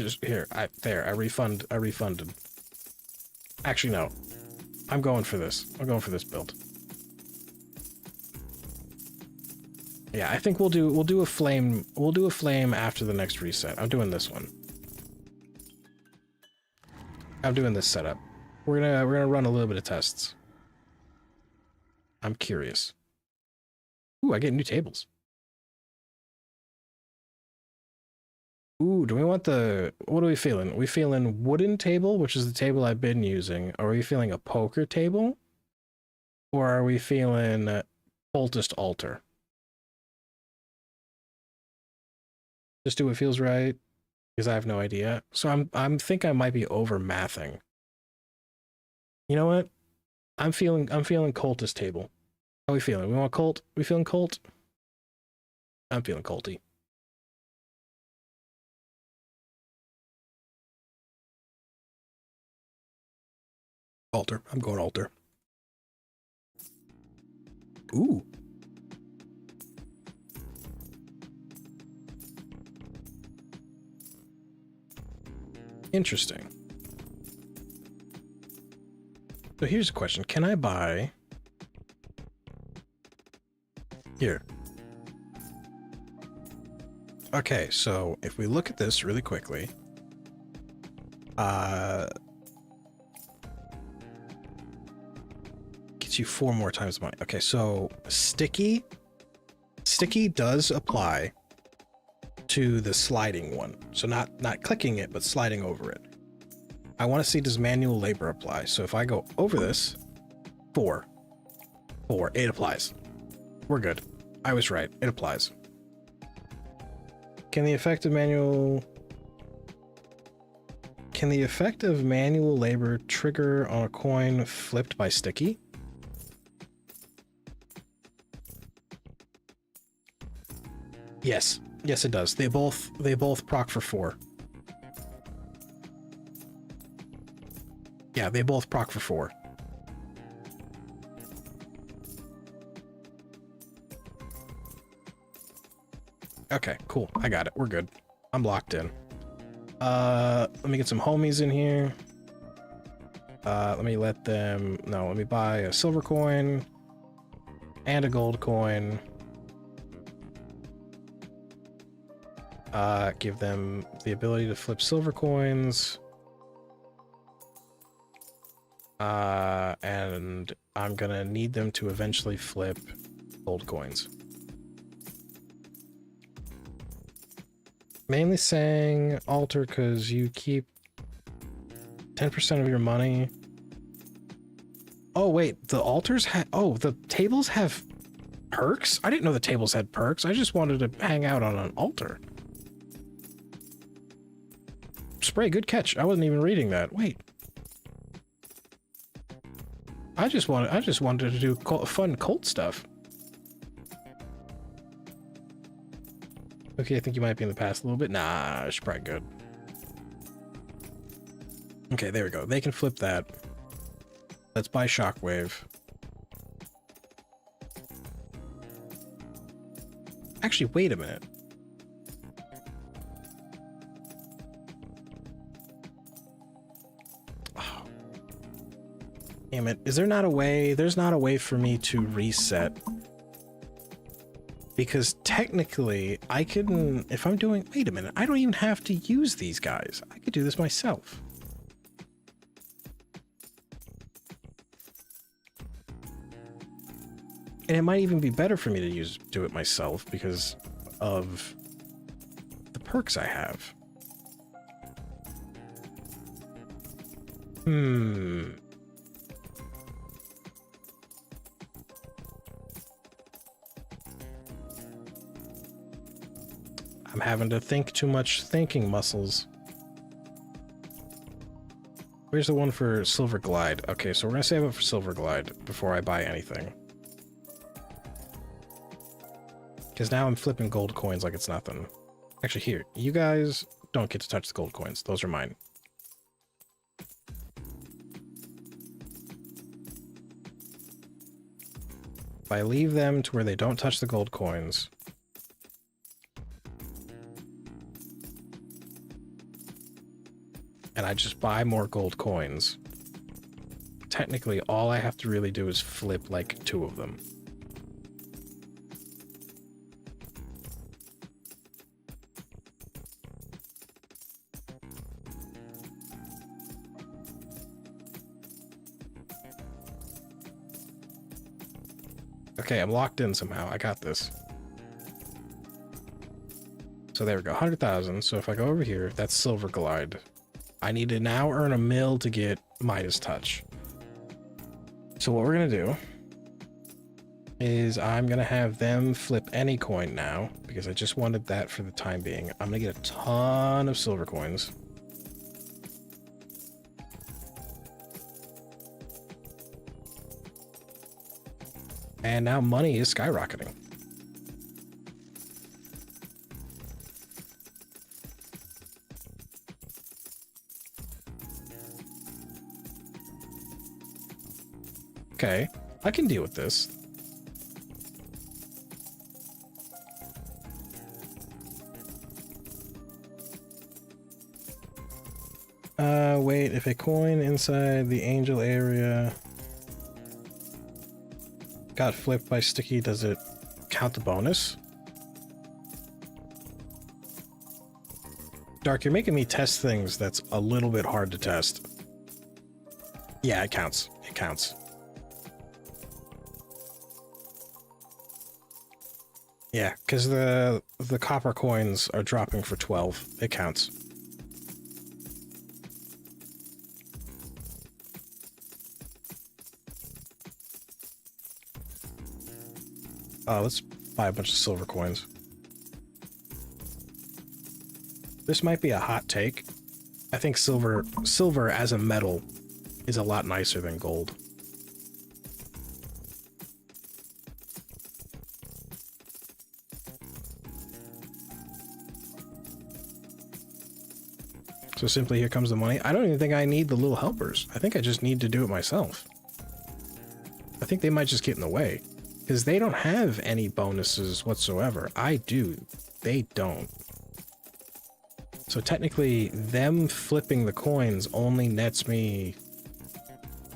refunded. Actually, no. I'm going for this. I'm going for this build. Yeah, I think we'll do a flame after the next reset. I'm doing this one. I'm doing this setup. We're gonna run a little bit of tests. I'm curious. Ooh, I get new tables. Ooh, do we want what are we feeling? Are we feeling wooden table, which is the table I've been using? Are we feeling a poker table? Or are we feeling cultist altar? Just do what feels right, because I have no idea. So I'm think I might be over mathing. You know what? I'm feeling cultist table. How are we feeling? We want cult? We feeling cult? I'm feeling culty. Altar. I'm going altar. Ooh. Interesting. So here's a question. Can I buy... Here. Okay, so if we look at this really quickly... gets you 4 more times money. Okay, so sticky does apply to the sliding one. So not clicking it, but sliding over it. I want to see, does manual labor apply? So if I go over this, 4, it applies. We're good. I was right. It applies. Can the effect of manual labor trigger on a coin flipped by sticky? Yes. Yes, it does. They both proc for 4. Yeah, they both proc for 4. Okay, cool. I got it. We're good. I'm locked in. Let me get some homies in here. Let me buy a silver coin and a gold coin. Give them the ability to flip silver coins. And I'm gonna need them to eventually flip gold coins. Mainly saying alter because you keep 10% of your money. Oh wait, the altars the tables have perks? I didn't know the tables had perks. I just wanted to hang out on an altar. Spray, good catch. I wasn't even reading that. Wait. I just wanted to do fun cult stuff. Okay, I think you might be in the past a little bit. Nah, it's probably good. Okay, there we go. They can flip that. Let's buy Shockwave. Actually, wait a minute. Damn it. Is there not a way? There's not a way for me to reset. Because technically, I can... If I'm doing... Wait a minute. I don't even have to use these guys. I could do this myself. And it might even be better for me to do it myself because of the perks I have. I'm having to think too much thinking muscles. Where's the one for Silver Glide? Okay, so we're gonna save up for Silver Glide before I buy anything. Because now I'm flipping gold coins like it's nothing. Actually, here, you guys don't get to touch the gold coins. Those are mine. If I leave them to where they don't touch the gold coins... and I just buy more gold coins, technically all I have to really do is flip like 2 of them. Okay, I'm locked in somehow. I got this. So there we go, 100,000. So if I go over here, that's Silver Glide. I need to now earn a mil to get Midas Touch. So what we're gonna do is I'm gonna have them flip any coin now, because I just wanted that for the time being. I'm gonna get a ton of silver coins. And now money is skyrocketing. Okay, I can deal with this. Wait, if a coin inside the angel area got flipped by Sticky, does it count the bonus? Dark, you're making me test things that's a little bit hard to test. Yeah, it counts. It counts. Yeah, because the copper coins are dropping for 12. It counts. Let's buy a bunch of silver coins. This might be a hot take. I think silver as a metal is a lot nicer than gold. So simply, here comes the money. I don't even think I need the little helpers. I think I just need to do it myself. I think they might just get in the way. Because they don't have any bonuses whatsoever. I do. They don't. So technically, them flipping the coins only nets me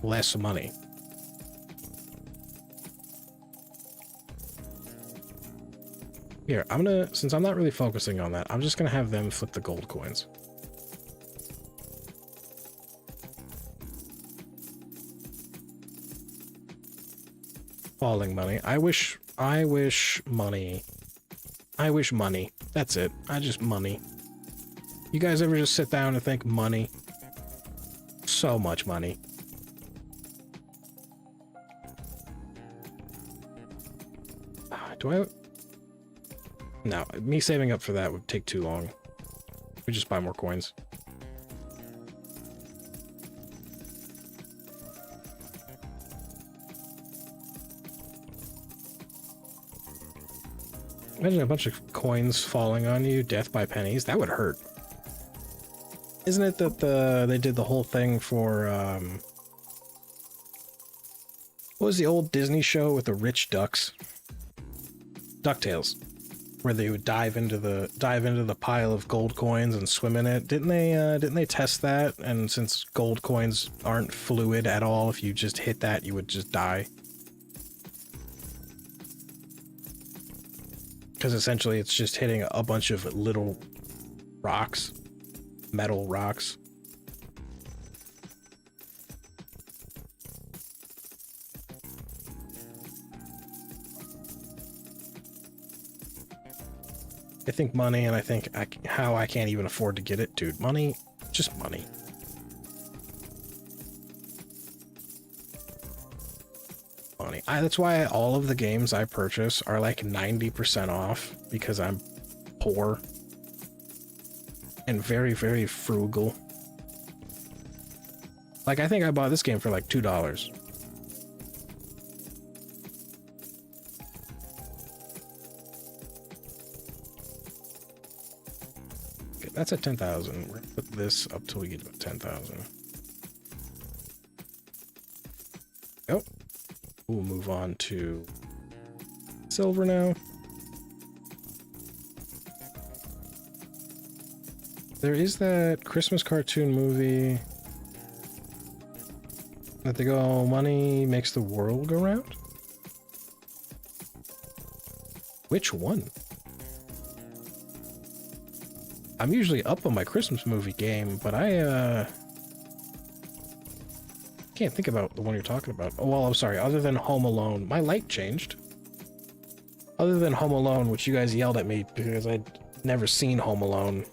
less money. Here, I'm gonna, since I'm not really focusing on that, I'm just gonna have them flip the gold coins. Falling money. I wish money. I wish money. That's it. I just money. You guys ever just sit down and think money? So much money. Do I? No, me saving up for that would take too long. We just buy more coins. Imagine a bunch of coins falling on you, death by pennies. That would hurt. Isn't it that they did the whole thing for, what was the old Disney show with the rich ducks? DuckTales. where they would dive into the pile of gold coins and swim in it. Didn't they test that? And since gold coins aren't fluid at all, if you just hit that, you would just die. Because essentially it's just hitting a bunch of little rocks, metal rocks. I think money, and I think how I can't even afford to get it. Dude, money, just money. Money. That's why all of the games I purchase are like 90% off, because I'm poor and very, very frugal. Like, I think I bought this game for like $2. That's at 10,000. We're gonna put this up till we get to 10,000. Oh, we'll move on to silver now. There is that Christmas cartoon movie that they go, oh, money makes the world go round. Which one? I'm usually up on my Christmas movie game, but I can't think about the one you're talking about. Oh, well, I'm sorry. Other than Home Alone, my light changed. Other than Home Alone, which you guys yelled at me because I'd never seen Home Alone.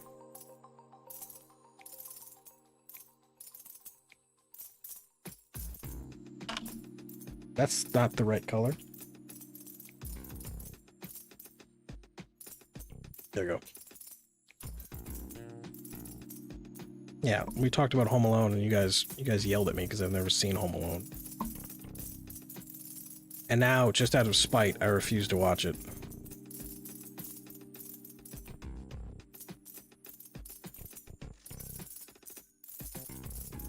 That's not the right color. There you go. Yeah, we talked about Home Alone, and you guys yelled at me because I've never seen Home Alone. And now, just out of spite, I refuse to watch it.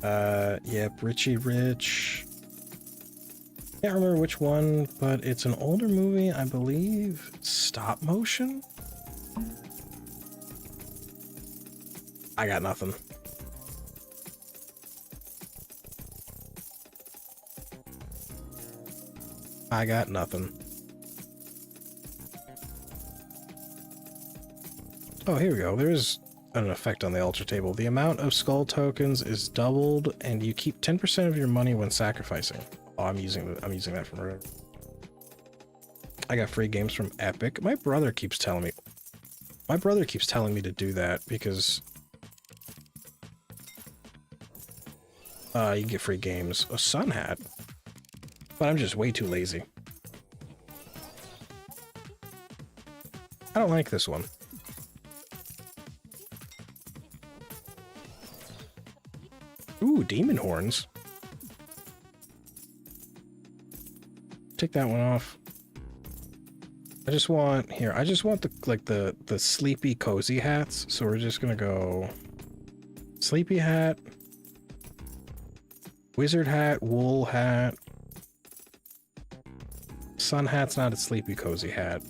Yep, Richie Rich. Can't remember which one, but it's an older movie, I believe. Stop motion? I got nothing. I got nothing. Oh, here we go. There's an effect on the altar table. The amount of skull tokens is doubled, and you keep 10% of your money when sacrificing. Oh, I'm using that from earlier. I got free games from Epic. My brother keeps telling me to do that because you can get free games. A sun hat. But I'm just way too lazy. I don't like this one. Ooh, demon horns. Take that one off. I just want the sleepy cozy hats. So we're just gonna go sleepy hat, wizard hat, wool hat. Sun hat's not a sleepy cozy hat.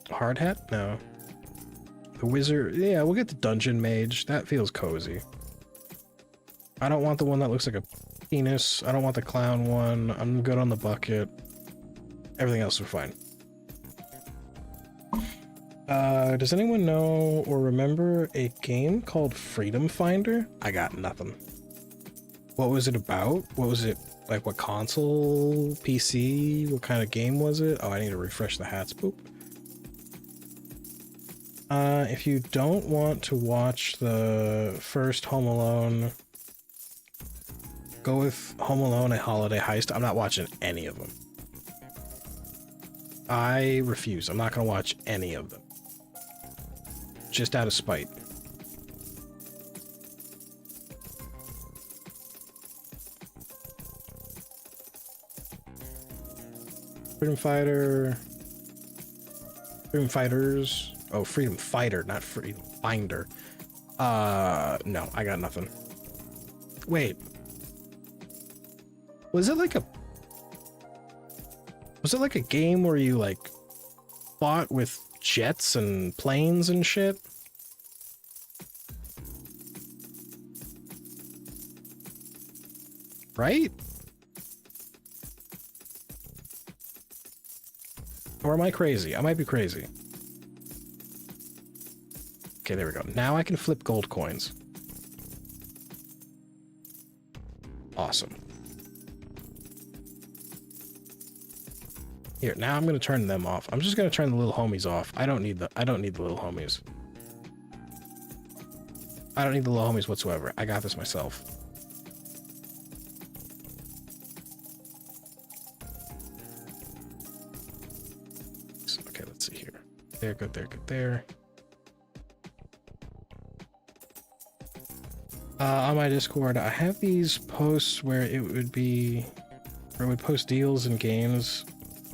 Hard hat? No. The wizard, yeah, we'll get the dungeon mage. That feels cozy. I don't want the one that looks like a penis. I don't want the clown one. I'm good on the bucket. Everything else is fine. Does anyone know or remember a game called Freedom Finder? I got nothing. What was it about? What was it, like what console? PC? What kind of game was it? Oh, I need to refresh the hats. Boop. If you don't want to watch the first Home Alone, go with Home Alone: A Holiday Heist. I'm not watching any of them. I refuse. I'm not going to watch any of them. Just out of spite. Freedom Fighter. Freedom Fighters. Oh, Freedom Fighter, not Freedom Finder. No, I got nothing. Wait. Was it like a Was it like a game where you like fought with jets and planes and shit? Right? Or am I crazy? I might be crazy. Okay, there we go. Now I can flip gold coins. Awesome. Here, now I'm gonna turn them off. I'm just gonna turn the little homies off. I don't need the little homies. I don't need the little homies whatsoever. I got this myself. Okay, let's see here. There, good there, good there. On my Discord, I have these posts where it would be, or it would post deals and games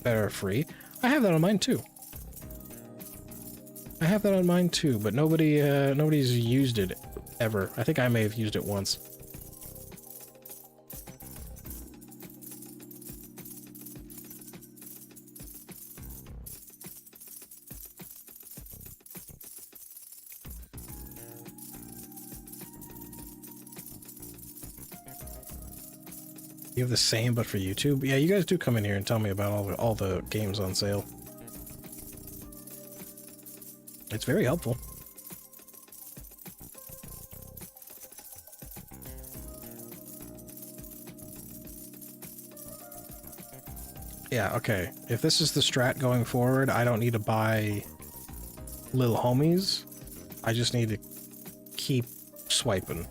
that are free. I have that on mine too. I have that on mine too, but nobody's used it ever. I think I may have used it once. You have the same, but for YouTube? Yeah, you guys do come in here and tell me about all the games on sale. It's very helpful. Yeah, okay. If this is the strat going forward, I don't need to buy little homies. I just need to keep swiping.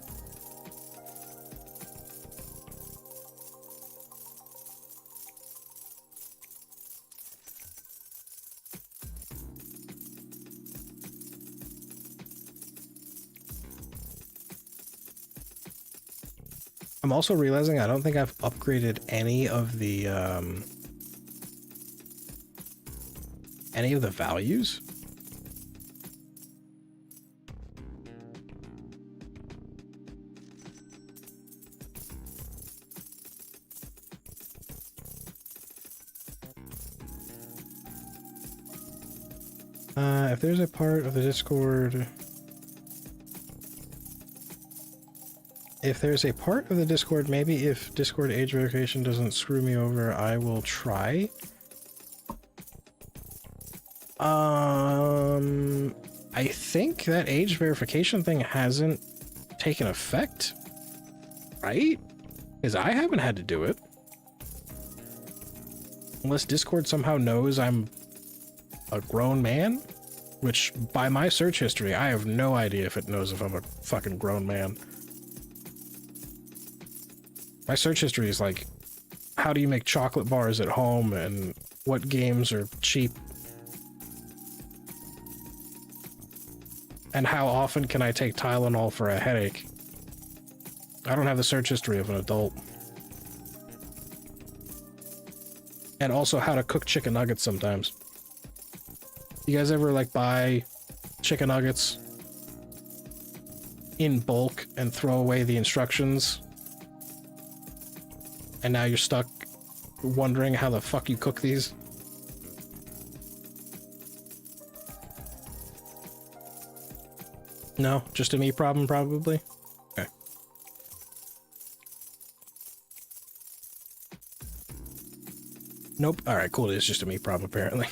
I'm also realizing I don't think I've upgraded any of the values. If there's a part of the Discord... If there's a part of the Discord, maybe if Discord age verification doesn't screw me over, I will try. I think that age verification thing hasn't taken effect, right? Because I haven't had to do it. Unless Discord somehow knows I'm a grown man, which by my search history, I have no idea if it knows if I'm a fucking grown man. My search history is like, how do you make chocolate bars at home and what games are cheap? And how often can I take Tylenol for a headache? I don't have the search history of an adult. And also how to cook chicken nuggets sometimes. You guys ever like buy chicken nuggets in bulk and throw away the instructions? And now you're stuck wondering how the fuck you cook these? No, just a me problem probably? Okay. Nope. Alright, cool. It is just a me problem apparently.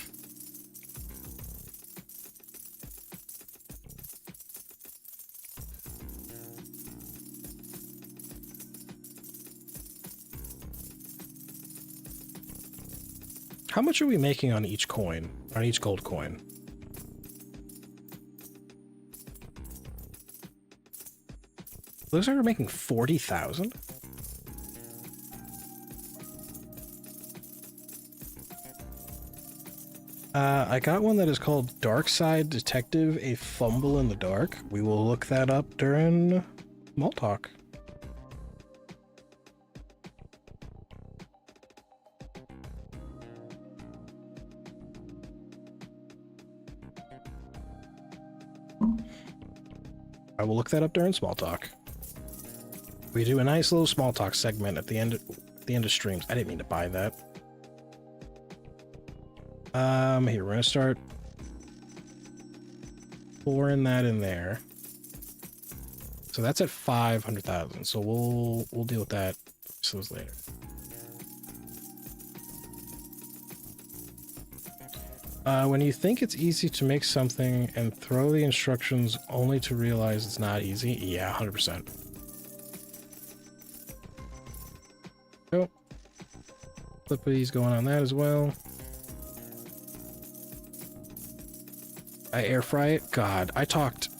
How much are we making on each coin? On each gold coin? Looks like we're making 40,000. I got one that is called Dark Side Detective, A Fumble in the Dark. We will look that up during Mall Talk. I will look that up during Small Talk. We do a nice little Small Talk segment at the end of streams. I didn't mean to buy that. Here, we're gonna start pouring that in there. So that's at 500,000. So we'll deal with that later. When you think it's easy to make something and throw the instructions only to realize it's not easy, yeah, 100%. Oh, flippity's going on that as well. I air fry it. God, I talked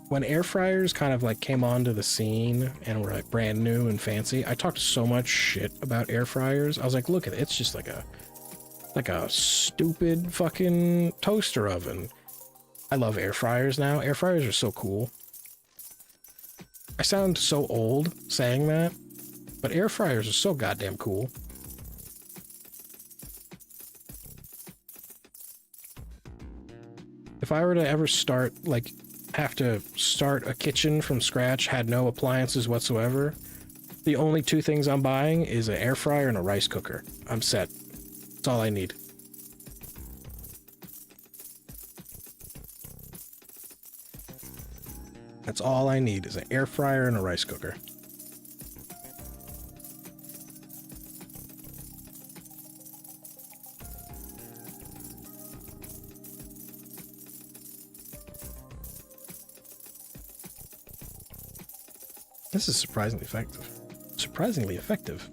when air fryers kind of like came onto the scene and were like brand new and fancy. I talked so much shit about air fryers. I was like, look at it, it's just like a stupid fucking toaster oven. I love air fryers now. Air fryers are so cool. I sound so old saying that, but air fryers are so goddamn cool. If I were to ever start, like, have to start a kitchen from scratch, had no appliances whatsoever, the only two things I'm buying is an air fryer and a rice cooker. I'm set. That's all I need. That's all I need is an air fryer and a rice cooker. This is surprisingly effective. Surprisingly effective.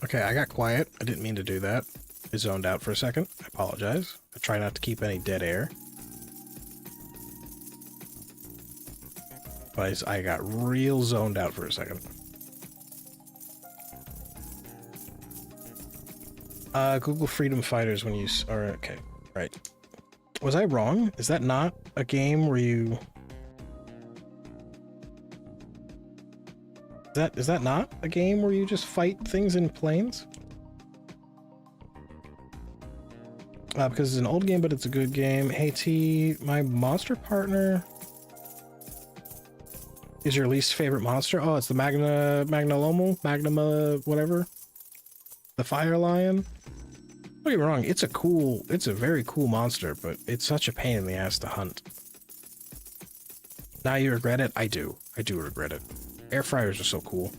Okay, I got quiet. I didn't mean to do that. I zoned out for a second. I apologize. I try not to keep any dead air. But I got real zoned out for a second. Google Freedom Fighters when you are okay. Right. Was I wrong? Is that not a game where you... Is that not a game where you just fight things in planes? Because it's an old game, but it's a good game. Hey T, my monster partner is your least favorite monster? Oh, it's the Magnum, whatever. The Fire Lion. Don't get me wrong, it's a very cool monster, but it's such a pain in the ass to hunt. Now you regret it? I do regret it. Air fryers are so cool.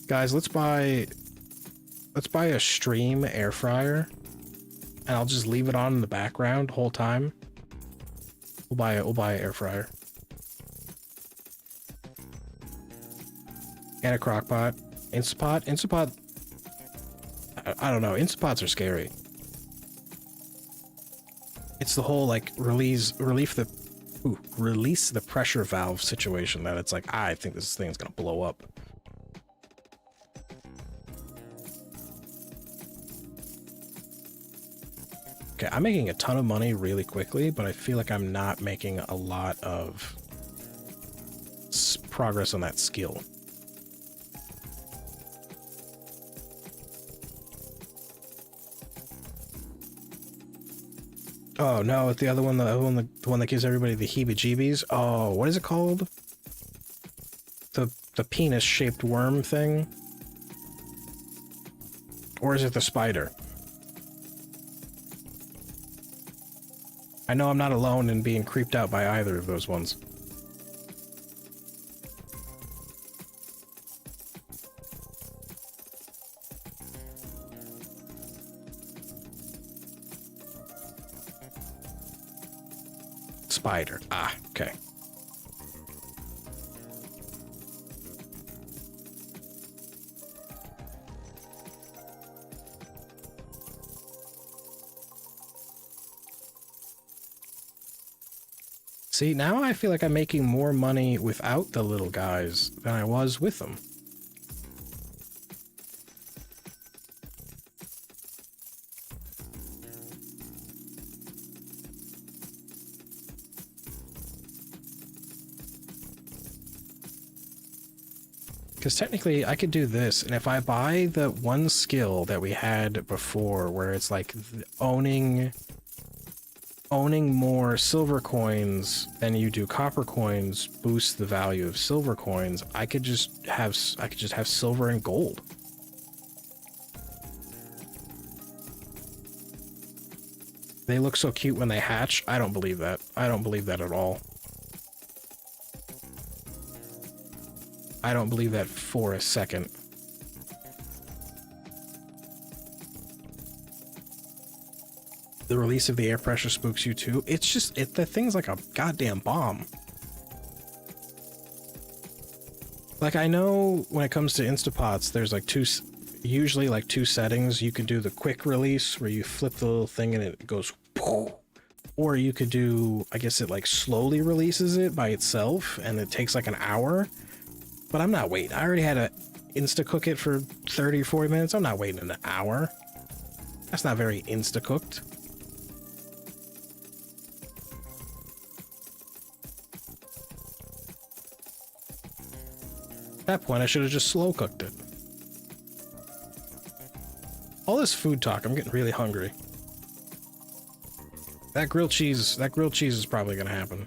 Guys, let's buy a stream air fryer, and I'll just leave it on in the background the whole time. We'll buy an air fryer. And a crock pot. Instapot. I don't know. Instapots are scary. It's the whole like release the pressure valve situation that it's like, I think this thing's gonna blow up. Okay, I'm making a ton of money really quickly, but I feel like I'm not making a lot of progress on that skill. Oh no, it's the other one, the one that gives everybody the heebie-jeebies. Oh, what is it called? The penis-shaped worm thing? Or is it the spider? I know I'm not alone in being creeped out by either of those ones. Spider. Ah, okay. See, now I feel like I'm making more money without the little guys than I was with them. Because technically, I could do this, and if I buy the one skill that we had before, where it's like owning more silver coins than you do copper coins boosts the value of silver coins, I could just have silver and gold. They look so cute when they hatch. I don't believe that. I don't believe that at all. I don't believe that for a second. The release of the air pressure spooks you too. It's just, the thing's like a goddamn bomb. Like, I know when it comes to Instapots, there's like usually like two settings. You can do the quick release where you flip the little thing and it goes, or you could do, I guess it like slowly releases it by itself and it takes like an hour. But I'm not waiting. I already had to insta-cook it for 30 or 40 minutes. I'm not waiting an hour. That's not very insta-cooked. At that point, I should have just slow-cooked it. All this food talk, I'm getting really hungry. That grilled cheese is probably gonna happen.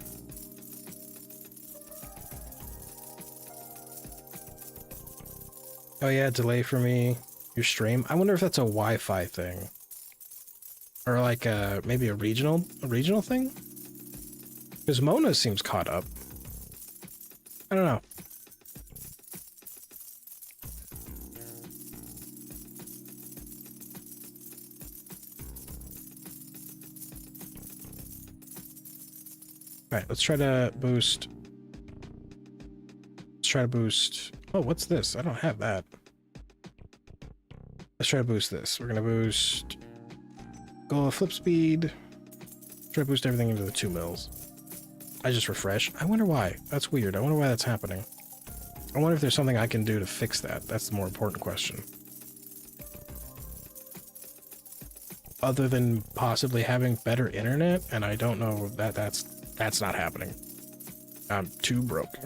Oh yeah, delay for me, your stream. I wonder if that's a Wi-Fi thing. Or like maybe a regional thing? Because Mona seems caught up. I don't know. Alright, let's try to boost. Oh, what's this? I don't have that. Let's try to boost this. We're gonna boost go flip speed. Try to boost everything into the 2 mils. I just refresh. I wonder why. That's weird. I wonder why that's happening. I wonder if there's something I can do to fix that. That's the more important question. Other than possibly having better internet, and I don't know that that's not happening. I'm too broke.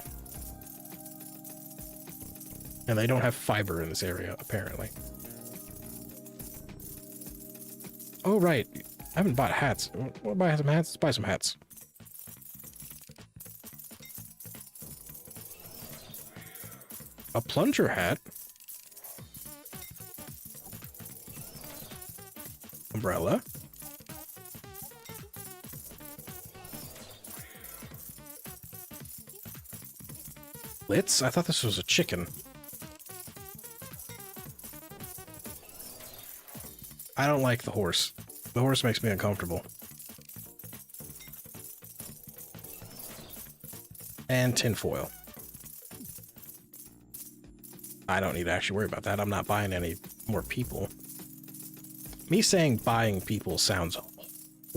And they don't have fiber in this area, apparently. Oh, right. I haven't bought hats. Wanna buy some hats? Let's buy some hats. A plunger hat? Umbrella? Litz? I thought this was a chicken. I don't like the horse. The horse makes me uncomfortable. And tinfoil. I don't need to actually worry about that. I'm not buying any more people. Me saying buying people sounds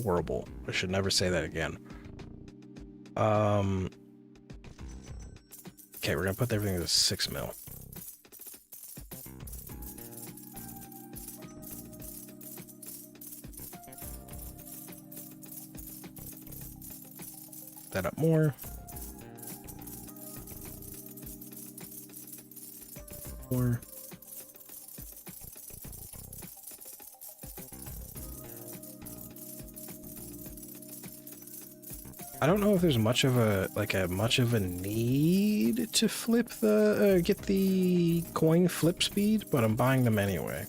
horrible. I should never say that again. Okay, we're gonna put everything to 6 mil. That up more. More. I don't know if there's much of a need to flip the get the coin flip speed, but I'm buying them anyway.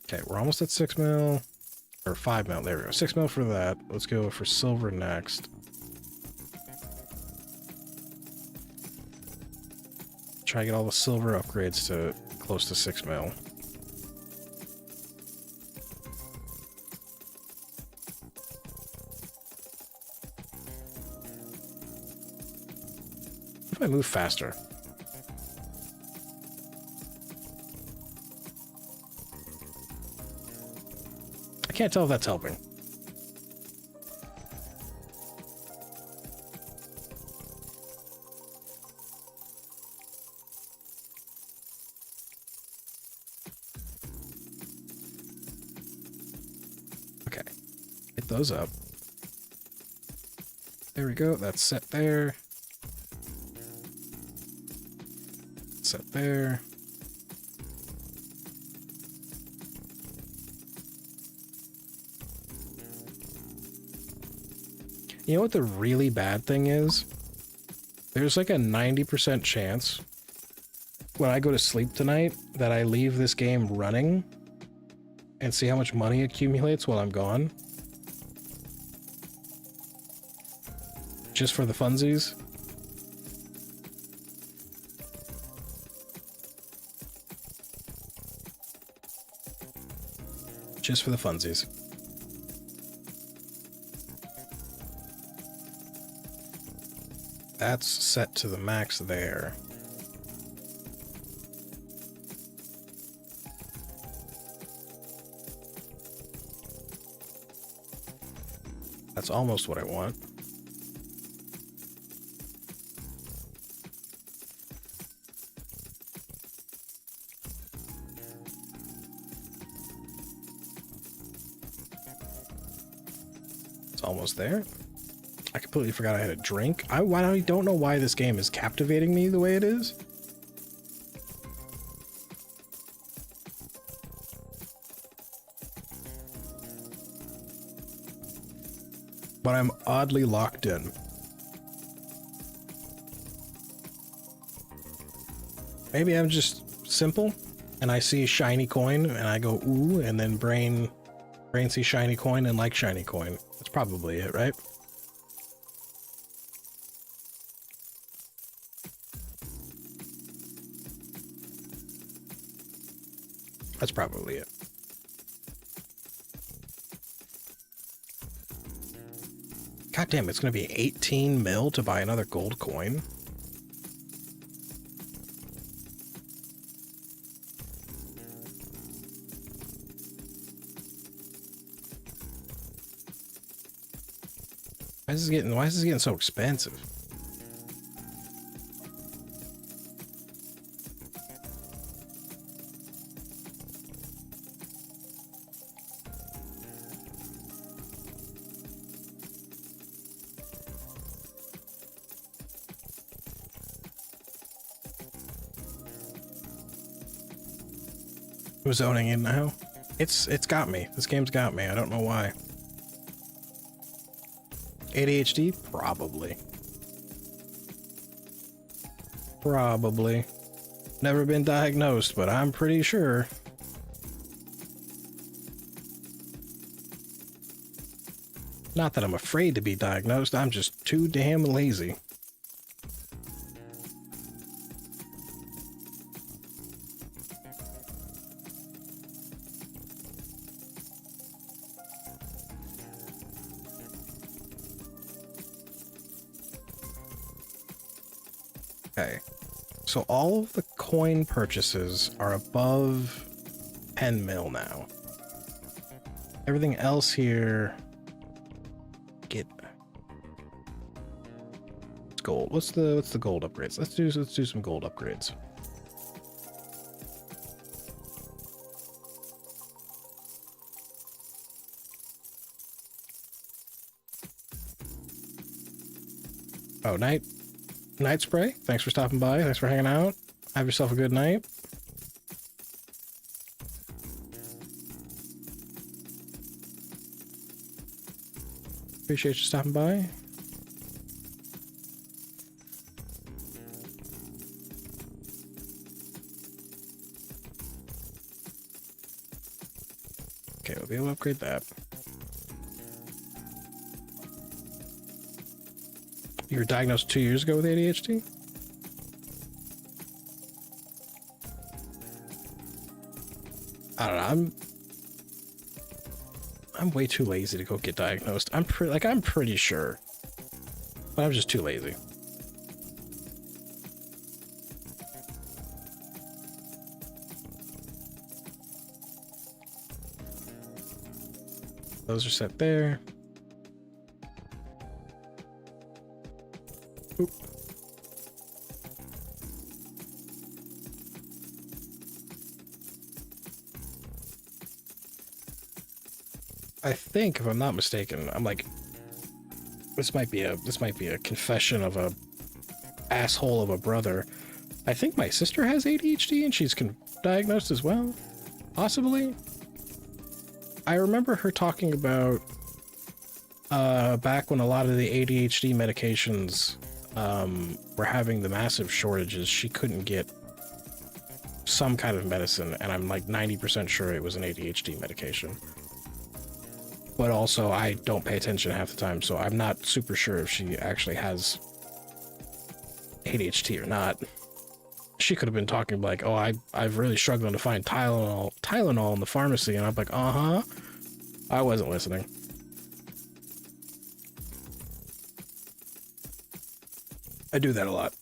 Okay, we're almost at 6 mil or 5 mil. There we go. 6 mil for that. Let's go for silver next. Try to get all the silver upgrades to close to 6 mil. If I move faster. I can't tell if that's helping. Get those up. There we go. That's set there. Set there. You know what the really bad thing is? There's like a 90% chance when I go to sleep tonight that I leave this game running and see how much money accumulates while I'm gone. Just for the funsies. Just for the funsies. That's set to the max there. That's almost what I want. It's almost there. I completely forgot I had a drink. I don't know why this game is captivating me the way it is. But I'm oddly locked in. Maybe I'm just simple and I see a shiny coin and I go ooh, and then brain sees shiny coin and like shiny coin. That's probably it, right? That's probably it. God damn, it's gonna be 18 mil to buy another gold coin. Why is this getting so expensive? Who's zoning in now? It's got me. This game's got me. I don't know why. ADHD? Probably. Probably. Never been diagnosed, but I'm pretty sure. Not that I'm afraid to be diagnosed, I'm just too damn lazy. Okay, so all of the coin purchases are above 10 mil now. Everything else here, it's gold. What's the gold upgrades? Let's do some gold upgrades. Oh, night spray. Thanks for stopping by. Thanks for hanging out. Have yourself a good night. Appreciate you stopping by. Okay, we'll be able to upgrade that. You were diagnosed 2 years ago with ADHD? I don't know. I'm way too lazy to go get diagnosed. I'm pretty sure, but I'm just too lazy. Those are set there. Oop. I think, if I'm not mistaken, I'm like, this might be a confession of a asshole of a brother. I think my sister has ADHD and she's diagnosed as well, possibly. I remember her talking about back when a lot of the ADHD medications were having the massive shortages, she couldn't get some kind of medicine, and I'm like 90% sure it was an ADHD medication. But also, I don't pay attention half the time, so I'm not super sure if she actually has ADHD or not. She could have been talking like, oh, I've really struggling to find Tylenol in the pharmacy, and I'm like, uh-huh. I wasn't listening. I do that a lot.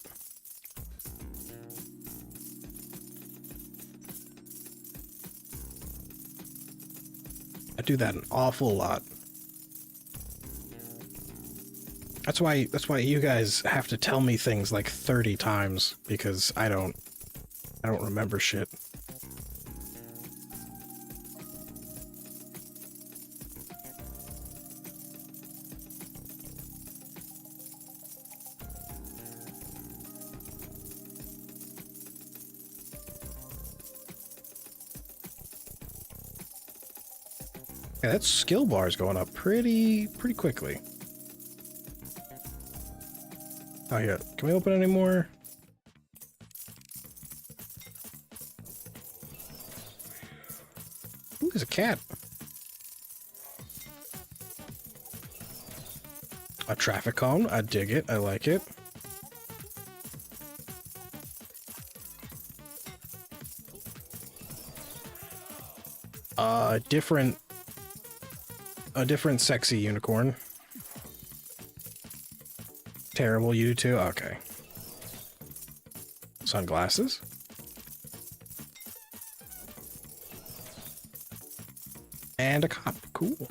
I do that an awful lot. That's why you guys have to tell me things like 30 times, because I don't remember shit. Yeah, that skill bar is going up pretty quickly. Oh yeah, can we open any more? Ooh, there's a cat. A traffic cone, I dig it, I like it. A different sexy unicorn. Terrible, you too? Okay. Sunglasses. And a cop. Cool.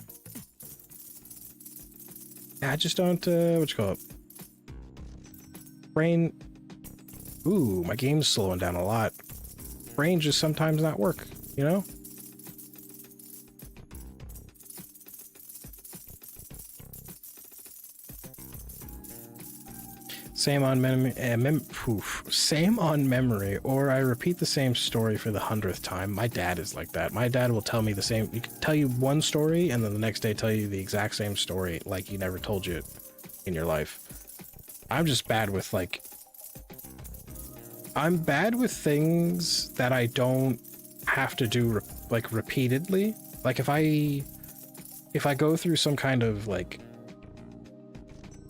I just don't, what you call it? Brain. Ooh, my game's slowing down a lot. Brain just sometimes not work, you know? Same on same on memory, or I repeat the same story for the 100th time. My dad is like that. My dad will tell me the same. He can tell you one story, and then the next day tell you the exact same story, like he never told you it in your life. I'm just bad with like. I'm bad with things that I don't have to do like repeatedly. Like if I go through some kind of like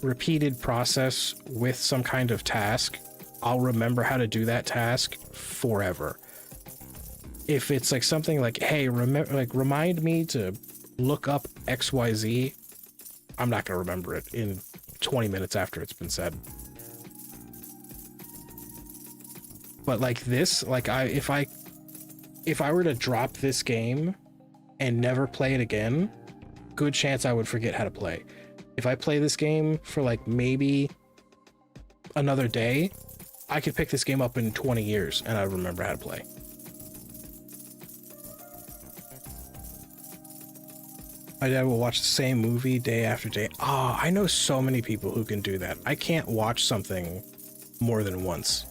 repeated process with some kind of task, I'll remember how to do that task forever. If it's like something like, hey, remind me to look up XYZ, I'm not gonna remember it in 20 minutes after it's been said. But like this, like if I were to drop this game and never play it again, good chance I would forget how to play. If I play this game for like maybe another day, I could pick this game up in 20 years and I remember how to play. My dad will watch the same movie day after day. Oh, I know so many people who can do that. I can't watch something more than once.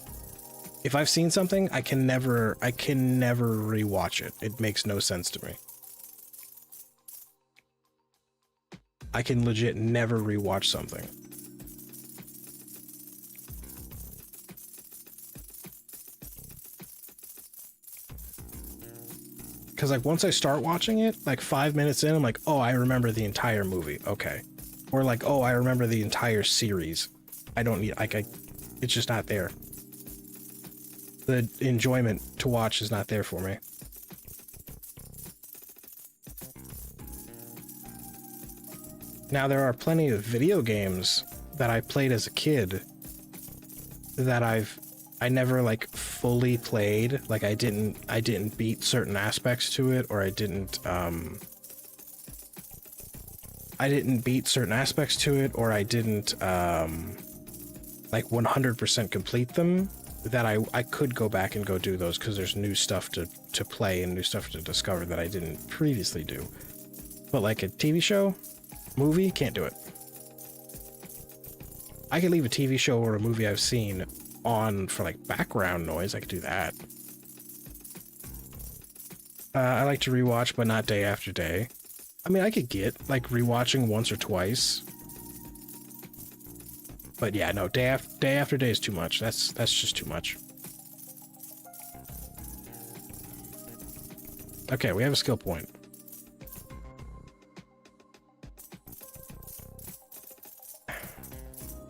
If I've seen something, I can never rewatch it. It makes no sense to me. I can legit never rewatch something. Because like once I start watching it, like 5 minutes in, I'm like, oh, I remember the entire movie. Okay. Or like, oh, I remember the entire series. I don't need, like, it's just not there. The enjoyment to watch is not there for me. Now, there are plenty of video games that I played as a kid that I never like fully played. Like I didn't beat certain aspects to it, or I didn't beat certain aspects to it, or I didn't like 100% complete them, that I could go back and go do those because there's new stuff to play and new stuff to discover that I didn't previously do. But like a TV show, movie, can't do it. I can leave a TV show or a movie I've seen on for like background noise. I could do that. I like to rewatch, but not day after day. I mean, I could get like rewatching once or twice. But yeah, no, day after day is too much. That's just too much. Okay, we have a skill point.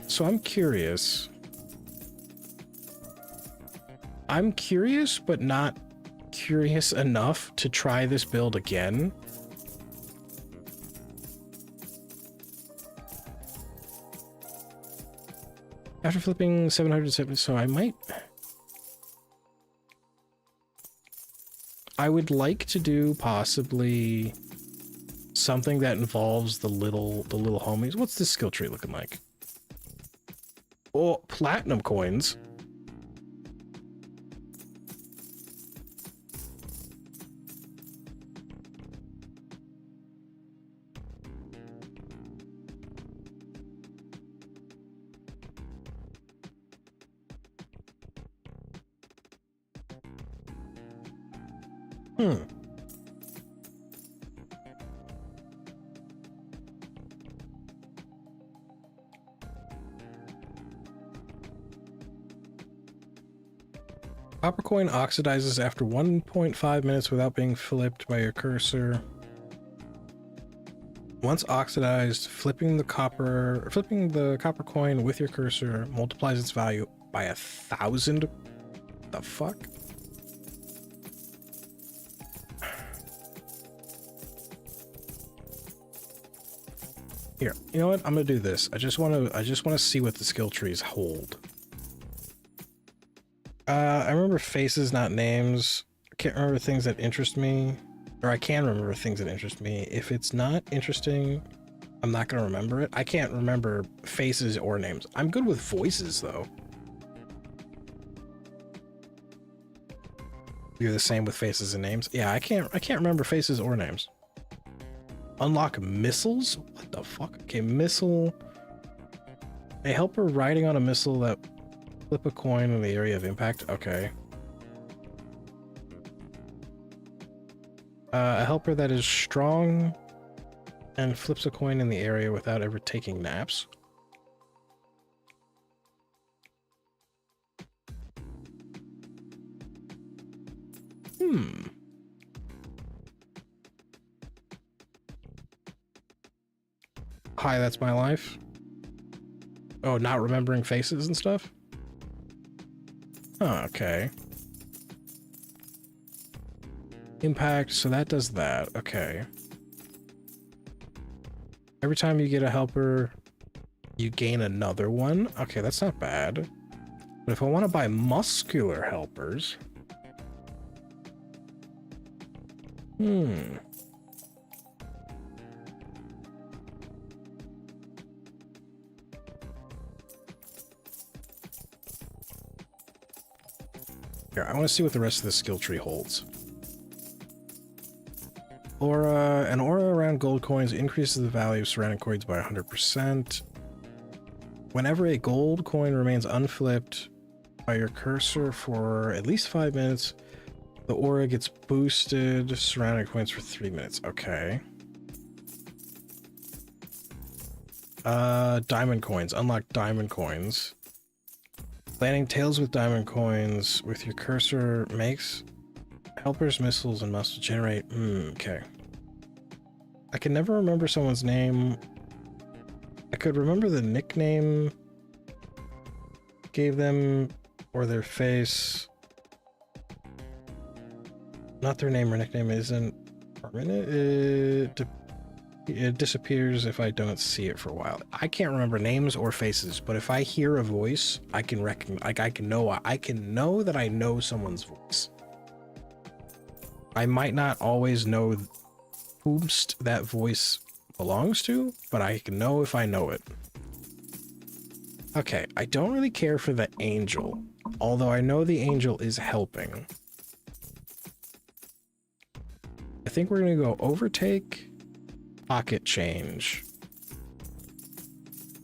So I'm curious. I'm curious, but not curious enough to try this build again. After flipping 770, so I would like to do possibly something that involves the little homies. What's this skill tree looking like? Oh, platinum coins. Copper coin oxidizes after 1.5 minutes without being flipped by your cursor. Once oxidized, flipping the copper coin with your cursor multiplies its value by 1,000. The fuck? Here, you know what? I'm gonna do this. I just wanna see what the skill trees hold. I remember faces, not names. I can't remember things that interest me. Or I can remember things that interest me. If it's not interesting, I'm not gonna remember it. I can't remember faces or names. I'm good with voices, though. You're the same with faces and names? Yeah, I can't remember faces or names. Unlock missiles? What the fuck? Okay, missile. A helper riding on a missile that flip a coin in the area of impact. Okay. A helper that is strong and flips a coin in the area without ever taking naps. Hi, that's my life. Oh, not remembering faces and stuff? Oh, okay. Impact, so that does that. Okay. Every time you get a helper, you gain another one. Okay, that's not bad. But if I want to buy muscular helpers... Here, I want to see what the rest of the skill tree holds. Aura. An aura around gold coins increases the value of surrounding coins by 100%. Whenever a gold coin remains unflipped by your cursor for at least 5 minutes, the aura gets boosted surrounding coins for 3 minutes. Okay. Diamond coins. Unlock diamond coins. Landing tails with diamond coins with your cursor makes helpers, missiles, and must generate. Okay. I can never remember someone's name. I could remember the nickname gave them or their face. Not their name or nickname isn't permanent. It disappears if I don't see it for a while. I can't remember names or faces, but if I hear a voice, I can recognize. Like I can know that I know someone's voice. I might not always know whomst that voice belongs to, but I can know if I know it. Okay, I don't really care for the angel, although I know the angel is helping. I think we're gonna go overtake Pocket change.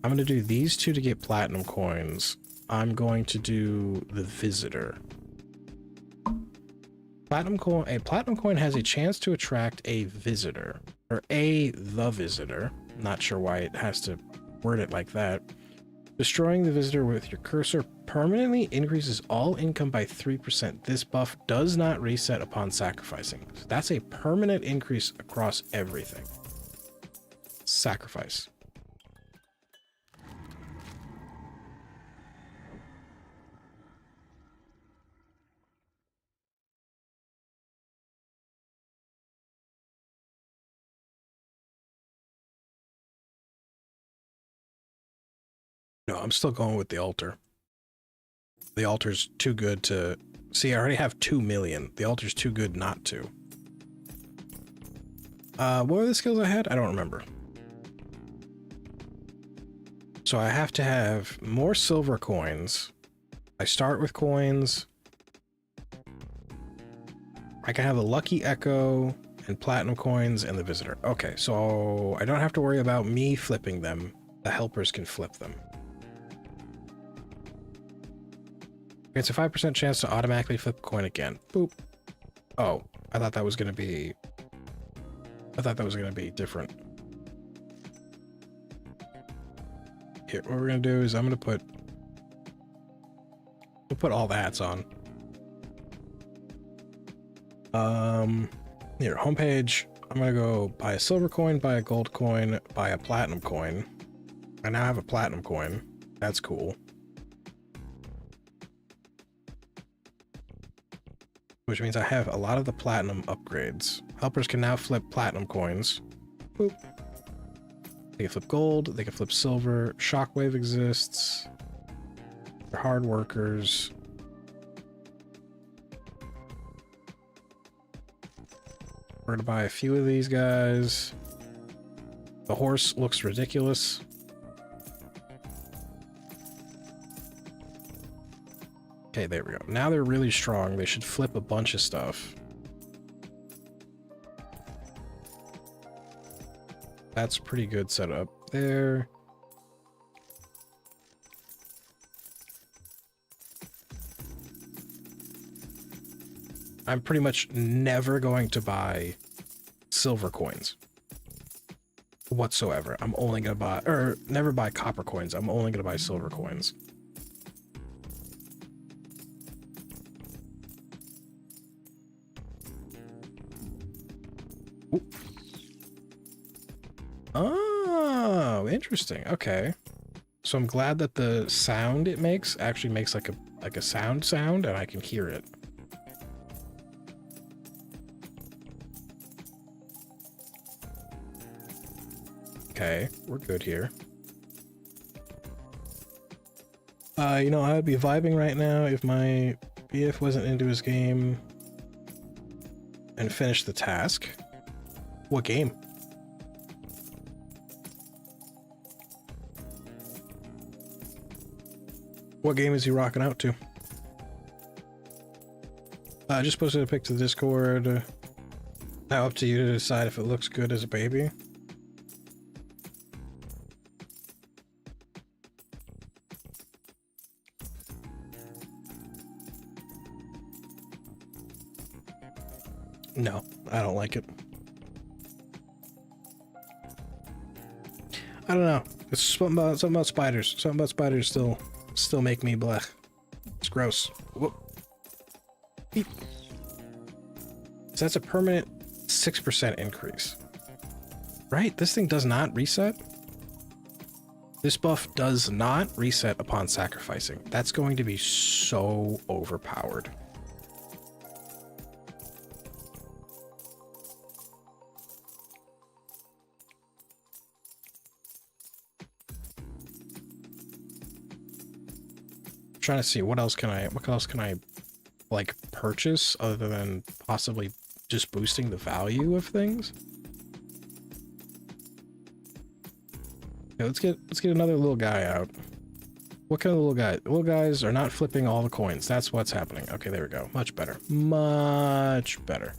I'm going to do these two to get platinum coins. I'm going to do the visitor. A platinum coin has a chance to attract a visitor, or the visitor. Not sure why it has to word it like that. Destroying the visitor with your cursor permanently increases all income by 3%. This buff does not reset upon sacrificing. So that's a permanent increase across everything. Sacrifice. No, I'm still going with the altar. The altar's too good to... See, I already have 2 million. The altar's too good not to. What were the skills I had? I don't remember. So I have to have more silver coins. I start with coins. I can have the lucky echo and platinum coins and the visitor. Okay, so I don't have to worry about me flipping them. The helpers can flip them. It's a 5% chance to automatically flip a coin again. Boop. Oh, I thought that was going to be... different. Here, what we're going to do is I'm going to put all the hats on. Here, homepage. I'm going to go buy a silver coin, buy a gold coin, buy a platinum coin. I now have a platinum coin. That's cool. Which means I have a lot of the platinum upgrades. Helpers can now flip platinum coins. Boop. They can flip gold, they can flip silver. Shockwave exists. They're hard workers. We're gonna buy a few of these guys. The horse looks ridiculous. Okay, there we go. Now they're really strong. They should flip a bunch of stuff. That's pretty good setup there. I'm pretty much never going to buy silver coins whatsoever. I'm only going to buy, or never buy copper coins. I'm only going to buy silver coins. Oh, interesting. Okay. So I'm glad that the sound it makes actually makes like a sound and I can hear it. Okay, we're good here. You know, I would be vibing right now if my BF wasn't into his game and finished the task. What game? What game is he rocking out to? I just posted a pic to the Discord. Now up to you to decide if it looks good as a baby. No, I don't like it. I don't know. It's something about spiders. Something about spiders still make me blech. It's gross. Whoop. Beep. So that's a permanent 6% increase. Right? This thing does not reset? This buff does not reset upon sacrificing. That's going to be so overpowered. Trying to see what else can I like purchase other than possibly just boosting the value of things. Okay, let's get another little guy out. What kind of little guy? Little guys are not flipping all the coins. That's what's happening. Okay, there we go. Much better. Much better.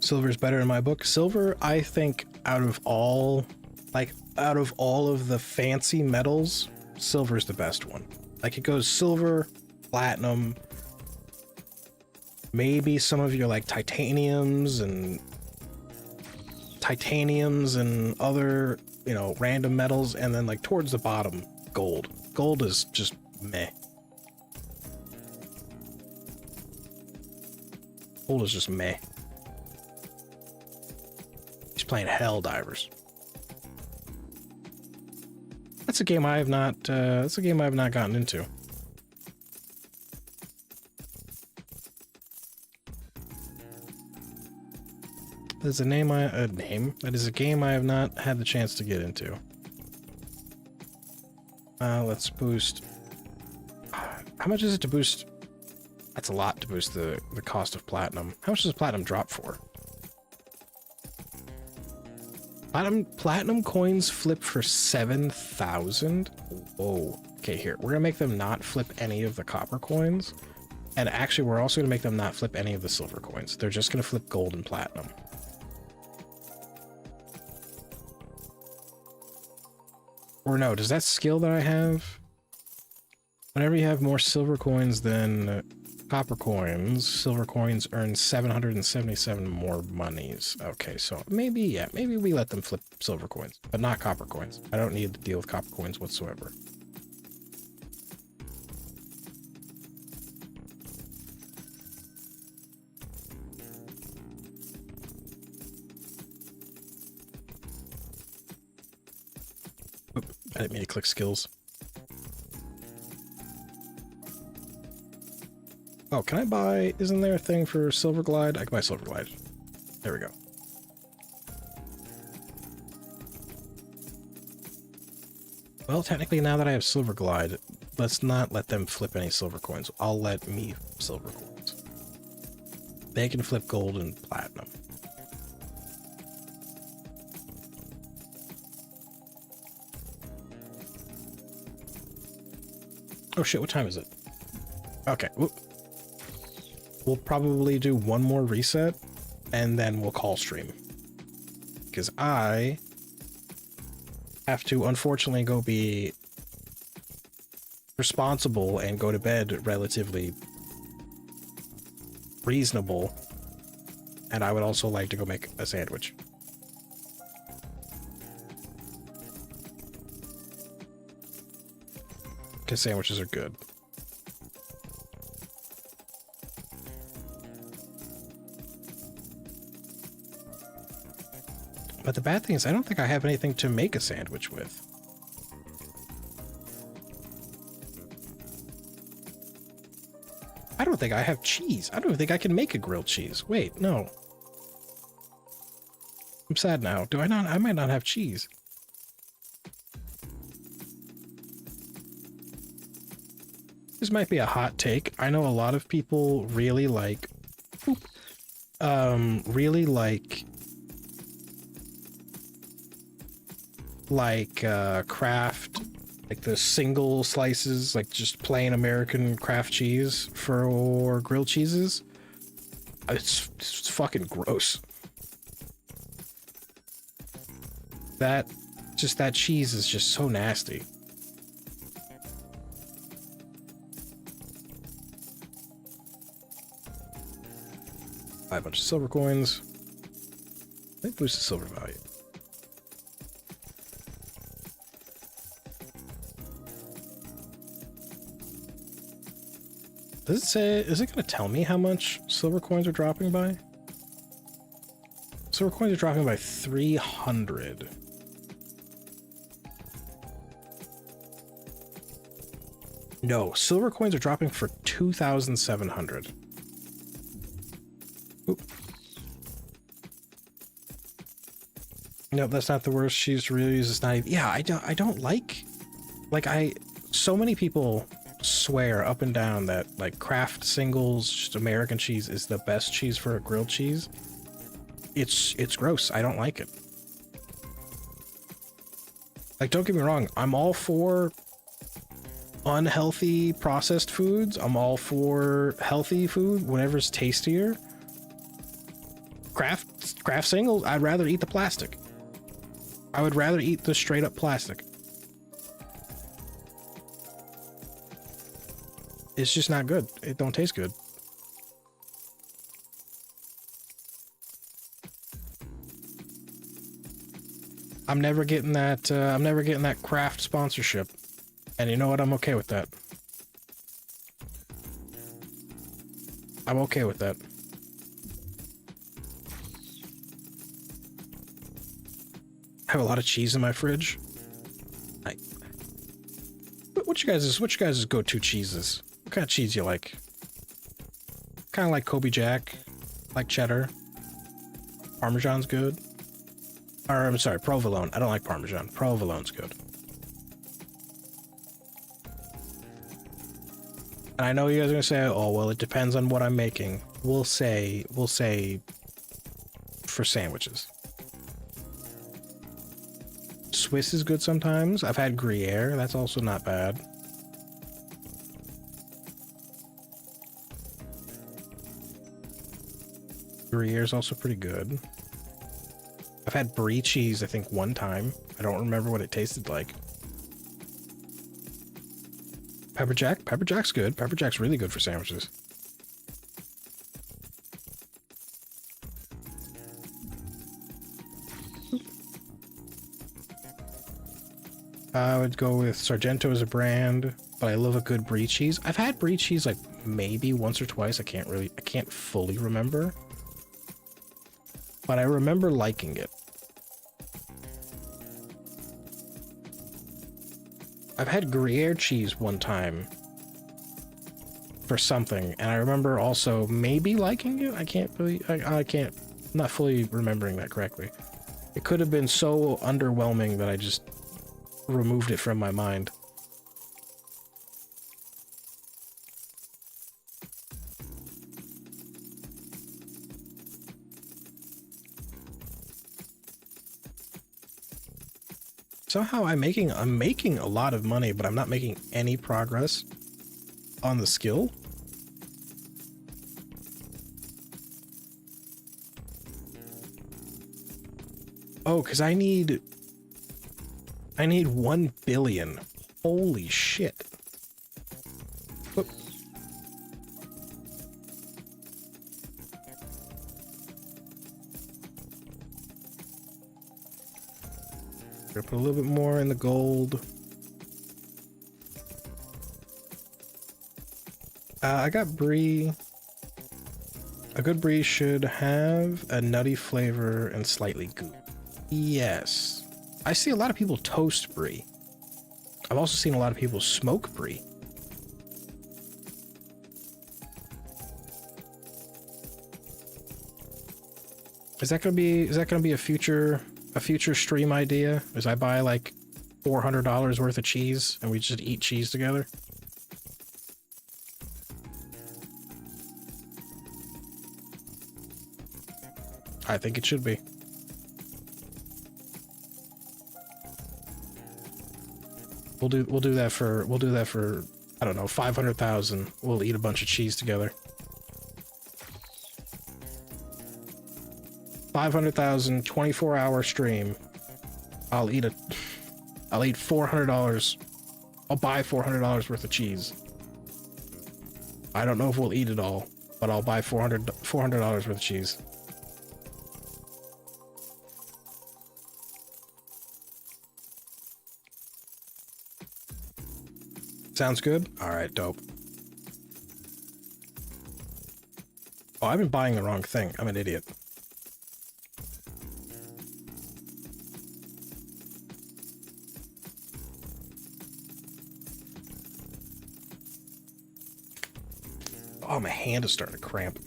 Silver's better in my book. Silver, I think, out of all of the fancy metals, silver's the best one. Like, it goes silver, platinum, maybe some of your like titaniums and other, you know, random metals, and then like towards the bottom, gold. Gold is just meh. Gold is just meh. He's playing Helldivers. That's a game I have not. That's a game I have not gotten into. That's a name That is a game I have not had the chance to get into. Let's boost. How much is it to boost? That's a lot to boost the cost of platinum. How much does platinum drop for? Platinum coins flip for 7,000. Whoa. Okay, here. We're gonna make them not flip any of the copper coins. And actually, we're also gonna make them not flip any of the silver coins. They're just gonna flip gold and platinum. Or no, does that skill that I have? Whenever you have more silver coins than copper coins, silver coins earn 777 more monies. Okay, so maybe, yeah, maybe we let them flip silver coins, but not copper coins. I don't need to deal with copper coins whatsoever. Oop, I didn't mean to click skills. Oh, can I buy... Isn't there a thing for Silver Glide? I can buy Silver Glide. There we go. Well, technically, now that I have Silver Glide, let's not let them flip any silver coins. I'll let me silver coins. They can flip gold and platinum. Oh shit, what time is it? Okay, whoop. We'll probably do one more reset, and then we'll call stream. Because I have to, unfortunately, go be responsible and go to bed relatively reasonable. And I would also like to go make a sandwich. Because sandwiches are good. But the bad thing is, I don't think I have anything to make a sandwich with. I don't think I have cheese. I don't think I can make a grilled cheese. Wait, no. I'm sad now. Do I not? I might not have cheese. This might be a hot take. I know a lot of people really like... really like Kraft, like the single slices, like just plain American Kraft cheese for grilled cheeses. It's fucking gross. That cheese is just so nasty. Buy a bunch of silver coins. They boost the silver value. Does it say, is it going to tell me how much silver coins are dropping by? Silver coins are dropping by 300. No, silver coins are dropping for 2,700. No, that's not the worst cheese to really use. It's not even, yeah, I don't like so many people swear up and down that like Kraft singles, just American cheese is the best cheese for a grilled cheese. It's gross. I don't like it. Like, don't get me wrong, I'm all for unhealthy processed foods. I'm all for healthy food, whatever's tastier. craft singles, I'd rather eat the plastic. I would rather eat the straight up plastic. It's just not good. It don't taste good. I'm never getting that. I'm never getting that craft sponsorship, and you know what? I'm okay with that. I'm okay with that. I have a lot of cheese in my fridge. What you guys' go-to cheeses? What kind of cheese you like? Kind of like Kobe Jack, like cheddar. Parmesan's good. Or I'm sorry, provolone. I don't like Parmesan. Provolone's good. And I know you guys are gonna say, "Oh, well, it depends on what I'm making." We'll say for sandwiches. Swiss is good sometimes. I've had Gruyere. That's also not bad. Gruyere is also pretty good. I've had brie cheese, I think, one time. I don't remember what it tasted like. Pepper Jack? Pepper Jack's good. Pepper Jack's really good for sandwiches. I would go with Sargento as a brand, but I love a good brie cheese. I've had brie cheese like maybe once or twice. I can't fully remember. But I remember liking it. I've had Gruyere cheese one time for something, and I remember also maybe liking it. I can't, I'm not fully remembering that correctly. It could have been so underwhelming that I just removed it from my mind. Somehow I'm making a lot of money, but I'm not making any progress on the skill. Oh, because I need 1 billion. Holy shit. Whoop. Gonna put a little bit more in the gold. I got brie. A good brie should have a nutty flavor and slightly gooey. Yes. I see a lot of people toast brie. I've also seen a lot of people smoke brie. Is that gonna be a future stream idea? As I buy like $400 worth of cheese and we just eat cheese together? I think it should be. We'll do that for I don't know, 500,000. We'll eat a bunch of cheese together. 500,000 24-hour stream. I'll eat $400. I'll buy $400 worth of cheese. I don't know if we'll eat it all, but I'll buy $400 worth of cheese. Sounds good? Alright, dope. Oh, I've been buying the wrong thing. I'm an idiot. Oh, my hand is starting to cramp.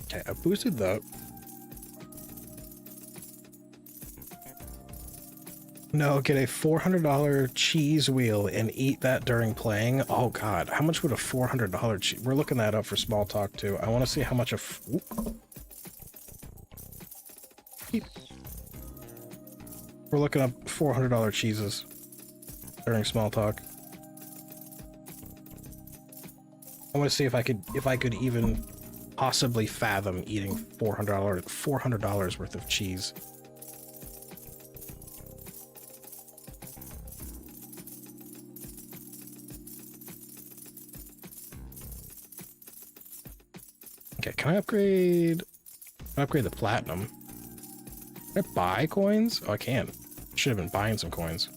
Okay, I boosted that. No, get a $400 cheese wheel and eat that during playing. Oh god, how much would a $400 cheese? We're looking that up for small talk too. I want to see how much we're looking up $400 cheeses during small talk. I want to see if I could even possibly fathom eating $400 worth of cheese. Okay, can I upgrade the platinum? Can I buy coins? Oh, I can. Should have been buying some coins.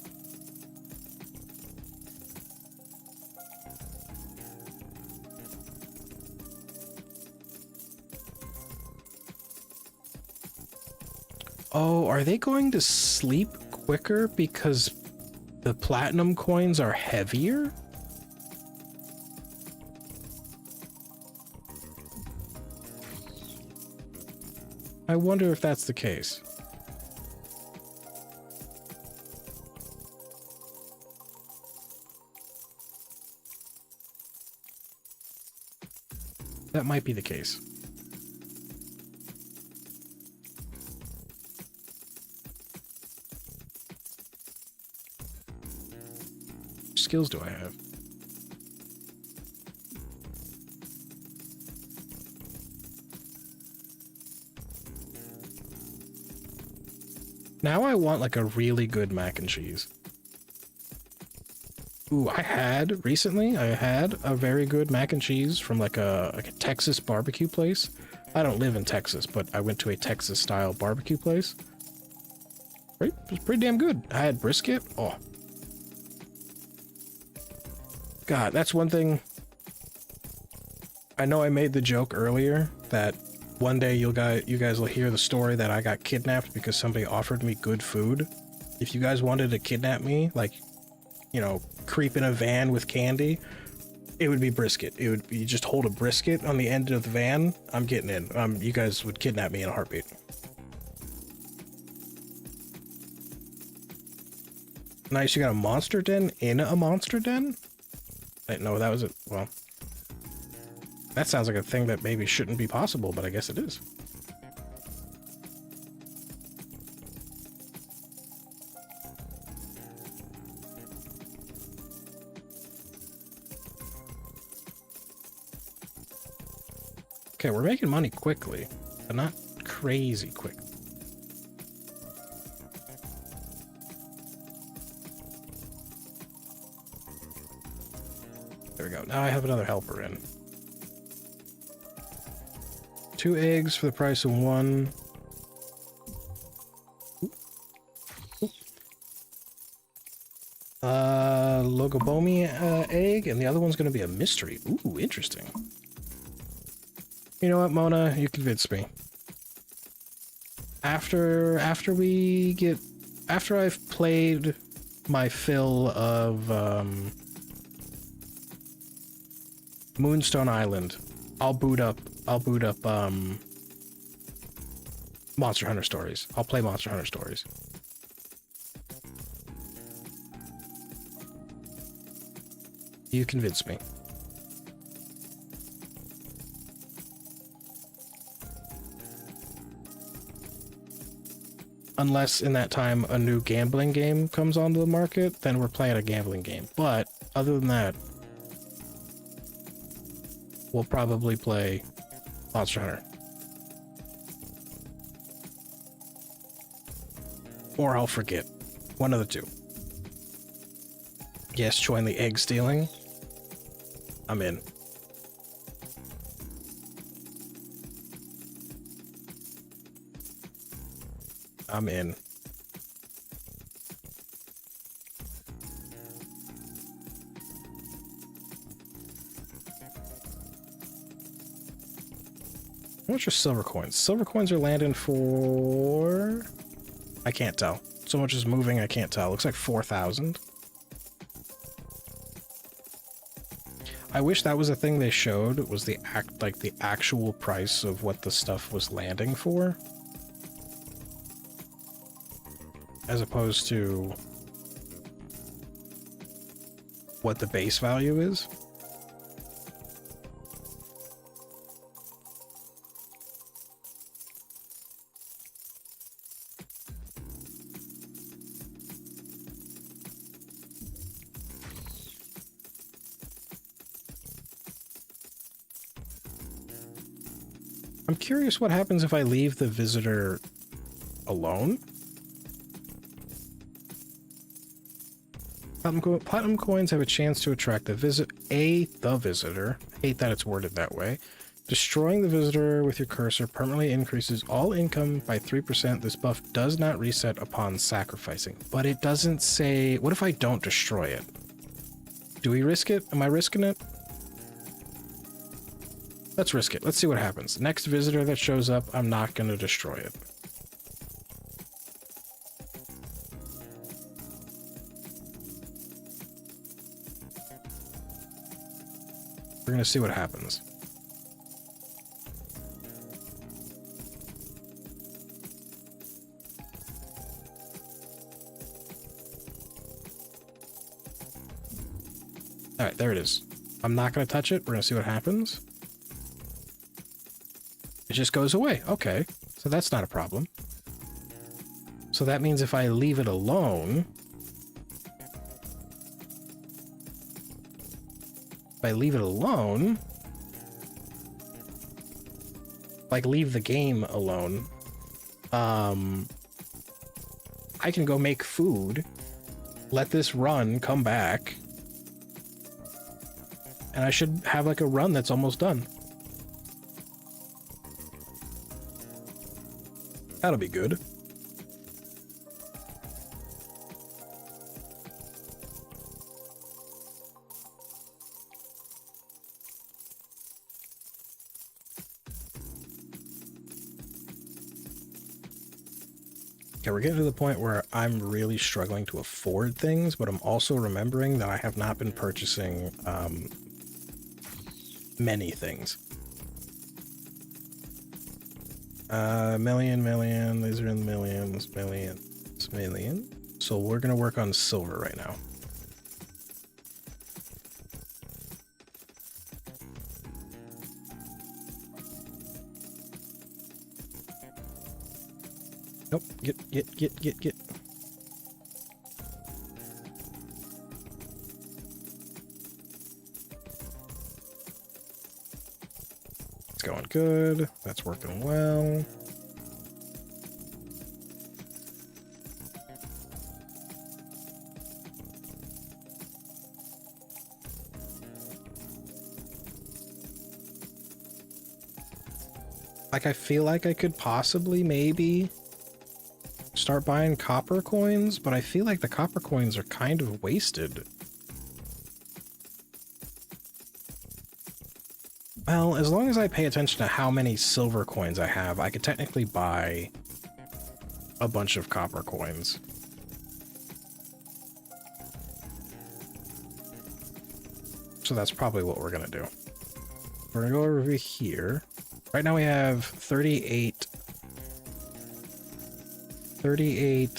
Oh, are they going to sleep quicker because the platinum coins are heavier? I wonder if that's the case. That might be the case. What skills do I have? Now I want like a really good mac and cheese. Ooh, I had a very good mac and cheese from like a Texas barbecue place. I don't live in Texas, but I went to a Texas style barbecue place. Right? It was pretty damn good. I had brisket. Oh. God, that's one thing. I know I made the joke earlier that one day you guys will hear the story that I got kidnapped because somebody offered me good food. If you guys wanted to kidnap me, like, you know, creep in a van with candy, it would be brisket. It would be just hold a brisket on the end of the van. I'm getting in. You guys would kidnap me in a heartbeat. Nice, you got a monster den in a monster den? I didn't know that was it. Well, that sounds like a thing that maybe shouldn't be possible, but I guess it is. Okay, we're making money quickly, but not crazy quick. There we go. Now I have another helper in. 2 eggs for the price of 1. Logobomi egg, and the other one's going to be a mystery. Ooh, interesting. You know what, Mona? You convinced me. After I've played my fill of Moonstone Island, I'll boot up Monster Hunter Stories. I'll play Monster Hunter Stories. You convinced me. Unless in that time a new gambling game comes onto the market, then we're playing a gambling game. But other than that, we'll probably play Monster Hunter. Or I'll forget. One of the two. Yes, join the egg stealing. I'm in. I'm in. What's your silver coins? Silver coins are landing for... I can't tell. So much is moving, I can't tell. Looks like 4,000. I wish that was a thing they showed, was the actual price of what the stuff was landing for. As opposed to what the base value is. I'm curious what happens if I leave the visitor alone. Platinum coins have a chance to attract the visitor. I hate that it's worded that way. Destroying the visitor with your cursor permanently increases all income by 3%. This buff does not reset upon sacrificing. But it doesn't say... What if I don't destroy it? Do we risk it? Am I risking it? Let's risk it. Let's see what happens. Next visitor that shows up, I'm not going to destroy it. We're going to see what happens. All right, there it is. I'm not going to touch it. We're going to see what happens. It just goes away. Okay, so that's not a problem. So that means if I leave it alone... If I leave it alone... Like, leave the game alone... I can go make food, let this run, come back... And I should have like a run that's almost done. That'll be good. Okay, we're getting to the point where I'm really struggling to afford things, but I'm also remembering that I have not been purchasing many things. Million, these are in millions, million. So we're gonna work on silver right now. Nope, get. Going good. That's working well. Like, I feel like I could possibly maybe start buying copper coins, but I feel like the copper coins are kind of wasted. Well, as long as I pay attention to how many silver coins I have, I could technically buy a bunch of copper coins. So that's probably what we're gonna do. We're gonna go over here. Right now we have 38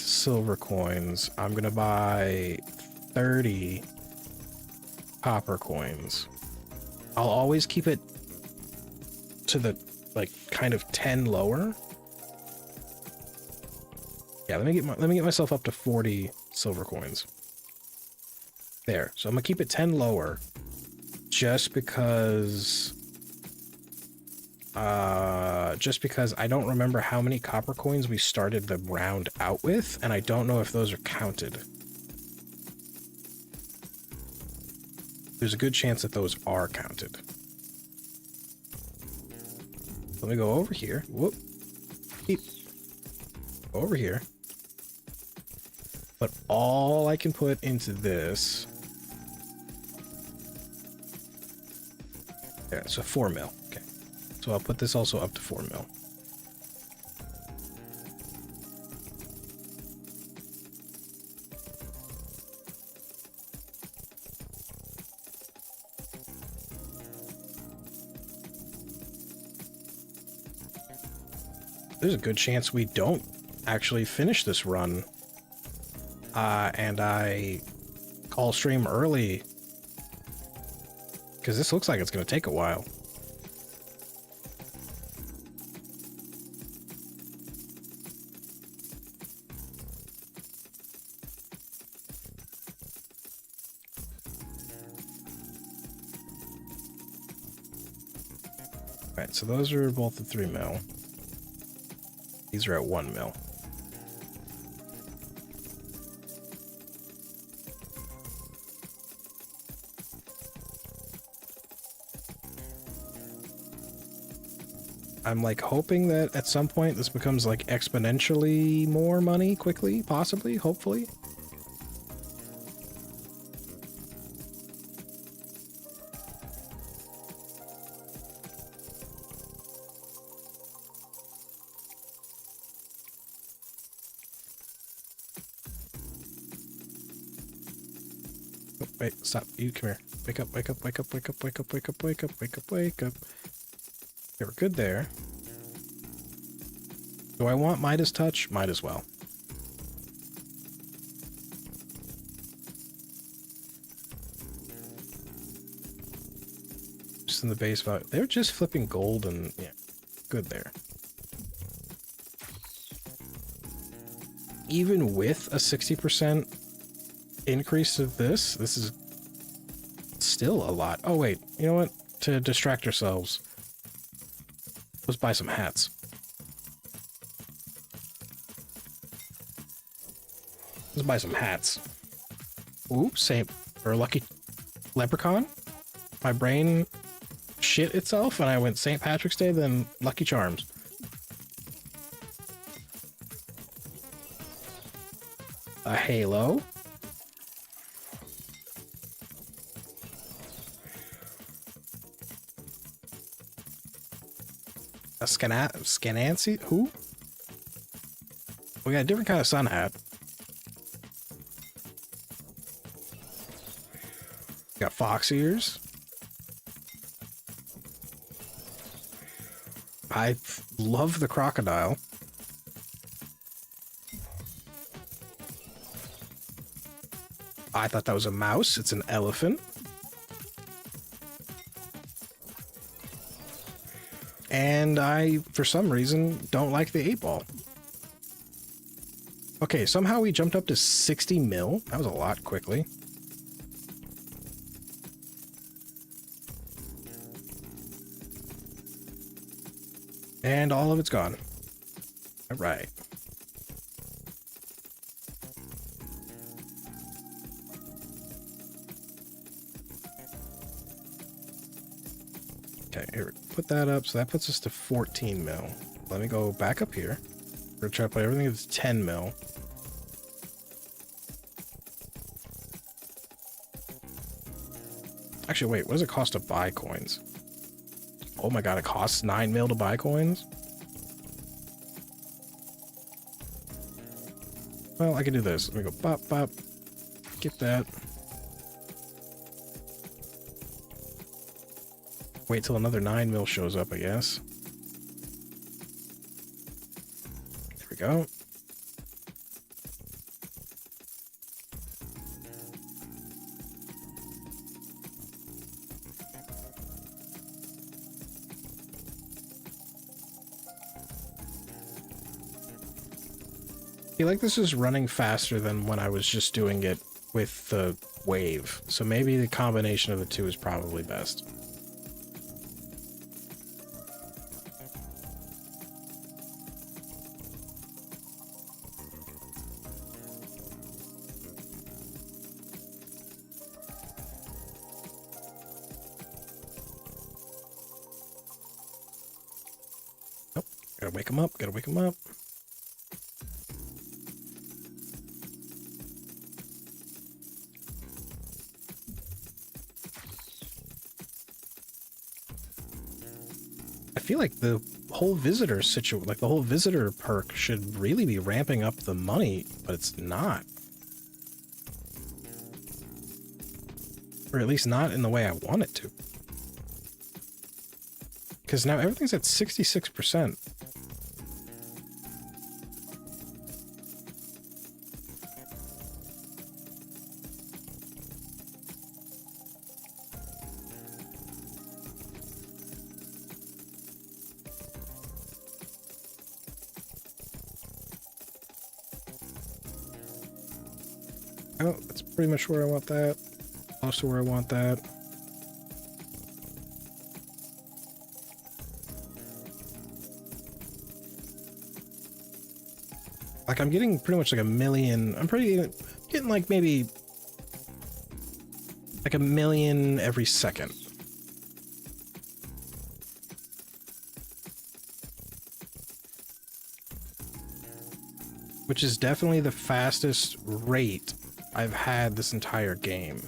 silver coins. I'm gonna buy 30 copper coins. I'll always keep it to the, like, kind of 10 lower. Yeah, let me get myself up to 40 silver coins. There. So I'm gonna keep it 10 lower just because I don't remember how many copper coins we started the round out with, and I don't know if those are counted. There's a good chance that those are counted. Let me go over here. Whoop. Beep. Go over here. But all I can put into this... Yeah, so 4 mil. Okay. So I'll put this also up to 4 mil. There's a good chance we don't actually finish this run. And I call stream early. Because this looks like it's going to take a while. Alright, so those are both at 3 mil. These are at 1 mil. I'm like hoping that at some point this becomes like exponentially more money quickly, possibly, hopefully. Oh, wait, stop. You come here. Wake up, wake up, wake up, wake up, wake up, wake up, wake up, wake up, wake up. Okay, we're good there. Do I want Midas Touch? Might as well. Just in the base value. They're just flipping gold and yeah, good there. Even with a 60% increase of this is still a lot. Oh wait, you know what? To distract ourselves, let's buy some hats. Let's buy some hats. Ooh, Saint or Lucky Leprechaun. My brain shit itself and I went St. Patrick's Day, then Lucky Charms. A halo. A Scanancy? Who? We got a different kind of sun hat. Got fox ears. I love the crocodile. I thought that was a mouse. It's an elephant. And I, for some reason, don't like the 8-ball. Okay, somehow we jumped up to 60 mil. That was a lot quickly. And all of it's gone. All right. Okay, here, put that up. So that puts us to 14 mil. Let me go back up here. We're gonna try to put everything that's 10 mil. Actually, wait, what does it cost to buy coins? Oh my god, it costs 9 mil to buy coins? Well, I can do this. Let me go pop, pop. Get that. Wait till another 9 mil shows up, I guess. There we go. I feel like this is running faster than when I was just doing it with the wave. So maybe the combination of the two is probably best. Nope. Gotta wake him up. Gotta wake him up. I feel like the whole visitor like the whole visitor perk should really be ramping up the money, but it's not. Or at least not in the way I want it to. Because now everything's at 66%. Oh, that's pretty much where I want that. Close to where I want that. Like, I'm getting pretty much like a million. Getting like maybe like a million every second. Which is definitely the fastest rate I've had this entire game.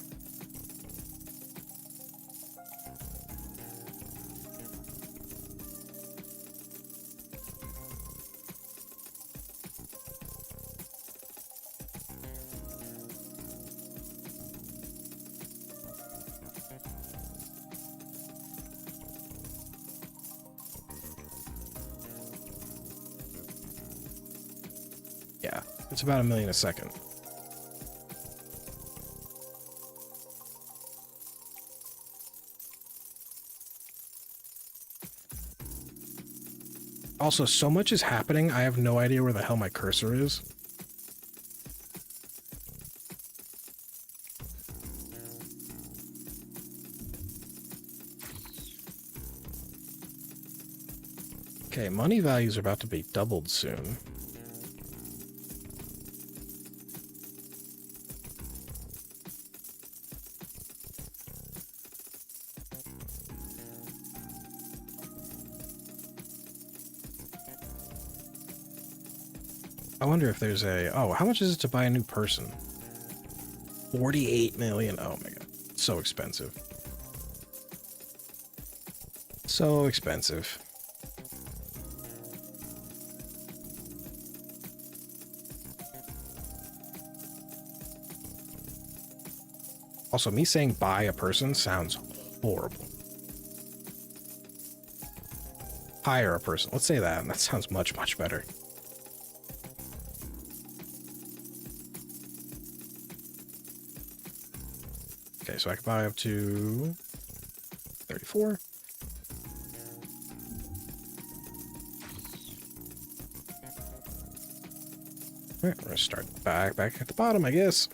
Yeah, it's about a million a second. Also, so much is happening, I have no idea where the hell my cursor is. Okay, money values are about to be doubled soon. I wonder if there's a... Oh, how much is it to buy a new person? 48 million. Oh my god. So expensive. So expensive. Also, me saying buy a person sounds horrible. Hire a person. Let's say that, and that sounds much, much better. Okay, so I can buy up to 34. Alright, we're gonna start back at the bottom, I guess.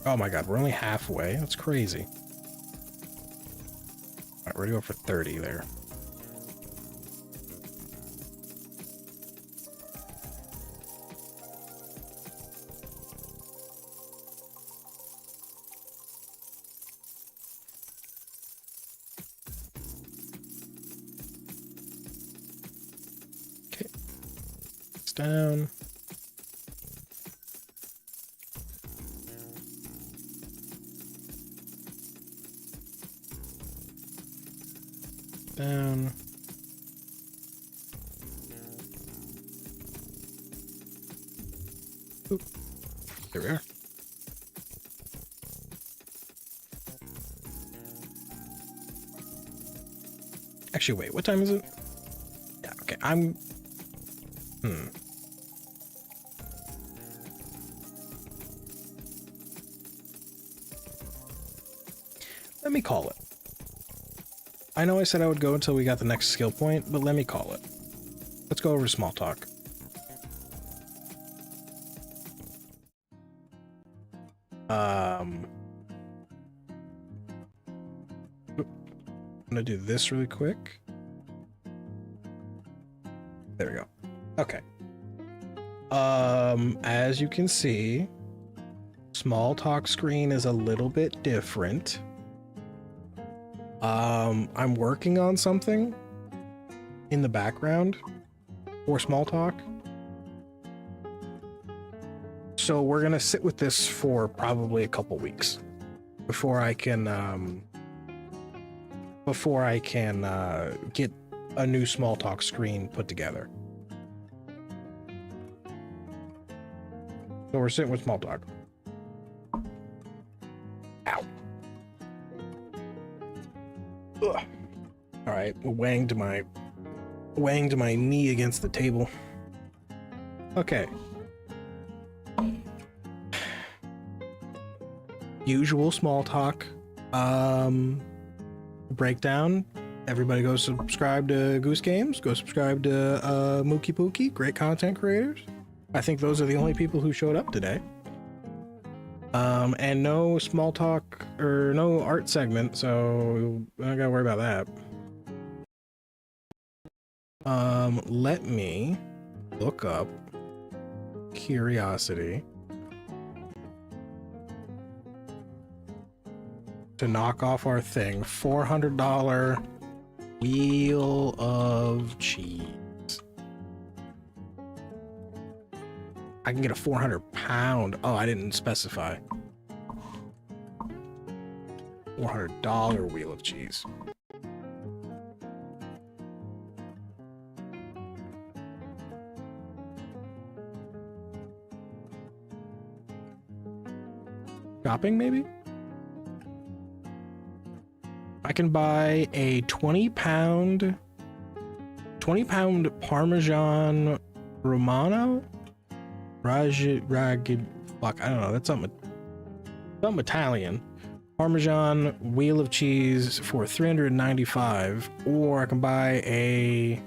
Oh my god, we're only halfway. That's crazy. Alright, we're gonna go for 30 there. Okay. It's down. Down. Oop. There we are. Actually, wait, what time is it? Yeah, okay, Let me call it. I know I said I would go until we got the next skill point, but let me call it. Let's go over small talk. I'm gonna do this really quick. There we go. Okay. As you can see, small talk screen is a little bit different. I'm working on something in the background for small talk. So we're gonna sit with this for probably a couple weeks before I can get a new small talk screen put together. So we're sitting with small talk. Ow. Ugh. All right, wanged my knee against the table. Okay. Usual small talk breakdown. Everybody go subscribe to Goose Games. Go subscribe to Mookie Pookie. Great content creators. I think those are the only people who showed up today. And no small talk or no art segment, so I don't gotta worry about that. Let me look up Curiosity to knock off our thing. $400 wheel of cheese. I can get a 400-pound. Oh, I didn't specify. $400 wheel of cheese. Shopping, maybe? I can buy a 20-pound Parmesan Romano? Fuck, I don't know. That's something Italian. Parmesan wheel of cheese for $395, or I can buy a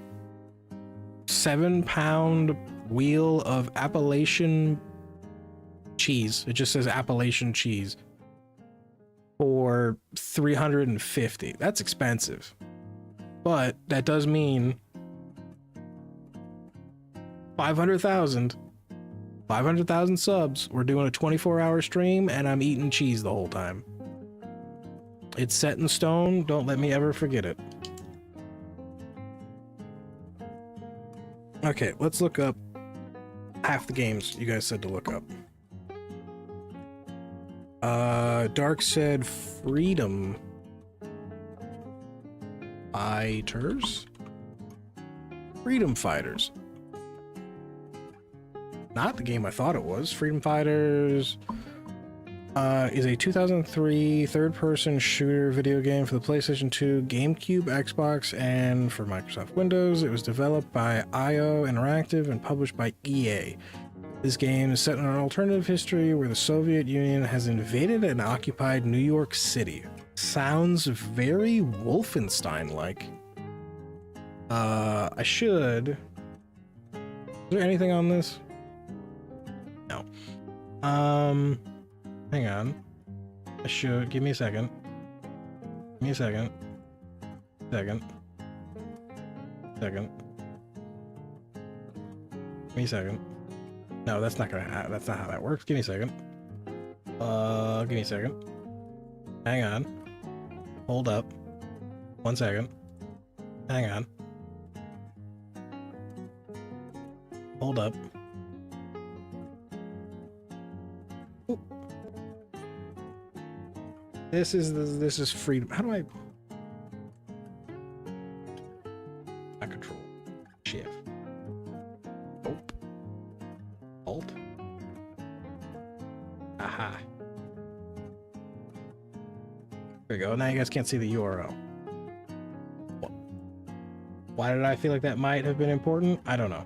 7-pound wheel of Appalachian cheese. It just says Appalachian cheese for $350. That's expensive, but that does mean 500,000 subs. We're doing a 24-hour stream and I'm eating cheese the whole time. It's set in stone. Don't let me ever forget it. Okay, let's look up half the games you guys said to look up. Dark said Freedom Fighters? Freedom Fighters. Not the game I thought it was. Freedom Fighters is a 2003 third-person shooter video game for the PlayStation 2, GameCube, Xbox, and for Microsoft Windows. It was developed by IO Interactive and published by EA. This game is set in an alternative history where the Soviet Union has invaded and occupied New York City. Sounds very Wolfenstein-like. I should... Is there anything on this? No. Hang on. I should... Give me a second. Give me a second. Second. Second. Give me a second. No, that's not gonna. That's not how that works. Give me a second. Give me a second. Hang on. Hold up. 1 second. Hang on. Hold up. Ooh. This is freedom. How do I? Control. Shift. Nope. Alt. Aha. There we go. Now you guys can't see the URL. Why did I feel like that might have been important? I don't know.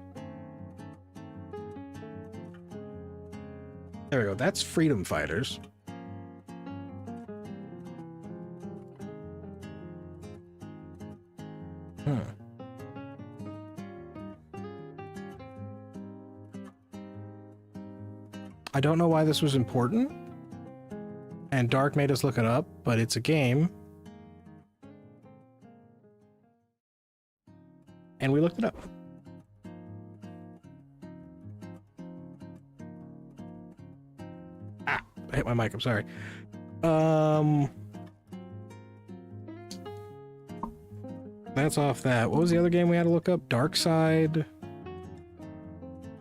There we go. That's Freedom Fighters. I don't know why this was important, and Dark made us look it up, but it's a game. And we looked it up. Ah, I hit my mic, I'm sorry. That's off that. What was the other game we had to look up? Dark Side.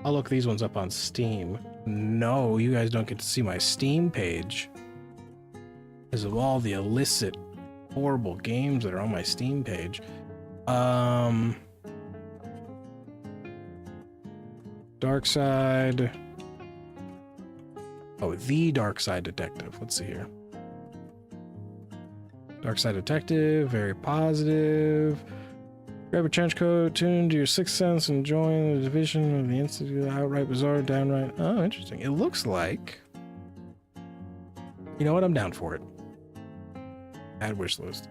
I'll look these ones up on Steam. No, you guys don't get to see my Steam page because of all the illicit, horrible games that are on my Steam page. Dark Side. Oh, The Dark Side Detective. Let's see here. Dark Side Detective, very positive. Grab a trench coat, tune to your sixth sense, and join the division of the Institute. Outright bizarre, downright. Oh, interesting. It looks like. You know what? I'm down for it. Add wish list.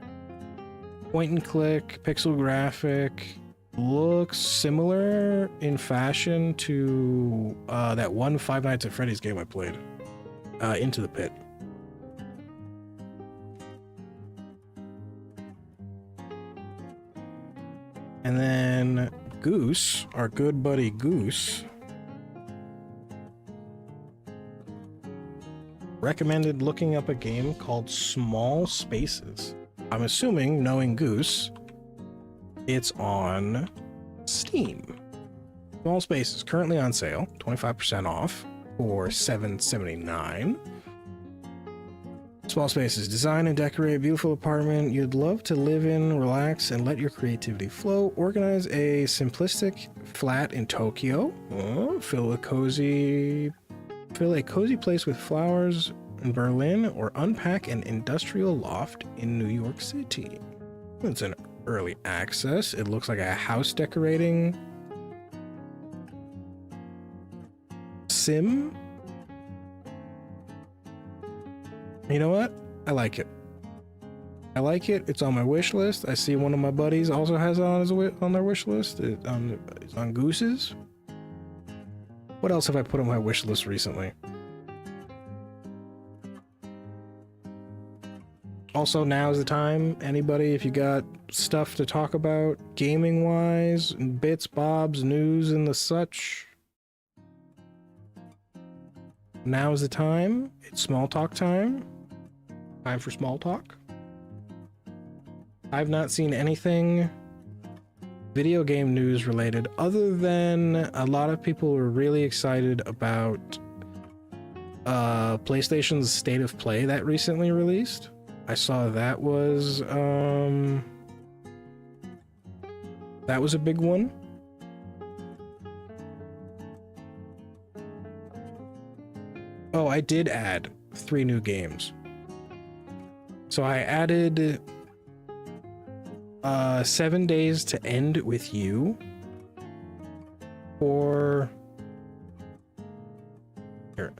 Point and click, pixel graphic. Looks similar in fashion to that one Five Nights at Freddy's game I played. into the pit. And then Goose, our good buddy Goose, recommended looking up a game called Small Spaces. I'm assuming, knowing Goose, it's on Steam. Small Spaces, currently on sale, 25% off for $7.79. Small Spaces, design and decorate a beautiful apartment you'd love to live in, relax, and let your creativity flow. Organize a simplistic flat in Tokyo. Fill a cozy place with flowers in Berlin, or unpack an industrial loft in New York City. It's an early access. It looks like a house decorating sim. You know what? I like it. I like it. It's on my wish list. I see one of my buddies also has it on their wish list. It's on Goose's. What else have I put on my wish list recently? Also, now's the time. Anybody, if you got stuff to talk about gaming wise, bits, bobs, news, and the such, now's the time. It's small talk time. Time for small talk. I've not seen anything video game news related other than a lot of people were really excited about PlayStation's State of Play that recently released. I saw that was a big one. Oh, I did add 3 new games. So I added 7 Days to End with You for here.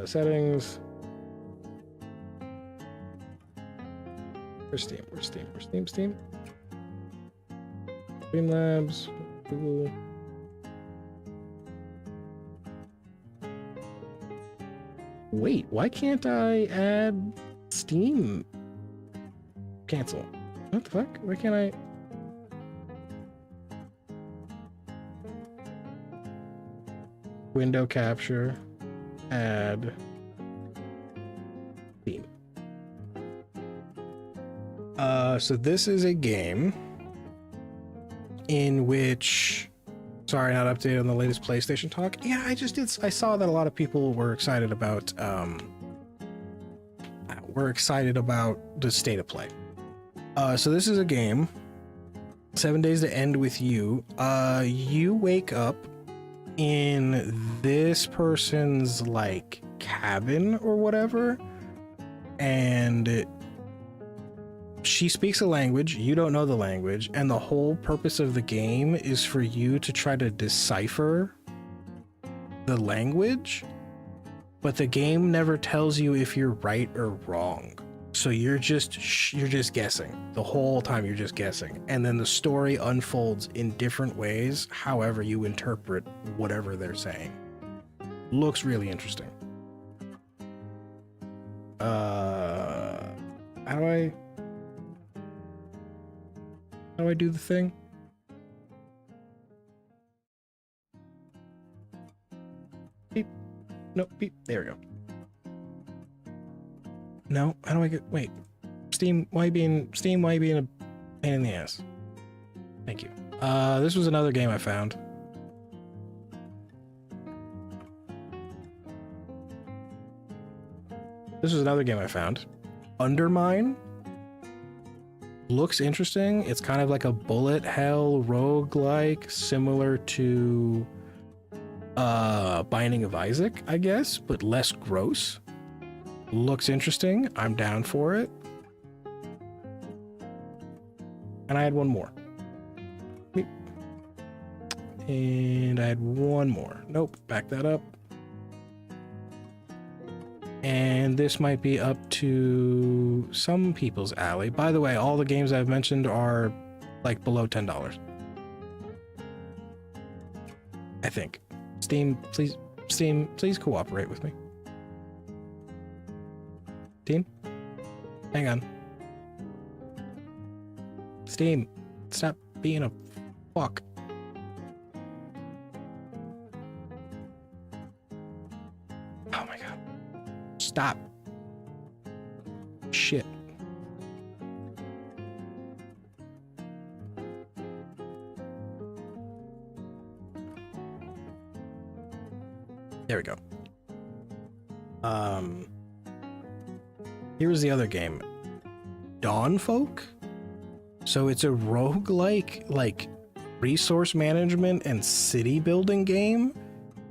Settings. Where's Steam? Steam. Streamlabs, Google. Wait, why can't I add Steam? Cancel. What the fuck? Why can't I? Window capture. Add Steam. So this is a game in which, sorry, not updated on the latest PlayStation talk. Yeah, I saw that a lot of people were excited about the State of Play. So this is a game, 7 Days to End with You. You wake up in this person's like cabin or whatever, and she speaks a language, you don't know the language, and the whole purpose of the game is for you to try to decipher the language, but the game never tells you if you're right or wrong. So you're just guessing the whole time. You're just guessing, and then the story unfolds in different ways however you interpret whatever they're saying. Looks really interesting. How do I do the thing? Beep. No, beep. There we go. No, how do I get, wait. Steam, why being a pain in the ass? Thank you. This was another game I found. Undermine. Looks interesting. It's kind of like a bullet hell roguelike, similar to Binding of Isaac, I guess, but less gross. Looks interesting. I'm down for it. And I had one more. And I had one more. Nope, back that up. And this might be up to some people's alley. By the way, all the games I've mentioned are like below $10. I think. Steam, please cooperate with me. Steam? Hang on. Steam, stop being a fuck. Oh my god. Stop. Shit. There we go. Here's the other game. Dawnfolk? So it's a roguelike, like, resource management and city building game.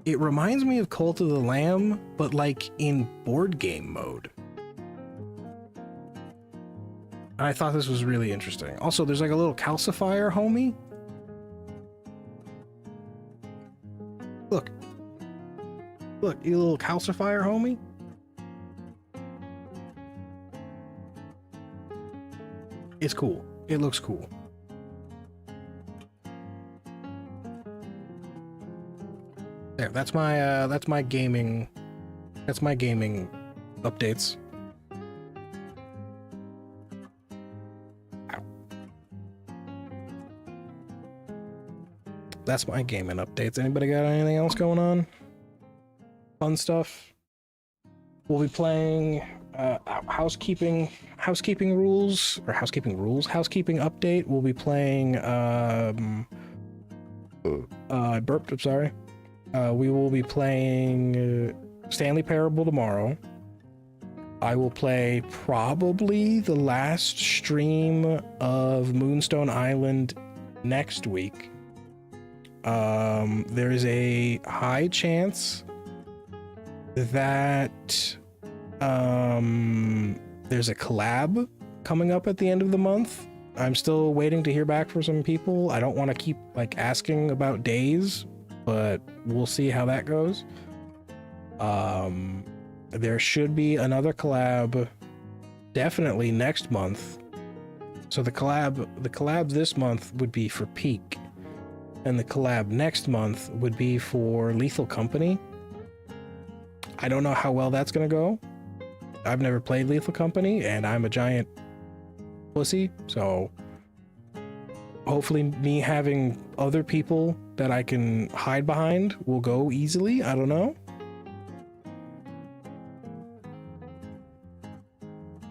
It reminds me of Cult of the Lamb, but like in board game mode. And I thought this was really interesting. Also, there's like a little calcifier homie. Look. Look, you little calcifier homie. It's cool. It looks cool. There, that's my gaming updates. Ow. That's my gaming updates. Anybody got anything else going on? Fun stuff. We'll be playing housekeeping update. We'll be playing I burped, I'm sorry. We will be playing Stanley Parable tomorrow. I will play probably the last stream of Moonstone Island next week. There is a high chance that there's a collab coming up at the end of the month. I'm still waiting to hear back from some people. I don't want to keep like asking about days, but we'll see how that goes. There should be another collab definitely next month. So the collab this month would be for Peak, and the collab next month would be for Lethal Company. I don't know how well that's gonna go. I've never played Lethal Company, and I'm a giant pussy, so hopefully me having other people that I can hide behind will go easily. I don't know.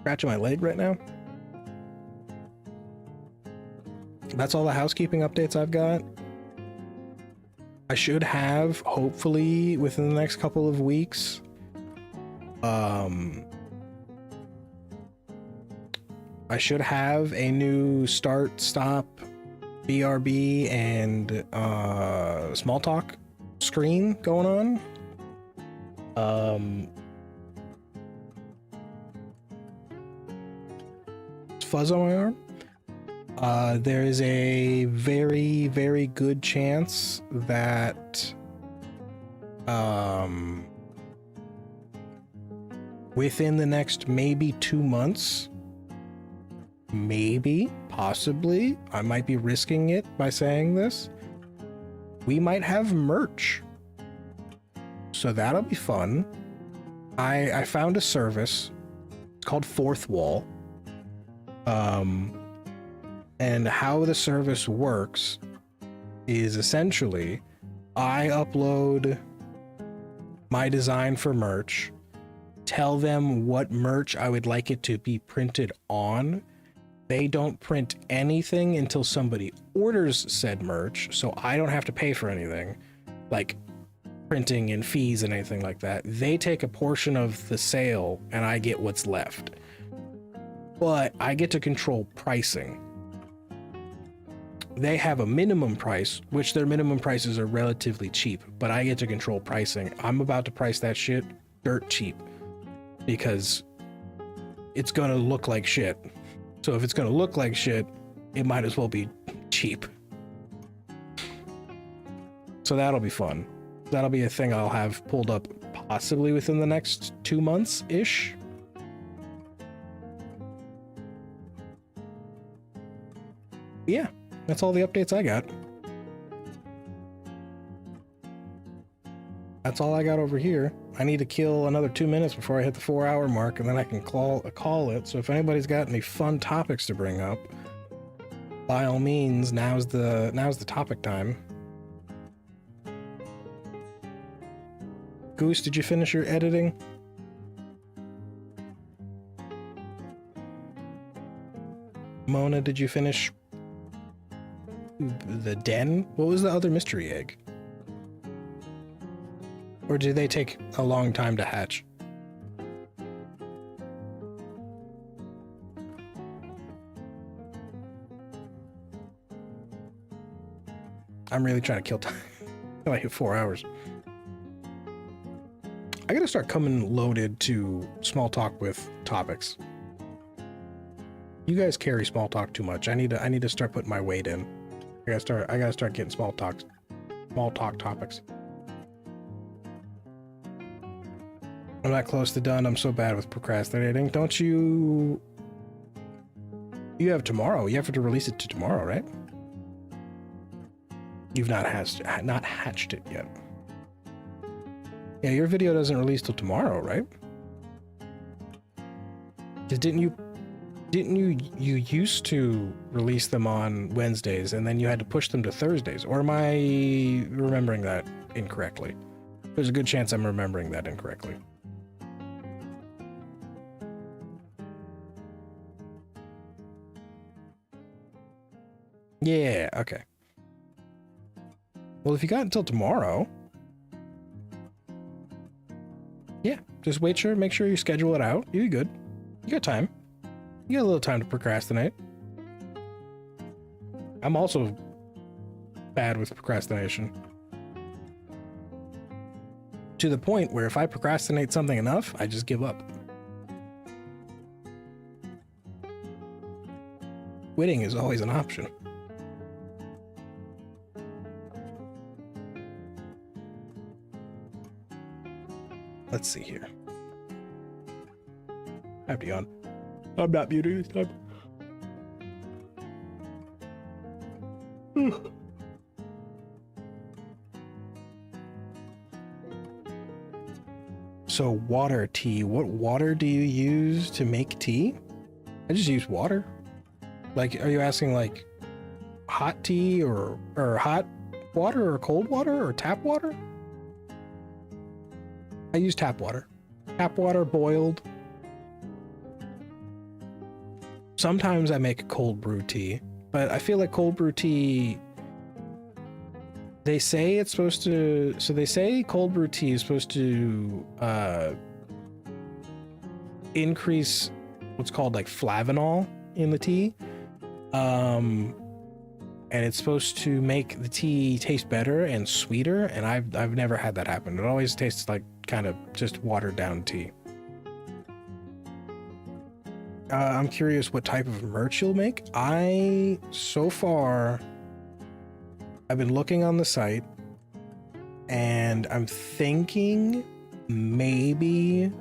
Scratching my leg right now. That's all the housekeeping updates I've got. I should have, hopefully, within the next couple of weeks, I should have a new start, stop, BRB, and small talk screen going on. Fuzz on my arm. There is a very, very good chance that within the next maybe 2 months, maybe, possibly, I might be risking it by saying this, we might have merch. So that'll be fun. I found a service. It's called Fourth Wall. And how the service works is essentially I upload my design for merch, tell them what merch I would like it to be printed on. They don't print anything until somebody orders said merch, so I don't have to pay for anything, like printing and fees and anything like that. They take a portion of the sale and I get what's left. But I get to control pricing. They have a minimum price, which their minimum prices are relatively cheap, but I get to control pricing. I'm about to price that shit dirt cheap because it's gonna look like shit. So if it's gonna look like shit, it might as well be cheap. So that'll be fun. That'll be a thing I'll have pulled up possibly within the next 2 months-ish. Yeah, that's all the updates I got. that's all I got over here. I need to kill another 2 minutes before I hit the 4-hour mark, and then I can call it. So if anybody's got any fun topics to bring up, by all means, now's the topic time. Goose, did you finish your editing? Mona, did you finish the den? What was the other mystery egg? Or do they take a long time to hatch? I'm really trying to kill time. I hit 4 hours. I gotta start coming loaded to small talk with topics. You guys carry small talk too much. I need to start putting my weight in. I gotta start getting small talk topics. I'm not close to done. I'm so bad with procrastinating. Don't you? You have tomorrow. You have to release it to tomorrow, right? You've not hatched it yet. Yeah, your video doesn't release till tomorrow, right? Because didn't you used to release them on Wednesdays and then you had to push them to Thursdays? Or am I remembering that incorrectly? There's a good chance I'm remembering that incorrectly. Yeah, okay. Well, if you got until tomorrow, yeah, just make sure you schedule it out. You'll be good. You got time. You got a little time to procrastinate. I'm also bad with procrastination. To the point where if I procrastinate something enough, I just give up. Quitting is always an option. Let's see here. I have to yawn. I'm not muting this time. So water tea. What water do you use to make tea? I just use water. Like, are you asking like hot tea or hot water or cold water or tap water? I use tap water. Tap water boiled. Sometimes I make cold brew tea, but I feel like cold brew tea, they say it's supposed to, so they say cold brew tea is supposed to increase what's called like flavanol in the tea. And it's supposed to make the tea taste better and sweeter, and I've never had that happen. It always tastes like kind of just watered down tea. I'm curious what type of merch you'll make. So far, I've been looking on the site, and I'm thinking maybe,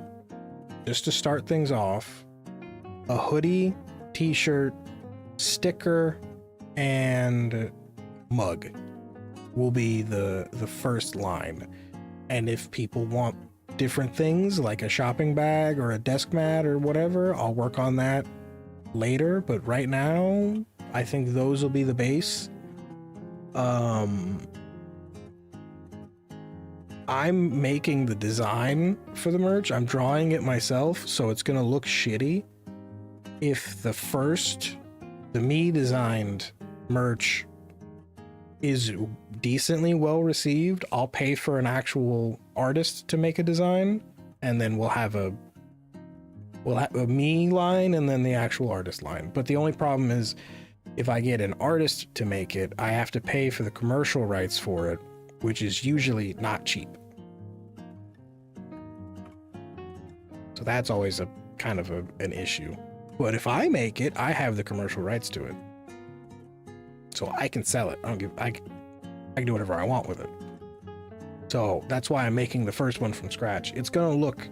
just to start things off, a hoodie, t-shirt, sticker, and mug will be the first line. And if people want different things like a shopping bag or a desk mat or whatever, I'll work on that later. But right now, I think those will be the base. I'm making the design for the merch. I'm drawing it myself, so it's gonna look shitty. If the me designed merch is decently well received, I'll pay for an actual artist to make a design, and then we'll have a me line and then the actual artist line. But the only problem is, if I get an artist to make it, I have to pay for the commercial rights for it, which is usually not cheap. So that's always a kind of an issue. But if I make it, I have the commercial rights to it, so I can sell it. I can do whatever I want with it. So that's why I'm making the first one from scratch. It's gonna look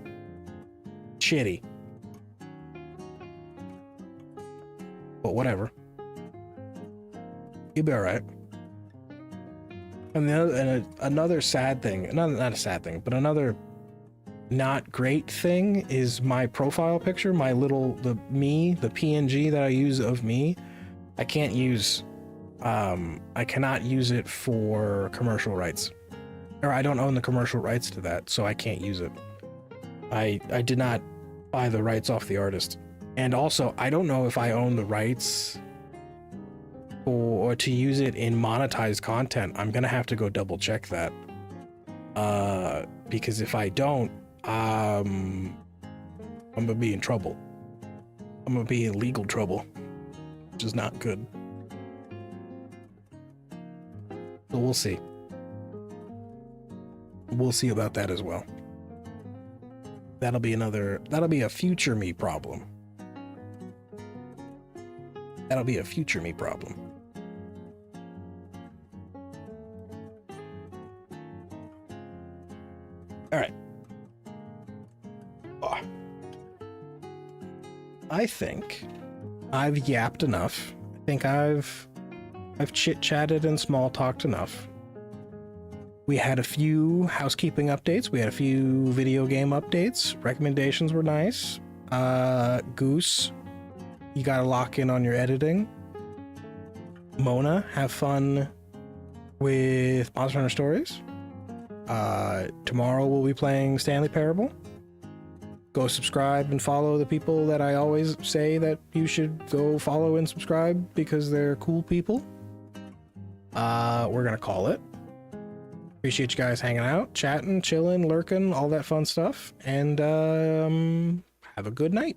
shitty, but whatever. You'll be all right. And, another sad thing, not a sad thing, but another not great thing is my profile picture, the PNG that I use of me. I can't use, I cannot use it for commercial rights. Or I don't own the commercial rights to that, so I can't use it. I did not buy the rights off the artist. And also, I don't know if I own the rights or to use it in monetized content. I'm gonna have to go double check that. Because if I don't, I'm gonna be in trouble. I'm gonna be in legal trouble, which is not good. So we'll see. We'll see about that as well. That'll be a future me problem. That'll be a future me problem. All right. Oh. I think I've yapped enough. I think I've chit-chatted and small-talked enough. We had a few housekeeping updates. We had a few video game updates. Recommendations were nice. Goose, you gotta lock in on your editing. Mona, have fun with Monster Hunter Stories. Tomorrow we'll be playing Stanley Parable. Go subscribe and follow the people that I always say that you should go follow and subscribe because they're cool people. We're gonna call it. Appreciate you guys hanging out, chatting, chilling, lurking, all that fun stuff. And have a good night.